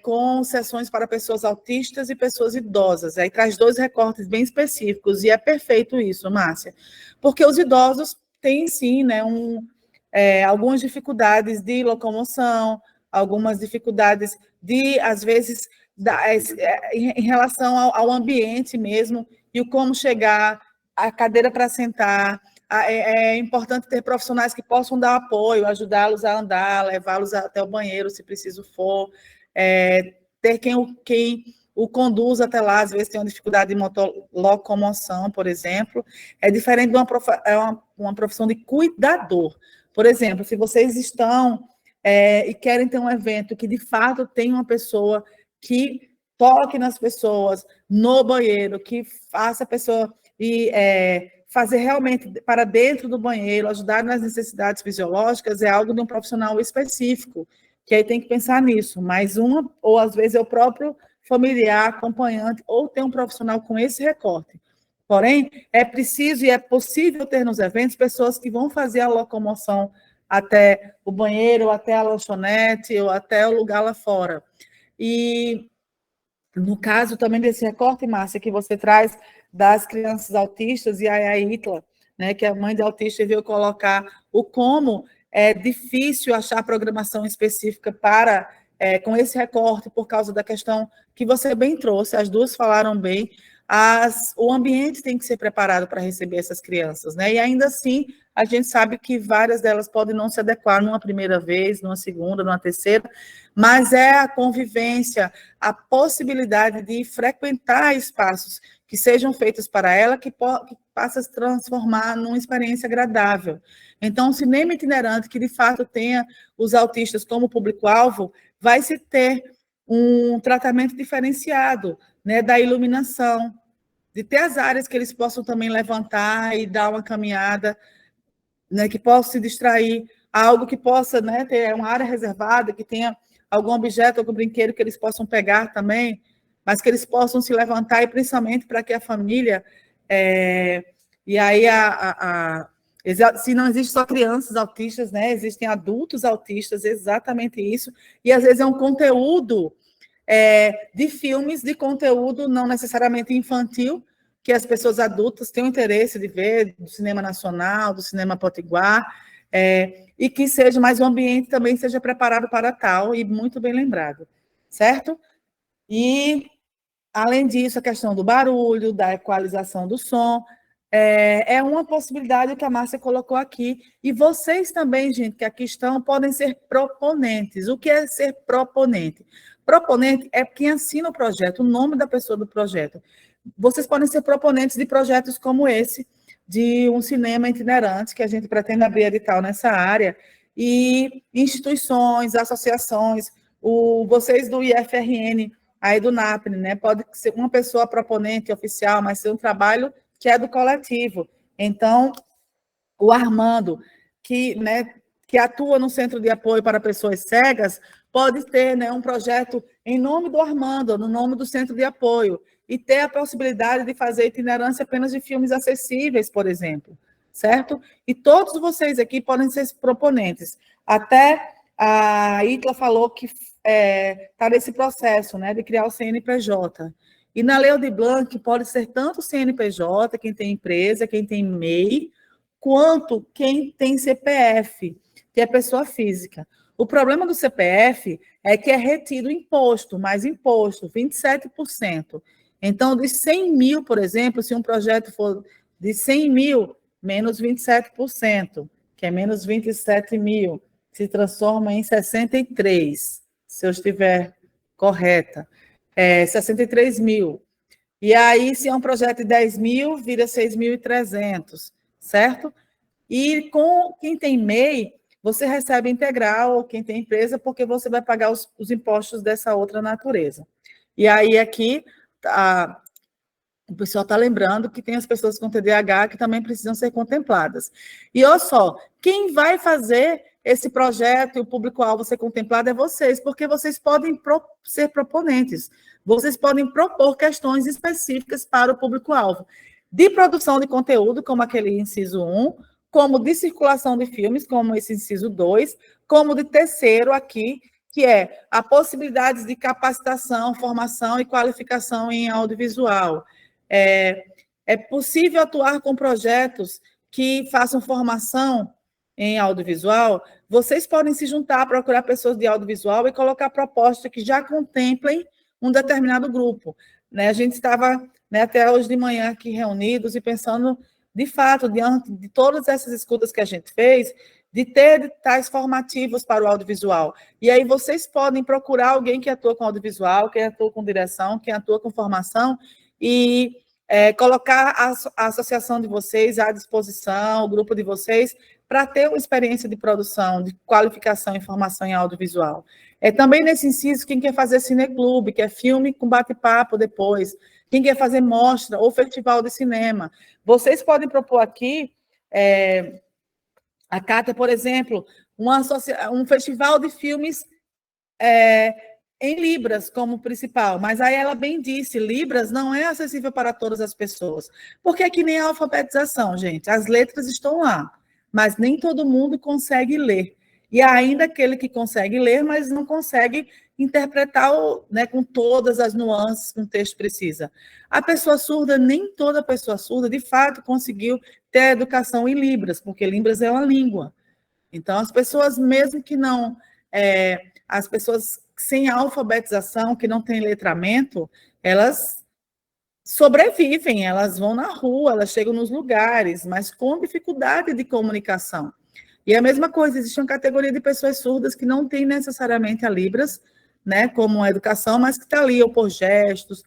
com sessões para pessoas autistas e pessoas idosas. Aí traz 2 recortes bem específicos, e é perfeito isso, Márcia, porque os idosos têm, sim, né, algumas dificuldades de locomoção, algumas dificuldades de, às vezes, em relação ao ambiente mesmo, e o como chegar, a cadeira para sentar. É importante ter profissionais que possam dar apoio, ajudá-los a andar, levá-los até o banheiro, se preciso for, ter quem o conduz até lá, às vezes tem uma dificuldade de locomoção, por exemplo. É diferente de uma profissão de cuidador. Por exemplo, se vocês estão e querem ter um evento que, de fato, tem uma pessoa que toque nas pessoas, no banheiro, que faça a pessoa fazer realmente para dentro do banheiro, ajudar nas necessidades fisiológicas, é algo de um profissional específico, que aí tem que pensar nisso, mas ou às vezes é o próprio familiar, acompanhante, ou tem um profissional com esse recorte. Porém, é preciso e é possível ter nos eventos pessoas que vão fazer a locomoção até o banheiro, até a lanchonete, ou até o lugar lá fora. E, no caso também desse recorte, Márcia, que você traz das crianças autistas, e a Itla, né, que é a mãe de autista, veio colocar o como é difícil achar programação específica para com esse recorte, por causa da questão que você bem trouxe, as duas falaram bem, o ambiente tem que ser preparado para receber essas crianças, né? E ainda assim, a gente sabe que várias delas podem não se adequar numa primeira vez, numa segunda, numa terceira, mas é a convivência, a possibilidade de frequentar espaços que sejam feitos para ela, que passa a se transformar numa experiência agradável. Então, um cinema itinerante que, de fato, tenha os autistas como público-alvo, vai se ter um tratamento diferenciado, né, da iluminação, de ter as áreas que eles possam também levantar e dar uma caminhada, né, que possam se distrair, algo que possa, né, ter uma área reservada, que tenha algum objeto, algum brinquedo que eles possam pegar também, mas que eles possam se levantar, e principalmente para que a família... e aí, se não existe só crianças autistas, né, existem adultos autistas, exatamente isso, e às vezes é um conteúdo de filmes, de conteúdo não necessariamente infantil, que as pessoas adultas têm o interesse de ver, do cinema nacional, do cinema potiguar, e que seja, mas o ambiente também seja preparado para tal, e muito bem lembrado, certo? E, além disso, a questão do barulho, da equalização do som, é uma possibilidade que a Márcia colocou aqui, e vocês também, gente, que aqui estão, podem ser proponentes. O que é ser proponente? Proponente é quem assina o projeto, o nome da pessoa do projeto. Vocês podem ser proponentes de projetos como esse, de um cinema itinerante, que a gente pretende abrir edital nessa área, e instituições, associações, vocês do IFRN, aí do NAPNE, né? Pode ser uma pessoa proponente oficial, mas ser um trabalho que é do coletivo. Então, o Armando, que atua no Centro de Apoio para Pessoas Cegas, pode ter, né, um projeto em nome do Armando, no nome do Centro de Apoio, e ter a possibilidade de fazer itinerância apenas de filmes acessíveis, por exemplo, certo? E todos vocês aqui podem ser proponentes. Até a Itla falou que está nesse processo, né, de criar o CNPJ. E na Lei Aldir Blanc pode ser tanto o CNPJ, quem tem empresa, quem tem MEI, quanto quem tem CPF, que é pessoa física. O problema do CPF é que é retido imposto, mais imposto, 27%. Então, de 100 mil, por exemplo, se um projeto for de 100 mil, menos 27%, que é menos 27 mil, se transforma em 63, se eu estiver correta. 63 mil. E aí, se é um projeto de 10 mil, vira 6.300, certo? E com quem tem MEI, você recebe integral, ou quem tem empresa, porque você vai pagar os impostos dessa outra natureza. E aí, aqui, o pessoal está lembrando que tem as pessoas com TDAH que também precisam ser contempladas. E olha só, quem vai fazer esse projeto e o público-alvo ser contemplado é vocês, porque vocês podem ser proponentes, vocês podem propor questões específicas para o público-alvo, de produção de conteúdo, como aquele inciso 1, como de circulação de filmes, como esse inciso 2, como de terceiro aqui, que é a possibilidade de capacitação, formação e qualificação em audiovisual. É possível atuar com projetos que façam formação em audiovisual. Vocês podem se juntar, procurar pessoas de audiovisual e colocar propostas que já contemplem um determinado grupo. Né? A gente estava, né, até hoje de manhã aqui reunidos e pensando, de fato, diante de todas essas escutas que a gente fez, de ter tais formativos para o audiovisual. E aí vocês podem procurar alguém que atua com audiovisual, quem atua com direção, quem atua com formação, e colocar a associação de vocês à disposição, o grupo de vocês, para ter uma experiência de produção, de qualificação e formação em audiovisual. Também nesse inciso, quem quer fazer cineclube, que é filme com bate-papo depois, quem quer fazer mostra ou festival de cinema. Vocês podem propor aqui, a Cátia, por exemplo, um festival de filmes em Libras como principal, mas aí ela bem disse, Libras não é acessível para todas as pessoas, porque é que nem a alfabetização, gente, as letras estão lá, mas nem todo mundo consegue ler, e ainda aquele que consegue ler, mas não consegue interpretar né, com todas as nuances que um texto precisa. A pessoa surda, nem toda pessoa surda, de fato, conseguiu ter educação em Libras, porque Libras é uma língua. Então, as pessoas, mesmo que não... as pessoas sem alfabetização, que não têm letramento, elas sobrevivem, elas vão na rua, elas chegam nos lugares, mas com dificuldade de comunicação. E a mesma coisa, existe uma categoria de pessoas surdas que não tem necessariamente a Libras, né, como a educação, mas que está ali, ou por gestos,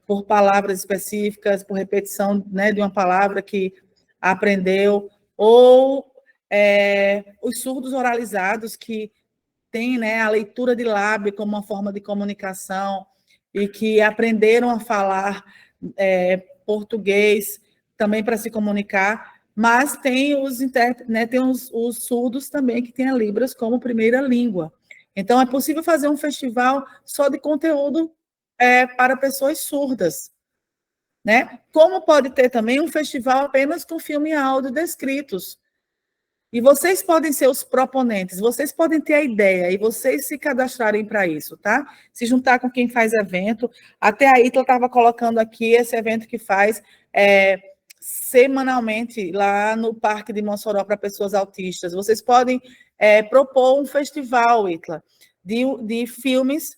por palavras específicas, por repetição, né, de uma palavra que aprendeu, ou os surdos oralizados que tem, né, a leitura de lábio como uma forma de comunicação e que aprenderam a falar português também para se comunicar, mas tem os intérpretes, né, tem os surdos também que têm a Libras como primeira língua. Então, é possível fazer um festival só de conteúdo para pessoas surdas, né? Como pode ter também um festival apenas com filme e áudio descritos. E vocês podem ser os proponentes, vocês podem ter a ideia e vocês se cadastrarem para isso, tá? Se juntar com quem faz evento. Até a Ítala estava colocando aqui esse evento que faz semanalmente lá no Parque de Mossoró para pessoas autistas. Vocês podem propor um festival, Ítala, de filmes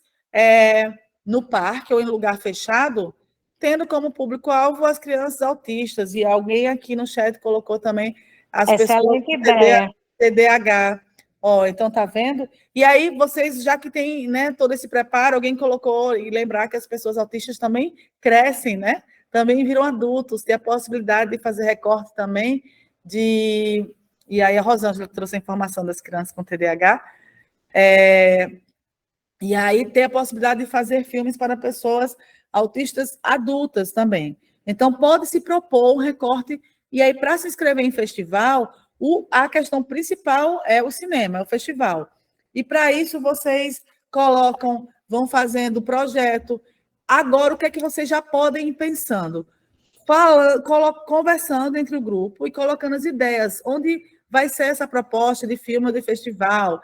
no parque ou em lugar fechado, tendo como público-alvo as crianças autistas. E alguém aqui no chat colocou também as pessoas com TDAH. Então, tá vendo? E aí, vocês, já que tem, né, todo esse preparo, alguém colocou, e lembrar que as pessoas autistas também crescem, né? Também viram adultos, tem a possibilidade de fazer recorte também de... E aí, a Rosângela trouxe a informação das crianças com TDAH. E aí, tem a possibilidade de fazer filmes para pessoas autistas adultas também. Então, pode-se propor um recorte. E aí, para se inscrever em festival, a questão principal é o cinema, é o festival. E para isso, vocês vão fazendo o projeto. Agora, o que é que vocês já podem ir pensando? Conversando entre o grupo e colocando as ideias. Onde vai ser essa proposta de filme ou de festival?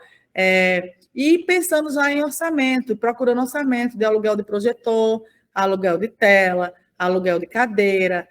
E pensando já em orçamento, procurando orçamento de aluguel de projetor, aluguel de tela, aluguel de cadeira.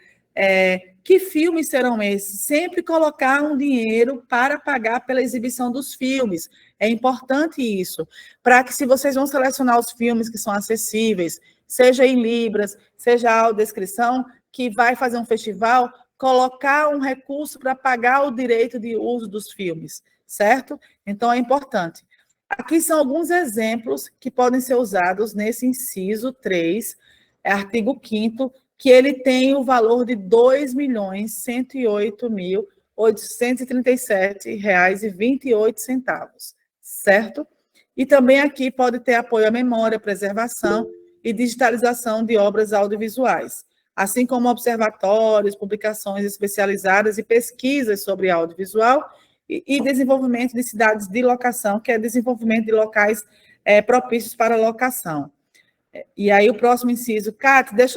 Que filmes serão esses? Sempre colocar um dinheiro para pagar pela exibição dos filmes. É importante isso, para que, se vocês vão selecionar os filmes que são acessíveis, seja em Libras, seja a audiodescrição, que vai fazer um festival, colocar um recurso para pagar o direito de uso dos filmes, certo? Então, é importante. Aqui são alguns exemplos que podem ser usados nesse inciso 3, artigo 5º, que ele tem o valor de R$ 2.108.000 837,28, certo? E também aqui pode ter apoio à memória, preservação e digitalização de obras audiovisuais, assim como observatórios, publicações especializadas e pesquisas sobre audiovisual e desenvolvimento de cidades de locação, que é desenvolvimento de locais propícios para locação. E aí o próximo inciso, Cátia, a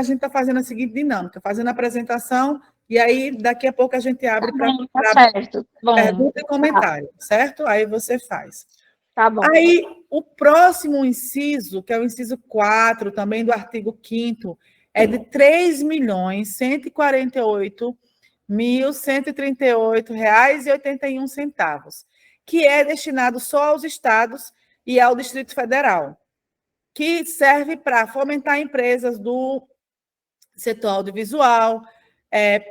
gente está fazendo a seguinte dinâmica, fazendo a apresentação, e aí daqui a pouco a gente abre para pergunta e comentário, certo? Aí você faz. Tá bom. Aí, o próximo inciso, que é o inciso 4, também do artigo 5º, é de R$ 3.148.138,81, que é destinado só aos estados e ao Distrito Federal, que serve para fomentar empresas do setor audiovisual,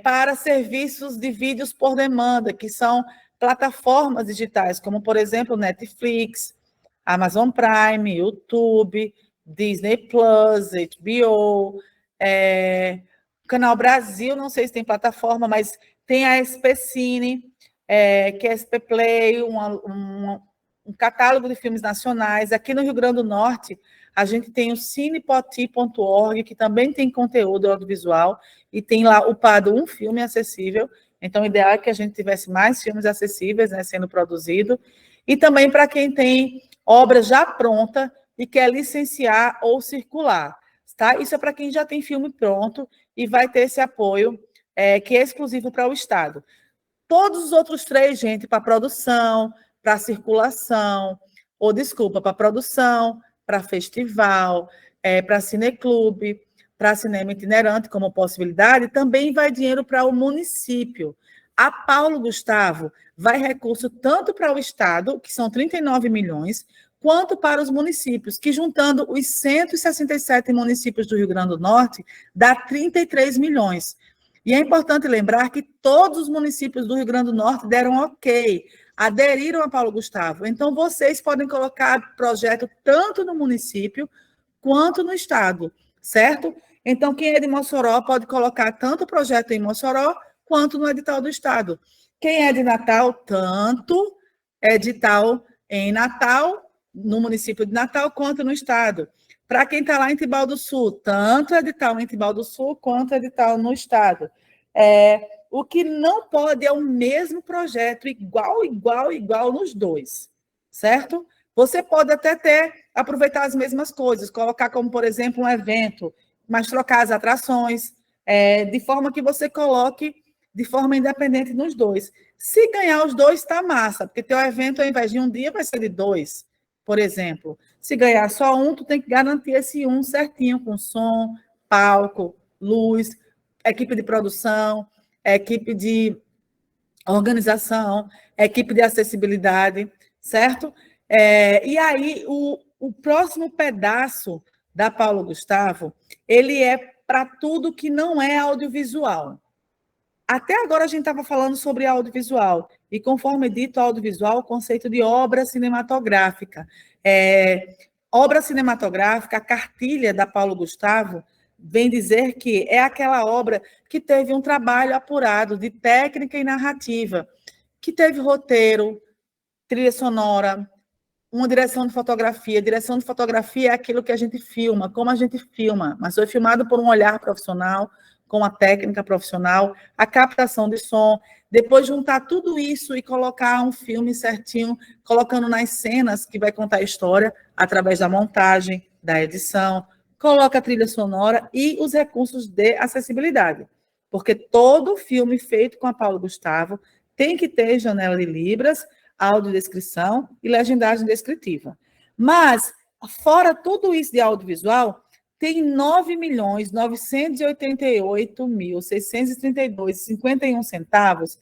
para serviços de vídeos por demanda, que são plataformas digitais, como, por exemplo, Netflix, Amazon Prime, YouTube, Disney Plus, HBO, Canal Brasil, não sei se tem plataforma, mas tem a SP Cine, que é a SP Play, um catálogo de filmes nacionais. Aqui no Rio Grande do Norte, a gente tem o cinepoti.org, que também tem conteúdo audiovisual, e tem lá upado um filme acessível. Então, o ideal é que a gente tivesse mais filmes acessíveis, né, sendo produzido. E também para quem tem obra já pronta e quer licenciar ou circular, tá? Isso é para quem já tem filme pronto e vai ter esse apoio que é exclusivo para o Estado. Todos os outros três, gente, para produção, para circulação, para produção, para festival, para cineclube, para cinema itinerante como possibilidade, também vai dinheiro para o município. A Paulo Gustavo vai recurso tanto para o Estado, que são 39 milhões, quanto para os municípios, que juntando os 167 municípios do Rio Grande do Norte, dá 33 milhões. E é importante lembrar que todos os municípios do Rio Grande do Norte deram ok, aderiram a Paulo Gustavo. Então, vocês podem colocar projeto tanto no município quanto no Estado, certo? Então, quem é de Mossoró pode colocar tanto o projeto em Mossoró quanto no edital do Estado. Quem é de Natal, tanto edital em Natal, no município de Natal, quanto no Estado. Para quem está lá em Tibau do Sul, tanto edital em Tibau do Sul, quanto edital no Estado. O que não pode é o mesmo projeto, igual nos dois, certo? Você pode até aproveitar as mesmas coisas, colocar como, por exemplo, um evento, mas trocar as atrações, de forma que você coloque de forma independente nos dois. Se ganhar os dois, está massa, porque teu evento, ao invés de um dia, vai ser de 2, por exemplo. Se ganhar só um, tu tem que garantir esse um certinho, com som, palco, luz, equipe de produção, equipe de organização, equipe de acessibilidade, certo? E aí, o próximo pedaço da Paulo Gustavo, ele é para tudo que não é audiovisual. Até agora a gente estava falando sobre audiovisual, e conforme dito audiovisual, o conceito de obra cinematográfica. Obra cinematográfica, a cartilha da Paulo Gustavo, vem dizer que é aquela obra que teve um trabalho apurado de técnica e narrativa, que teve roteiro, trilha sonora, uma direção de fotografia. Direção de fotografia é aquilo que a gente filma, como a gente filma, mas foi filmado por um olhar profissional, com a técnica profissional, a captação de som, depois juntar tudo isso e colocar um filme certinho, colocando nas cenas que vai contar a história, através da montagem, da edição, coloca a trilha sonora e os recursos de acessibilidade, porque todo filme feito com a Paulo Gustavo tem que ter janela de libras, audiodescrição e legendagem descritiva. Mas, fora tudo isso de audiovisual, tem 9.988.632,51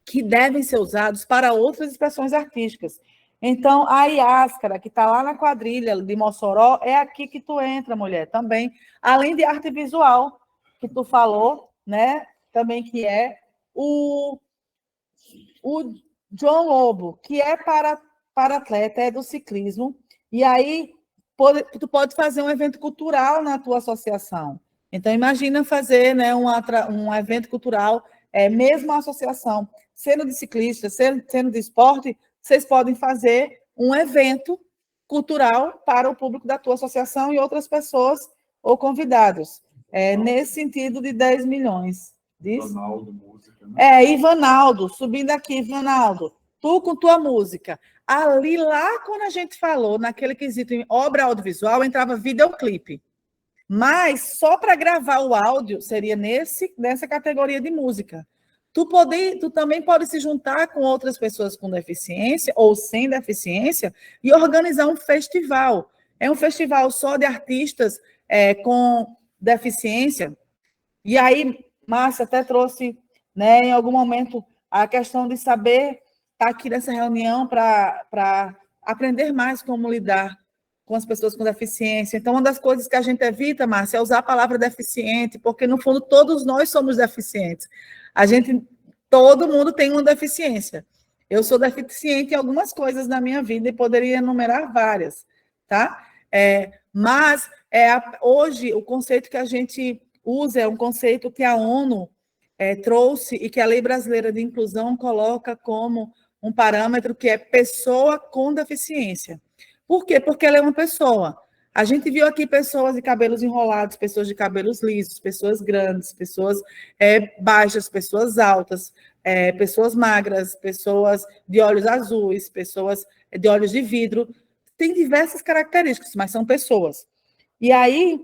que devem ser usados para outras expressões artísticas. Então, a Iáscara, que está lá na quadrilha de Mossoró, é aqui que tu entra, mulher, também. Além de arte visual, que tu falou, né? Também que é o John Lobo, que é para atleta, é do ciclismo. E aí, tu pode fazer um evento cultural na tua associação. Então, imagina fazer, né, um evento cultural, mesmo a associação, sendo de ciclistas, sendo de esporte, vocês podem fazer um evento cultural para o público da tua associação e outras pessoas ou convidados. Nesse sentido de 10 milhões. Ivanaldo, música, né? Ivanaldo, subindo aqui, Ivanaldo, tu com tua música. Ali, lá, quando a gente falou, naquele quesito em obra audiovisual, entrava videoclipe. Mas só para gravar o áudio seria nessa categoria de música. Tu também pode se juntar com outras pessoas com deficiência ou sem deficiência e organizar um festival. É um festival só de artistas com deficiência. E aí, Márcia até trouxe, né, em algum momento, a questão de saber estar aqui nessa reunião para aprender mais como lidar com as pessoas com deficiência. Então, uma das coisas que a gente evita, Márcia, é usar a palavra deficiente, porque, no fundo, todos nós somos deficientes. Todo mundo tem uma deficiência. Eu sou deficiente em algumas coisas na minha vida e poderia enumerar várias, tá? Mas, hoje, o conceito que a gente usa é um conceito que a ONU trouxe e que a Lei Brasileira de Inclusão coloca como um parâmetro que é pessoa com deficiência. Por quê? Porque ela é uma pessoa. A gente viu aqui pessoas de cabelos enrolados, pessoas de cabelos lisos, pessoas grandes, pessoas baixas, pessoas altas, pessoas magras, pessoas de olhos azuis, pessoas de olhos de vidro. Tem diversas características, mas são pessoas. E aí,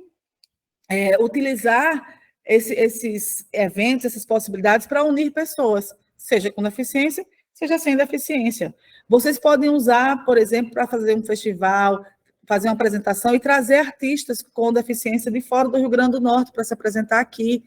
utilizar esses eventos, essas possibilidades para unir pessoas, seja com deficiência, seja sem deficiência. Vocês podem usar, por exemplo, para fazer um festival, fazer uma apresentação e trazer artistas com deficiência de fora do Rio Grande do Norte para se apresentar aqui,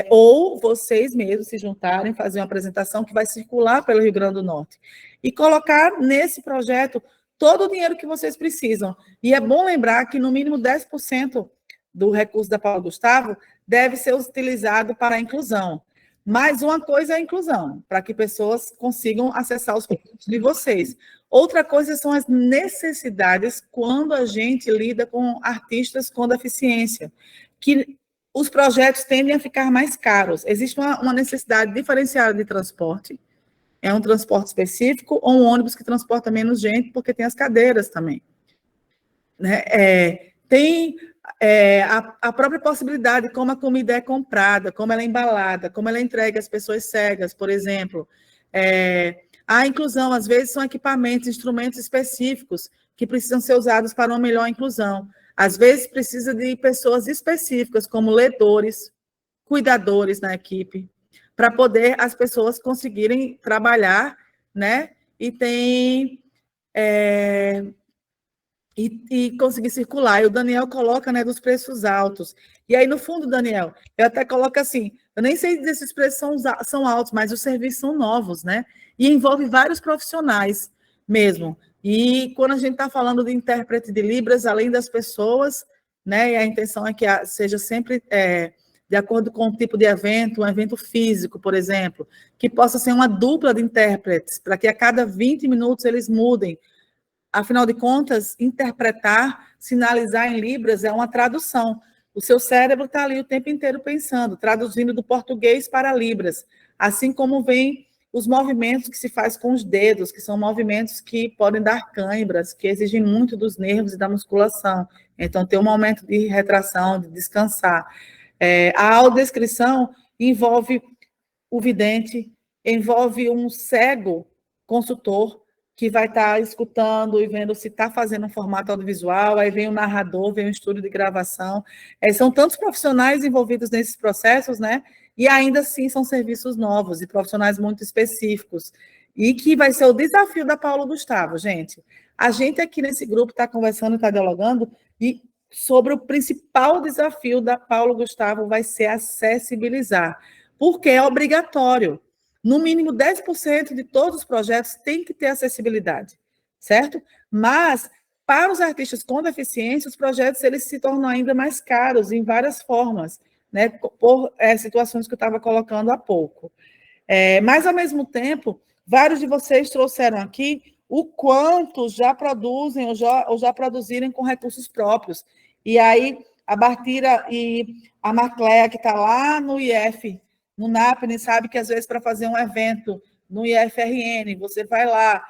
ou vocês mesmos se juntarem, fazer uma apresentação que vai circular pelo Rio Grande do Norte. E colocar nesse projeto todo o dinheiro que vocês precisam. E é bom lembrar que, no mínimo, 10% do recurso da Paulo Gustavo deve ser utilizado para a inclusão. Mas uma coisa é a inclusão, para que pessoas consigam acessar os produtos de vocês. Outra coisa são as necessidades quando a gente lida com artistas com deficiência, que os projetos tendem a ficar mais caros. Existe uma necessidade diferenciada de transporte, é um transporte específico, ou um ônibus que transporta menos gente, porque tem as cadeiras também. Tem a própria possibilidade de como a comida é comprada, como ela é embalada, como ela é entregue às pessoas cegas, por exemplo. A inclusão, às vezes, são equipamentos, instrumentos específicos que precisam ser usados para uma melhor inclusão. Às vezes, precisa de pessoas específicas, como ledores, cuidadores na equipe, para poder as pessoas conseguirem trabalhar, né? E conseguir circular. E o Daniel coloca, né, dos preços altos. E aí, no fundo, Daniel, eu até coloco assim, eu nem sei se esses preços são altos, mas os serviços são novos, né? E envolve vários profissionais mesmo. E quando a gente está falando de intérprete de Libras, além das pessoas, né, e a intenção é que seja sempre de acordo com o tipo de evento, um evento físico, por exemplo, que possa ser uma dupla de intérpretes, para que a cada 20 minutos eles mudem. Afinal de contas, interpretar, sinalizar em Libras é uma tradução. O seu cérebro está ali o tempo inteiro pensando, traduzindo do português para Libras, assim como vem os movimentos que se faz com os dedos, que são movimentos que podem dar cãibras, que exigem muito dos nervos e da musculação. Então, tem um momento de retração, de descansar. A audiodescrição envolve o vidente, envolve um cego consultor, que vai estar escutando e vendo se está fazendo um formato audiovisual, aí vem o narrador, vem o estúdio de gravação. São tantos profissionais envolvidos nesses processos, né? E ainda assim são serviços novos e profissionais muito específicos. E que vai ser o desafio da Paulo Gustavo, gente. A gente aqui nesse grupo está conversando, está dialogando, e sobre o principal desafio da Paulo Gustavo vai ser acessibilizar, porque é obrigatório. No mínimo 10% de todos os projetos tem que ter acessibilidade, certo? Mas, para os artistas com deficiência, os projetos eles se tornam ainda mais caros em várias formas, né? Por situações que eu estava colocando há pouco. Mas, ao mesmo tempo, vários de vocês trouxeram aqui o quanto já produzem ou já produzirem com recursos próprios. E aí, a Bartira e a Macléa, que está lá no IF, no NAPNE, sabe que às vezes para fazer um evento no IFRN, você vai lá,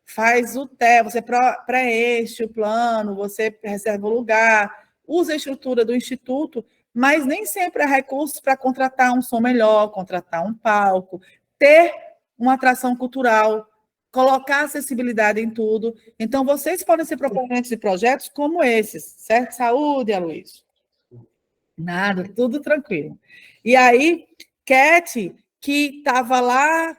faz o TE, você preenche o plano, você reserva o lugar, usa a estrutura do instituto, mas nem sempre há recursos para contratar um som melhor, contratar um palco, ter uma atração cultural, colocar acessibilidade em tudo. Então, vocês podem ser proponentes de projetos como esses, certo? Saúde, Aloysio. Nada, tudo tranquilo. E aí, Cat, que estava lá,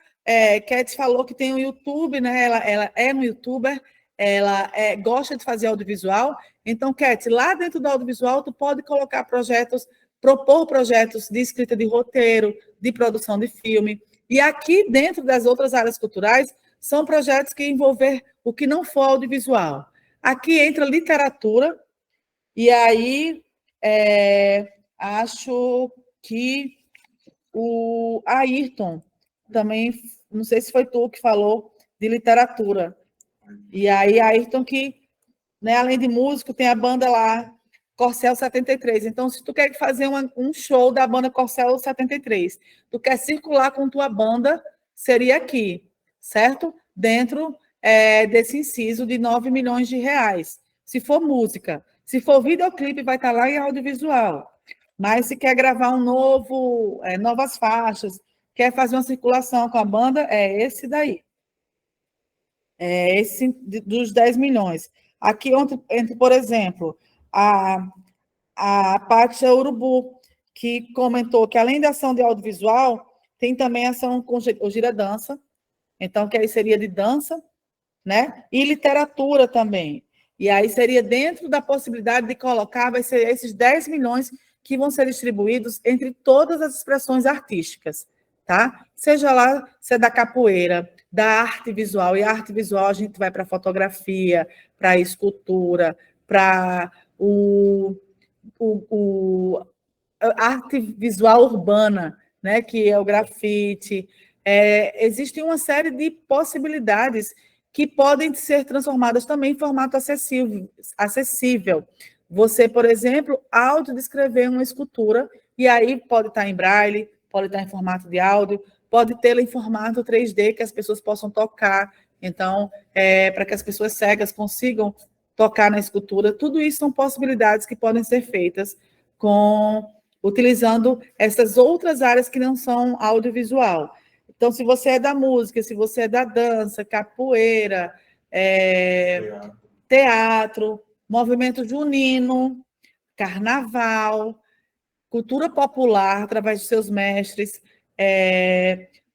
Cat falou que tem um YouTube, né? Ela é um youtuber, ela gosta de fazer audiovisual. Então, Cat, lá dentro do audiovisual, tu pode colocar projetos, propor projetos de escrita de roteiro, de produção de filme. E aqui, dentro das outras áreas culturais, são projetos que envolver o que não for audiovisual. Aqui entra literatura, e aí acho que o Ayrton também, não sei se foi tu que falou de literatura. E aí, Ayrton, que, né, além de músico, tem a banda lá, Corcel 73. Então, se tu quer fazer um show da banda Corcel 73, tu quer circular com tua banda, seria aqui, certo? Dentro desse inciso de 9 milhões de reais. Se for música. Se for videoclipe, vai estar lá em audiovisual. Mas se quer gravar novas faixas, quer fazer uma circulação com a banda, é esse daí. É esse dos 10 milhões. Aqui entre, por exemplo, a Pátia Urubu, que comentou que, além da ação de audiovisual, tem também ação com o Gira-Dança, então, que aí seria de dança, né? E literatura também. E aí seria dentro da possibilidade de colocar, vai ser esses 10 milhões que vão ser distribuídos entre todas as expressões artísticas, tá? Seja lá se é da capoeira, da arte visual, e a arte visual a gente vai para fotografia, para escultura, para arte visual urbana, né, que é o grafite. Existe uma série de possibilidades que podem ser transformadas também em formato acessível. Você, por exemplo, autodescrever uma escultura, e aí pode estar em braille, pode estar em formato de áudio, pode tê-la em formato 3D, que as pessoas possam tocar, então, para que as pessoas cegas consigam tocar na escultura. Tudo isso são possibilidades que podem ser feitas utilizando essas outras áreas que não são audiovisual. Então, se você é da música, se você é da dança, capoeira, teatro, movimento junino, carnaval, cultura popular, através de seus mestres,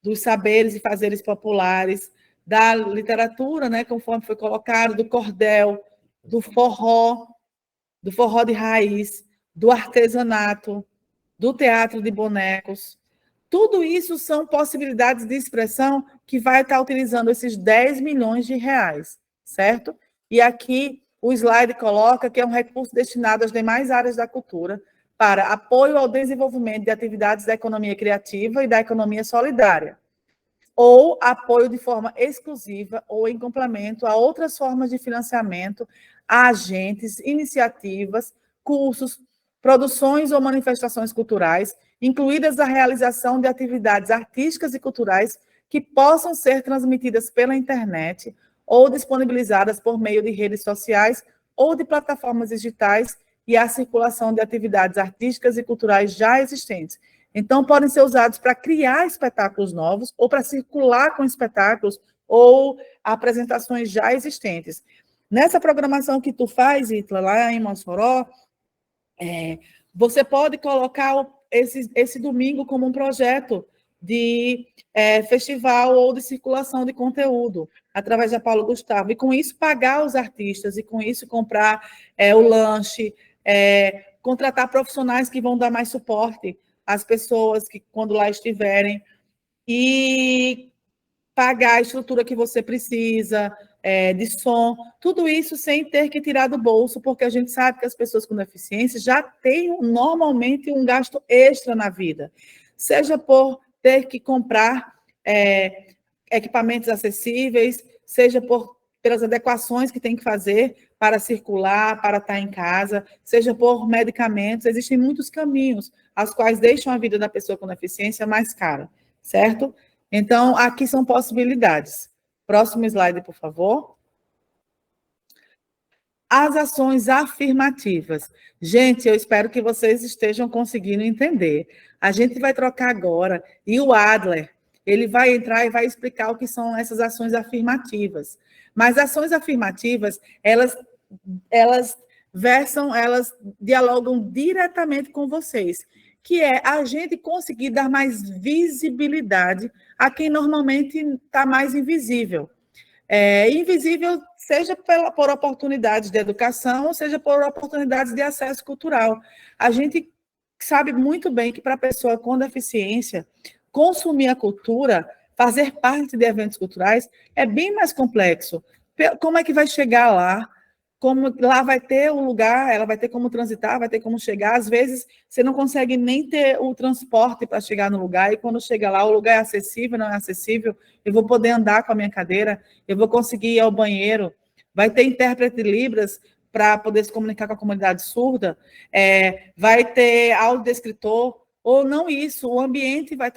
dos saberes e fazeres populares, da literatura, né, conforme foi colocado, do cordel, do forró de raiz, do artesanato, do teatro de bonecos. Tudo isso são possibilidades de expressão que vai estar utilizando esses 10 milhões de reais, certo? E aqui o slide coloca que é um recurso destinado às demais áreas da cultura para apoio ao desenvolvimento de atividades da economia criativa e da economia solidária, ou apoio de forma exclusiva ou em complemento a outras formas de financiamento a agentes, iniciativas, cursos, produções ou manifestações culturais, incluídas a realização de atividades artísticas e culturais que possam ser transmitidas pela internet ou disponibilizadas por meio de redes sociais ou de plataformas digitais e a circulação de atividades artísticas e culturais já existentes. Então, podem ser usados para criar espetáculos novos ou para circular com espetáculos ou apresentações já existentes. Nessa programação que tu faz, Ítala, lá em Mossoró, você pode colocar esse domingo como um projeto de festival ou de circulação de conteúdo, através da Paulo Gustavo, e com isso pagar os artistas, e com isso comprar o lanche, contratar profissionais que vão dar mais suporte às pessoas que, quando lá estiverem, e pagar a estrutura que você precisa, de som, tudo isso sem ter que tirar do bolso, porque a gente sabe que as pessoas com deficiência já têm normalmente um gasto extra na vida, seja por ter que comprar equipamentos acessíveis, seja por pelas adequações que tem que fazer para circular, para estar em casa, seja por medicamentos. Existem muitos caminhos, as quais deixam a vida da pessoa com deficiência mais cara, certo? Então, aqui são possibilidades. Próximo slide, por favor. As ações afirmativas. Gente, eu espero que vocês estejam conseguindo entender. A gente vai trocar agora, e o Adler, ele vai entrar e vai explicar o que são essas ações afirmativas. Mas ações afirmativas, elas dialogam diretamente com vocês, que é a gente conseguir dar mais visibilidade a quem normalmente está mais invisível. Invisível, seja por oportunidades de educação, ou seja por oportunidades de acesso cultural. A gente sabe muito bem que para a pessoa com deficiência, consumir a cultura, fazer parte de eventos culturais, é bem mais complexo. Como é que vai chegar lá? Como lá vai ter um lugar, ela vai ter como transitar, vai ter como chegar. Às vezes, você não consegue nem ter o transporte para chegar no lugar, e quando chega lá, o lugar é acessível, não é acessível, eu vou poder andar com a minha cadeira, eu vou conseguir ir ao banheiro, vai ter intérprete de Libras para poder se comunicar com a comunidade surda, vai ter audiodescritor, ou não isso, o ambiente vai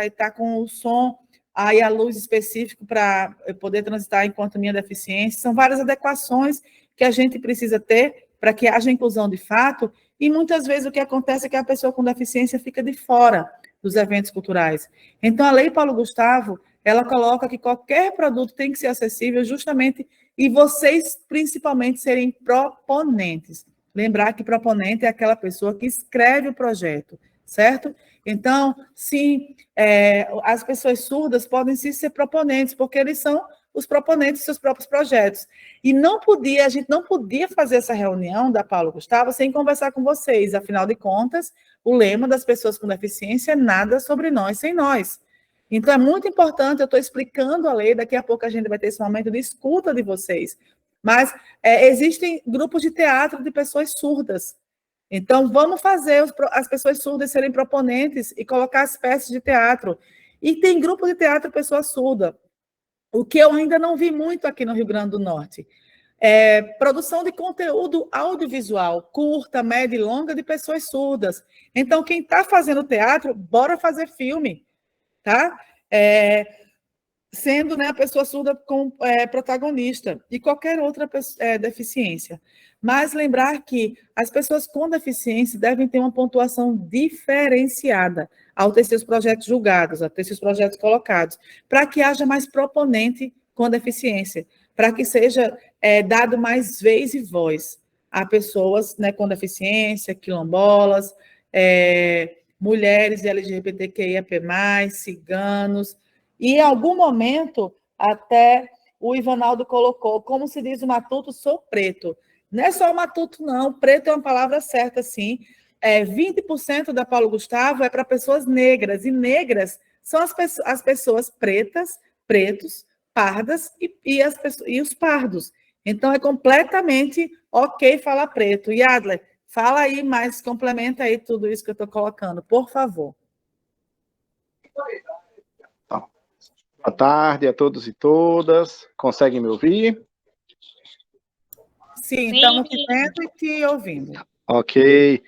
estar com o som aí a luz específico para eu poder transitar enquanto minha deficiência. São várias adequações que a gente precisa ter para que haja inclusão de fato, e muitas vezes o que acontece é que a pessoa com deficiência fica de fora dos eventos culturais. Então, a Lei Paulo Gustavo, ela coloca que qualquer produto tem que ser acessível justamente, e vocês, principalmente, serem proponentes. Lembrar que proponente é aquela pessoa que escreve o projeto, certo? Então, sim, as pessoas surdas podem sim ser proponentes, porque eles são os proponentes de seus próprios projetos. E a gente não podia fazer essa reunião da Paulo Gustavo sem conversar com vocês. Afinal de contas, o lema das pessoas com deficiência é nada sobre nós sem nós. Então, é muito importante, eu estou explicando a lei, daqui a pouco a gente vai ter esse momento de escuta de vocês. Mas existem grupos de teatro de pessoas surdas. Então, vamos fazer as pessoas surdas serem proponentes e colocar as peças de teatro. E tem grupo de teatro pessoa surda. O que eu ainda não vi muito aqui no Rio Grande do Norte. Produção de conteúdo audiovisual, curta, média e longa, de pessoas surdas. Então, quem está fazendo teatro, bora fazer filme, tá? Sendo, né, a pessoa surda como protagonista, e qualquer outra deficiência. Mas lembrar que as pessoas com deficiência devem ter uma pontuação diferenciada ao ter seus projetos julgados, ao ter seus projetos colocados, para que haja mais proponente com deficiência, para que seja dado mais vez e voz a pessoas, né, com deficiência, quilombolas, mulheres LGBTQIAP+, ciganos, e em algum momento, até o Ivanaldo colocou, como se diz o matuto, sou preto. Não é só matuto, não. Preto é uma palavra certa, sim. 20% da Paulo Gustavo é para pessoas negras, e negras são as pessoas pretas, pretos, pardas e os pardos. Então, é completamente ok falar preto. E Adler, fala aí mais, complementa aí tudo isso que eu estou colocando, por favor. Boa tarde a todos e todas. Conseguem me ouvir? Sim, estamos te vendo e te ouvindo. Ok.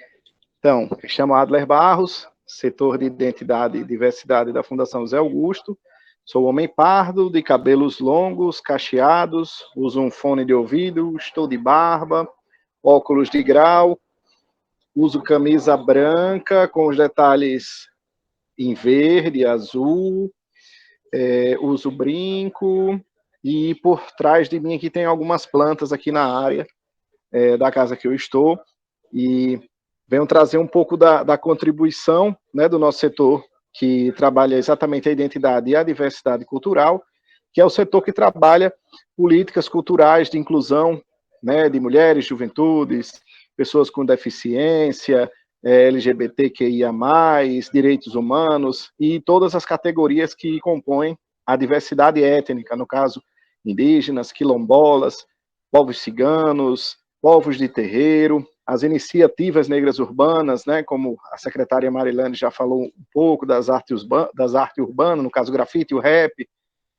Então, me chamo Adler Barros, setor de Identidade e Diversidade da Fundação José Augusto. Sou homem pardo, de cabelos longos, cacheados, uso um fone de ouvido, estou de barba, óculos de grau, uso camisa branca com os detalhes em verde, azul, uso brinco, e por trás de mim aqui tem algumas plantas aqui na área da casa que eu estou, e venho trazer um pouco da contribuição, né, do nosso setor, que trabalha exatamente a identidade e a diversidade cultural, que é o setor que trabalha políticas culturais de inclusão, né, de mulheres, juventudes, pessoas com deficiência, LGBTQIA+, direitos humanos, e todas as categorias que compõem a diversidade étnica, no caso, indígenas, quilombolas, povos ciganos, povos de terreiro, as iniciativas negras urbanas, né, como a secretária Marilane já falou um pouco das artes urbanas, no caso o grafite, o rap,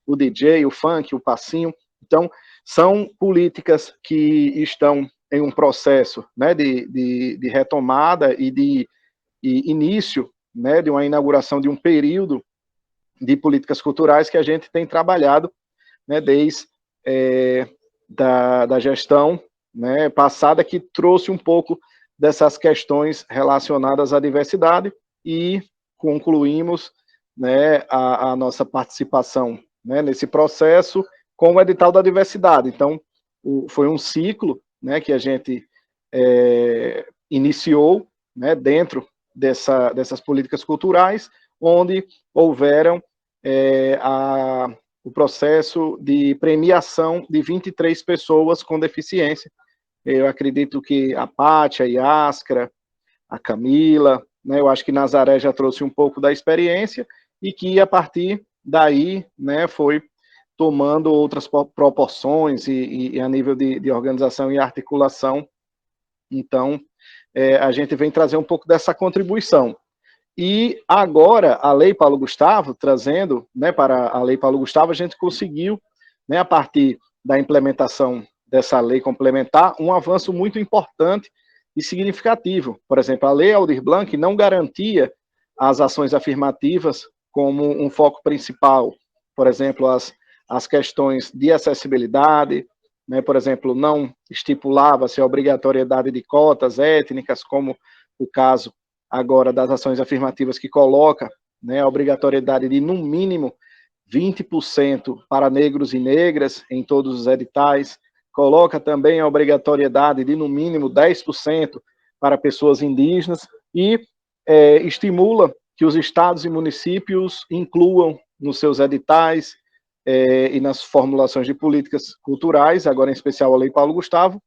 o DJ, o funk, o passinho. Então, São políticas que estão em um processo, né, de retomada e de início, né, de uma inauguração de um período de políticas culturais que a gente tem trabalhado, né, desde da gestão, né, passada, que trouxe um pouco dessas questões relacionadas à diversidade, e concluímos, né, a nossa participação, né, nesse processo com o edital da diversidade. Então, foi um ciclo, né, que a gente iniciou, né, dentro dessas políticas culturais, onde houveram o processo de premiação de 23 pessoas com deficiência. Eu acredito que a Pátia, a Yaskra, a Camila, né, eu acho que Nazaré já trouxe um pouco da experiência, e que a partir daí, né, foi tomando outras proporções e a nível de organização e articulação. Então, a gente vem trazer um pouco dessa contribuição. E agora, a Lei Paulo Gustavo, trazendo, né, para a Lei Paulo Gustavo, a gente conseguiu, né, a partir da implementação dessa lei complementar, um avanço muito importante e significativo. Por exemplo, a Lei Aldir Blanc não garantia as ações afirmativas como um foco principal. Por exemplo, as questões de acessibilidade, né, por exemplo, não estipulava-se a obrigatoriedade de cotas étnicas, como o caso agora das ações afirmativas, que coloca, né, a obrigatoriedade de, no mínimo, 20% para negros e negras em todos os editais, coloca também a obrigatoriedade de, no mínimo, 10% para pessoas indígenas, e estimula que os estados e municípios incluam nos seus editais e nas formulações de políticas culturais, agora em especial a Lei Paulo Gustavo,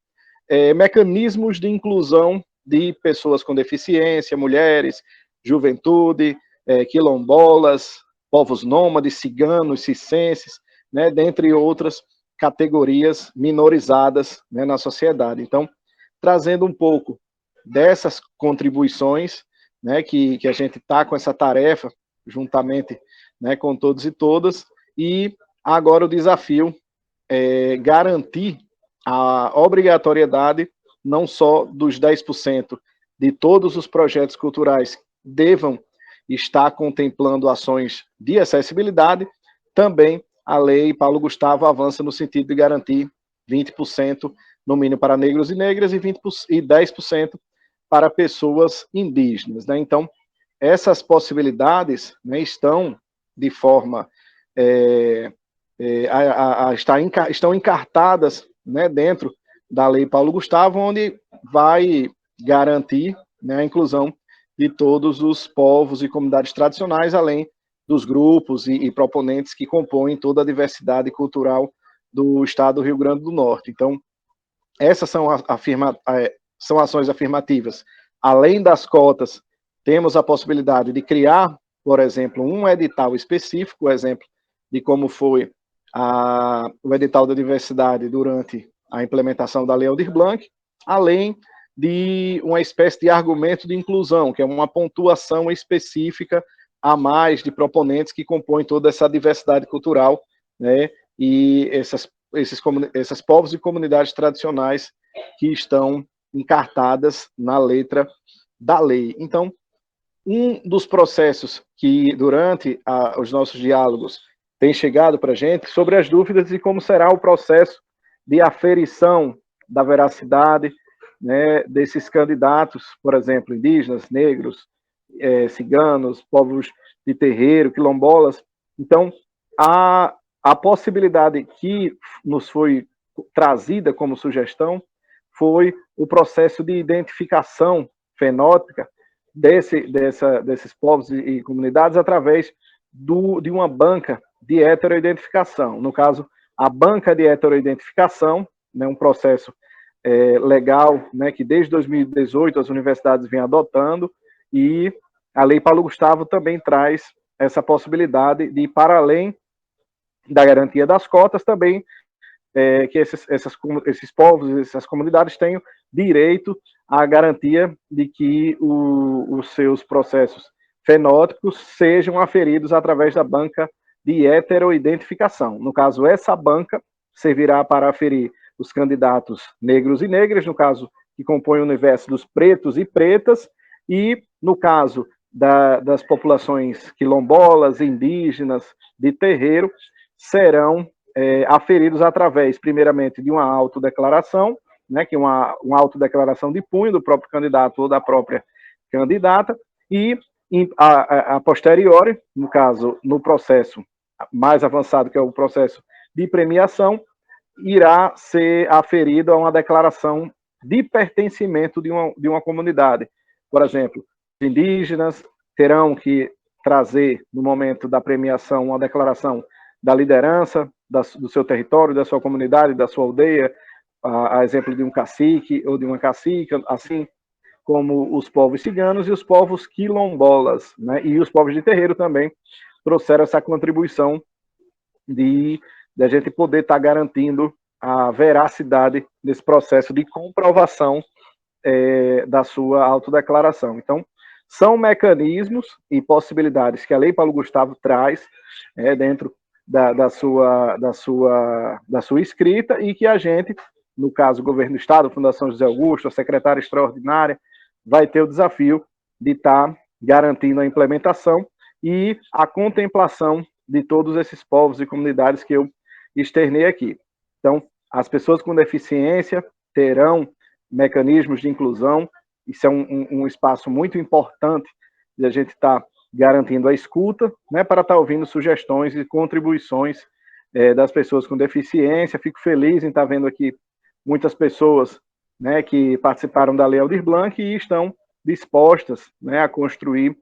mecanismos de inclusão de pessoas com deficiência, mulheres, juventude, quilombolas, povos nômades, ciganos, circenses, né, dentre outras categorias minorizadas, né, na sociedade. Então, trazendo um pouco dessas contribuições, né, que a gente está com essa tarefa, juntamente, né, com todos e todas, e agora o desafio é garantir a obrigatoriedade não só dos 10% de todos os projetos culturais devam estar contemplando ações de acessibilidade, também a Lei Paulo Gustavo avança no sentido de garantir 20% no mínimo para negros e negras e 10% para pessoas indígenas, né? Então, essas possibilidades, né, estão de forma estão encartadas, né, dentro da Lei Paulo Gustavo, onde vai garantir, né, a inclusão de todos os povos e comunidades tradicionais, além dos grupos e proponentes que compõem toda a diversidade cultural do estado do Rio Grande do Norte. Então, essas são ações afirmativas. Além das cotas, temos a possibilidade de criar, por exemplo, um edital específico, exemplo de como foi o edital da diversidade durante a implementação da Lei Aldir Blanc, além de uma espécie de argumento de inclusão, que é uma pontuação específica a mais de proponentes que compõem toda essa diversidade cultural, né, e esses povos e comunidades tradicionais que estão encartadas na letra da lei. Então, um dos processos que, durante os nossos diálogos, tem chegado para a gente sobre as dúvidas de como será o processo de aferição da veracidade, né, desses candidatos, por exemplo, indígenas, negros, ciganos, povos de terreiro, quilombolas. Então, a possibilidade que nos foi trazida como sugestão foi o processo de identificação fenótica desses povos e comunidades através de uma banca de heteroidentificação. No caso, a banca de heteroidentificação, né, um processo legal, né, que desde 2018 as universidades vêm adotando, e a Lei Paulo Gustavo também traz essa possibilidade de, para além da garantia das cotas, também que esses povos, essas comunidades tenham direito à garantia de que os seus processos fenótipos sejam aferidos através da banca de heteroidentificação. No caso, essa banca, servirá para aferir os candidatos negros e negras, no caso que compõe o universo dos pretos e pretas, e no caso das populações quilombolas, indígenas, de terreiro, serão aferidos através, primeiramente, de uma autodeclaração, né, que é uma autodeclaração de punho do próprio candidato ou da própria candidata, e a posteriori, no caso, no processo mais avançado, que é o processo de premiação, irá ser aferido a uma declaração de pertencimento de uma comunidade. Por exemplo, os indígenas terão que trazer, no momento da premiação, uma declaração da liderança do seu território, da sua comunidade, da sua aldeia, a exemplo de um cacique ou de uma cacica, assim como os povos ciganos e os povos quilombolas, né? E os povos de terreiro também trouxeram essa contribuição de a gente poder estar garantindo a veracidade desse processo de comprovação da sua autodeclaração. Então, são mecanismos e possibilidades que a Lei Paulo Gustavo traz dentro da sua escrita, e que a gente, no caso o Governo do Estado, a Fundação José Augusto, a secretária extraordinária, vai ter o desafio de estar garantindo a implementação e a contemplação de todos esses povos e comunidades que eu externei aqui. Então, as pessoas com deficiência terão mecanismos de inclusão. Isso é um espaço muito importante de a gente estar garantindo a escuta, né, para estar ouvindo sugestões e contribuições das pessoas com deficiência. Fico feliz em estar vendo aqui muitas pessoas, né, que participaram da Lei Aldir Blanc e estão dispostas, né, a construir,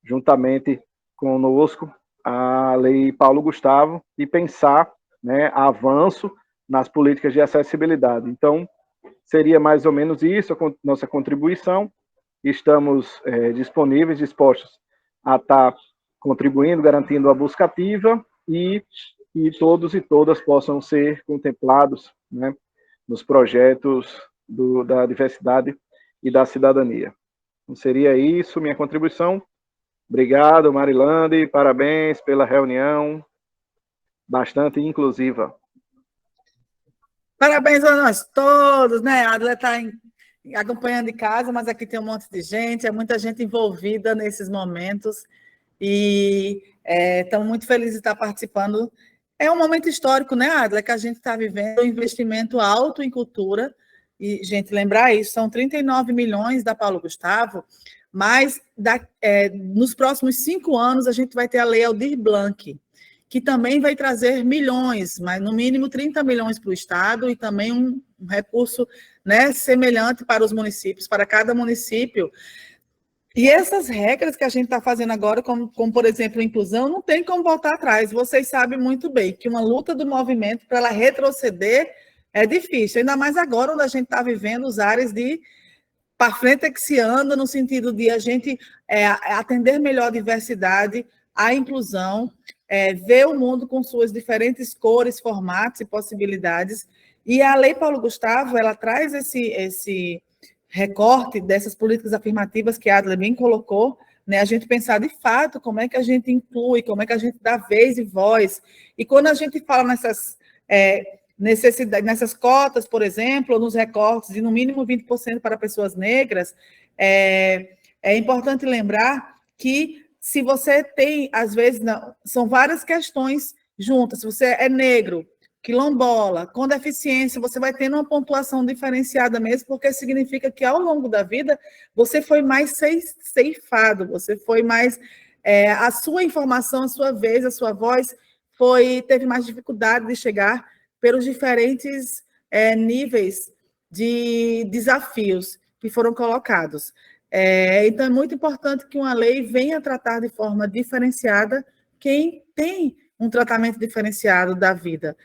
juntamente conosco, a Lei Paulo Gustavo e pensar, né, avanço nas políticas de acessibilidade. Então, seria mais ou menos isso a nossa contribuição. Estamos disponíveis, dispostos a estar contribuindo, garantindo a busca ativa e todos e todas possam ser contemplados, né, nos projetos da diversidade e da cidadania. Então, seria isso, minha contribuição. Obrigado, Marilande, parabéns pela reunião, bastante inclusiva. Parabéns a nós todos, né? A Adler está acompanhando de casa, mas aqui tem um monte de gente, é muita gente envolvida nesses momentos, e estamos muito felizes de estar participando. É um momento histórico, né, Adler, que a gente está vivendo um investimento alto em cultura, e, gente, lembrar isso, são 39 milhões da Paulo Gustavo, mas nos próximos 5 anos a gente vai ter a Lei Aldir Blanc, que também vai trazer milhões, mas no mínimo 30 milhões para o Estado, e também um recurso, né, semelhante para os municípios, para cada município. E essas regras que a gente está fazendo agora, como, por exemplo, a inclusão, não tem como voltar atrás. Vocês sabem muito bem que uma luta do movimento, para ela retroceder, é difícil, ainda mais agora, onde a gente está vivendo os áreas de para frente que se anda, no sentido de a gente atender melhor a diversidade, a inclusão, ver o mundo com suas diferentes cores, formatos e possibilidades. E a Lei Paulo Gustavo, ela traz esse recorte dessas políticas afirmativas que a Adler bem colocou, né? A gente pensar de fato como é que a gente inclui, como é que a gente dá vez e voz. E quando a gente fala nessas necessidades, nessas cotas, por exemplo, ou nos recortes de no mínimo 20% para pessoas negras, é importante lembrar que se você tem, às vezes, são várias questões juntas. Se você é negro, quilombola, com deficiência, você vai tendo uma pontuação diferenciada mesmo, porque significa que, ao longo da vida, você foi mais ceifado, você foi mais... a sua informação, a sua vez, a sua voz, teve mais dificuldade de chegar pelos diferentes níveis de desafios que foram colocados. Então, é muito importante que uma lei venha tratar de forma diferenciada quem tem um tratamento diferenciado da vida.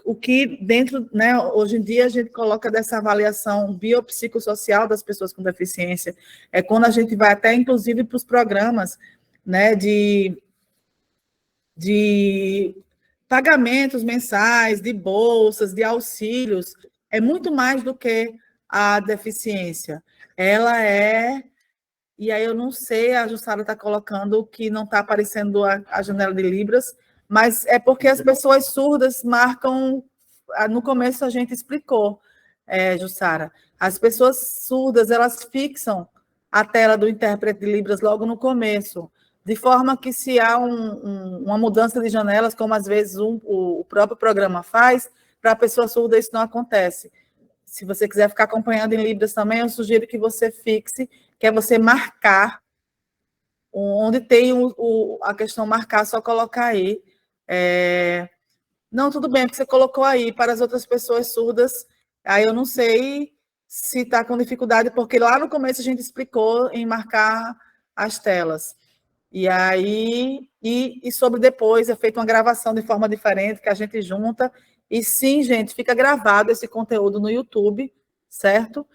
O que dentro, né, hoje em dia, a gente coloca dessa avaliação biopsicossocial das pessoas com deficiência, quando a gente vai até, inclusive, para os programas, né, de pagamentos mensais, de bolsas, de auxílios, é muito mais do que a deficiência. Ela e aí eu não sei, a Jussara está colocando que não está aparecendo a janela de Libras, mas é porque as pessoas surdas marcam, no começo a gente explicou, Jussara, as pessoas surdas, elas fixam a tela do intérprete de Libras logo no começo, de forma que se há uma mudança de janelas, como às vezes o próprio programa faz, para a pessoa surda isso não acontece. Se você quiser ficar acompanhando em Libras também, eu sugiro que você fixe, que é você marcar, onde tem a questão marcar, só colocar aí. Não, tudo bem, porque você colocou aí para as outras pessoas surdas, aí eu não sei se está com dificuldade, porque lá no começo a gente explicou em marcar as telas. E aí, e sobre depois é feita uma gravação de forma diferente, que a gente junta. E sim, gente, fica gravado esse conteúdo no YouTube, certo?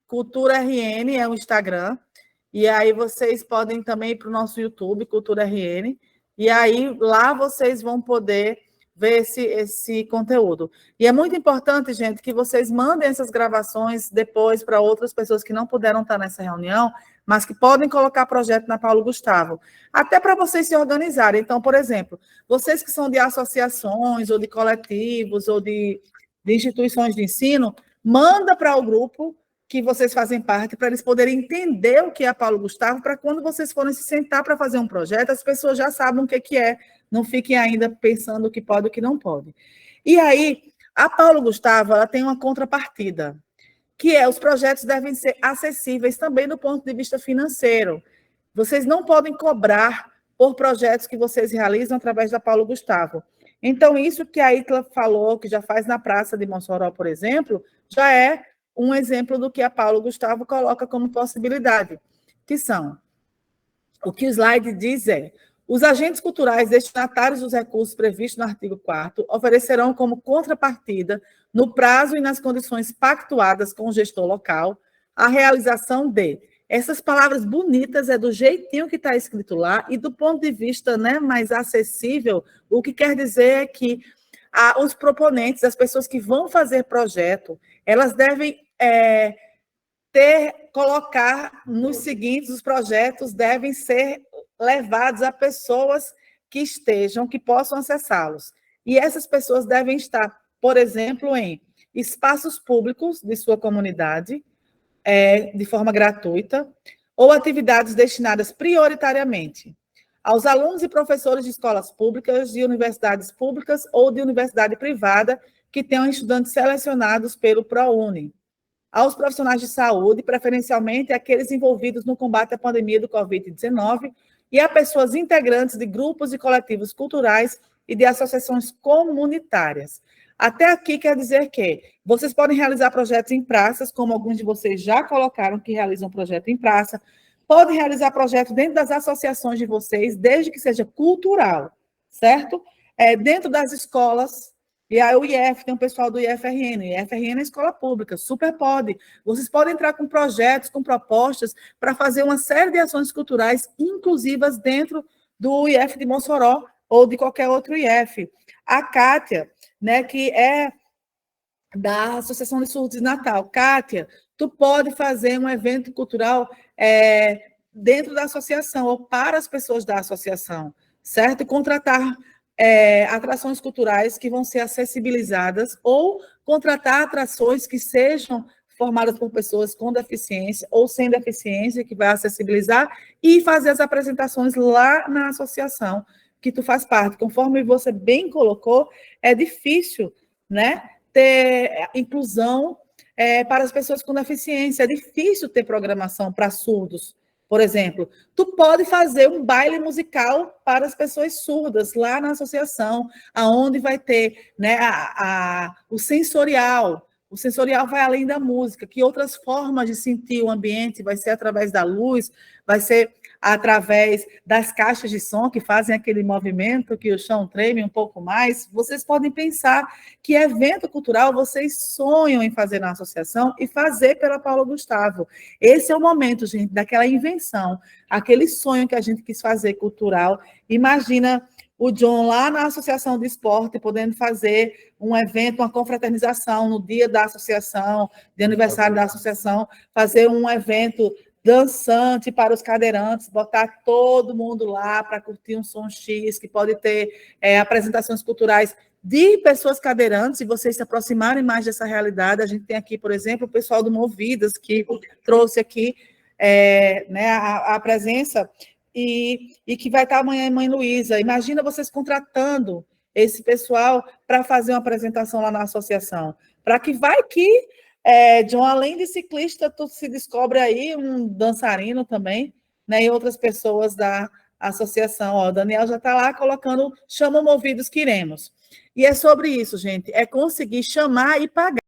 @CulturaRN é o Instagram. E aí vocês podem também ir para o nosso YouTube, Cultura RN, e aí lá vocês vão poder ver esse conteúdo. E é muito importante, gente, que vocês mandem essas gravações depois para outras pessoas que não puderam estar nessa reunião, mas que podem colocar projeto na Paulo Gustavo, até para vocês se organizarem. Então, por exemplo, vocês que são de associações, ou de coletivos, ou de instituições de ensino, manda para o grupo que vocês fazem parte, para eles poderem entender o que é Paulo Gustavo, para quando vocês forem se sentar para fazer um projeto, as pessoas já sabem o que é, não fiquem ainda pensando o que pode e o que não pode. E aí, a Paulo Gustavo, ela tem uma contrapartida, que é os projetos devem ser acessíveis também do ponto de vista financeiro. Vocês não podem cobrar por projetos que vocês realizam através da Paulo Gustavo. Então, isso que a Itla falou, que já faz na Praça de Mossoró, por exemplo, já é um exemplo do que a Paulo Gustavo coloca como possibilidade, que são, o que o slide diz os agentes culturais destinatários dos recursos previstos no artigo 4º oferecerão como contrapartida, no prazo e nas condições pactuadas com o gestor local, a realização de... Essas palavras bonitas é do jeitinho que está escrito lá, e do ponto de vista, né, mais acessível, o que quer dizer é que os proponentes, as pessoas que vão fazer projeto, elas devem colocar nos seguintes, os projetos devem ser levados a pessoas que possam acessá-los. E essas pessoas devem estar, por exemplo, em espaços públicos de sua comunidade, de forma gratuita, ou atividades destinadas prioritariamente aos alunos e professores de escolas públicas, de universidades públicas ou de universidade privada que tenham estudantes selecionados pelo ProUni, aos profissionais de saúde, preferencialmente aqueles envolvidos no combate à pandemia do Covid-19, e a pessoas integrantes de grupos e coletivos culturais e de associações comunitárias. Até aqui quer dizer que vocês podem realizar projetos em praças, como alguns de vocês já colocaram que realizam projeto em praça, podem realizar projetos dentro das associações de vocês, desde que seja cultural, certo? Dentro das escolas, e aí o IF, tem um pessoal do IFRN, IFRN é escola pública, super pode. Vocês podem entrar com projetos, com propostas, para fazer uma série de ações culturais inclusivas dentro do IF de Mossoró, ou de qualquer outro IF. A Kátia, né, que é da Associação de Surdos de Natal. Kátia, tu pode fazer um evento cultural dentro da associação, ou para as pessoas da associação, certo? E contratar atrações culturais que vão ser acessibilizadas, ou contratar atrações que sejam formadas por pessoas com deficiência ou sem deficiência, que vai acessibilizar, e fazer as apresentações lá na associação que tu faz parte. Conforme você bem colocou, é difícil, né, ter inclusão para as pessoas com deficiência, é difícil ter programação para surdos, por exemplo. Tu pode fazer um baile musical para as pessoas surdas lá na associação, aonde vai ter, né, o sensorial. O sensorial vai além da música. Que outras formas de sentir o ambiente? Vai ser através da luz, vai ser através das caixas de som que fazem aquele movimento que o chão treme um pouco mais. Vocês podem pensar que evento cultural vocês sonham em fazer na associação e fazer pela Paulo Gustavo. Esse é o momento, gente, daquela invenção, aquele sonho que a gente quis fazer cultural. Imagina o John lá na Associação de Esporte, podendo fazer um evento, uma confraternização no dia da associação, de aniversário da associação, fazer um evento dançante para os cadeirantes, botar todo mundo lá para curtir um som X, que pode ter apresentações culturais de pessoas cadeirantes, e vocês se aproximarem mais dessa realidade. A gente tem aqui, por exemplo, o pessoal do Movidas, que trouxe aqui né, a presença, e que vai estar amanhã em Mãe Luísa. Imagina vocês contratando esse pessoal para fazer uma apresentação lá na associação, para que vai que, John, além de ciclista, tu se descobre aí um dançarino também, né, e outras pessoas da associação. Ó, o Daniel já está lá colocando, chama Movidos que iremos. E é sobre isso, gente, é conseguir chamar e pagar.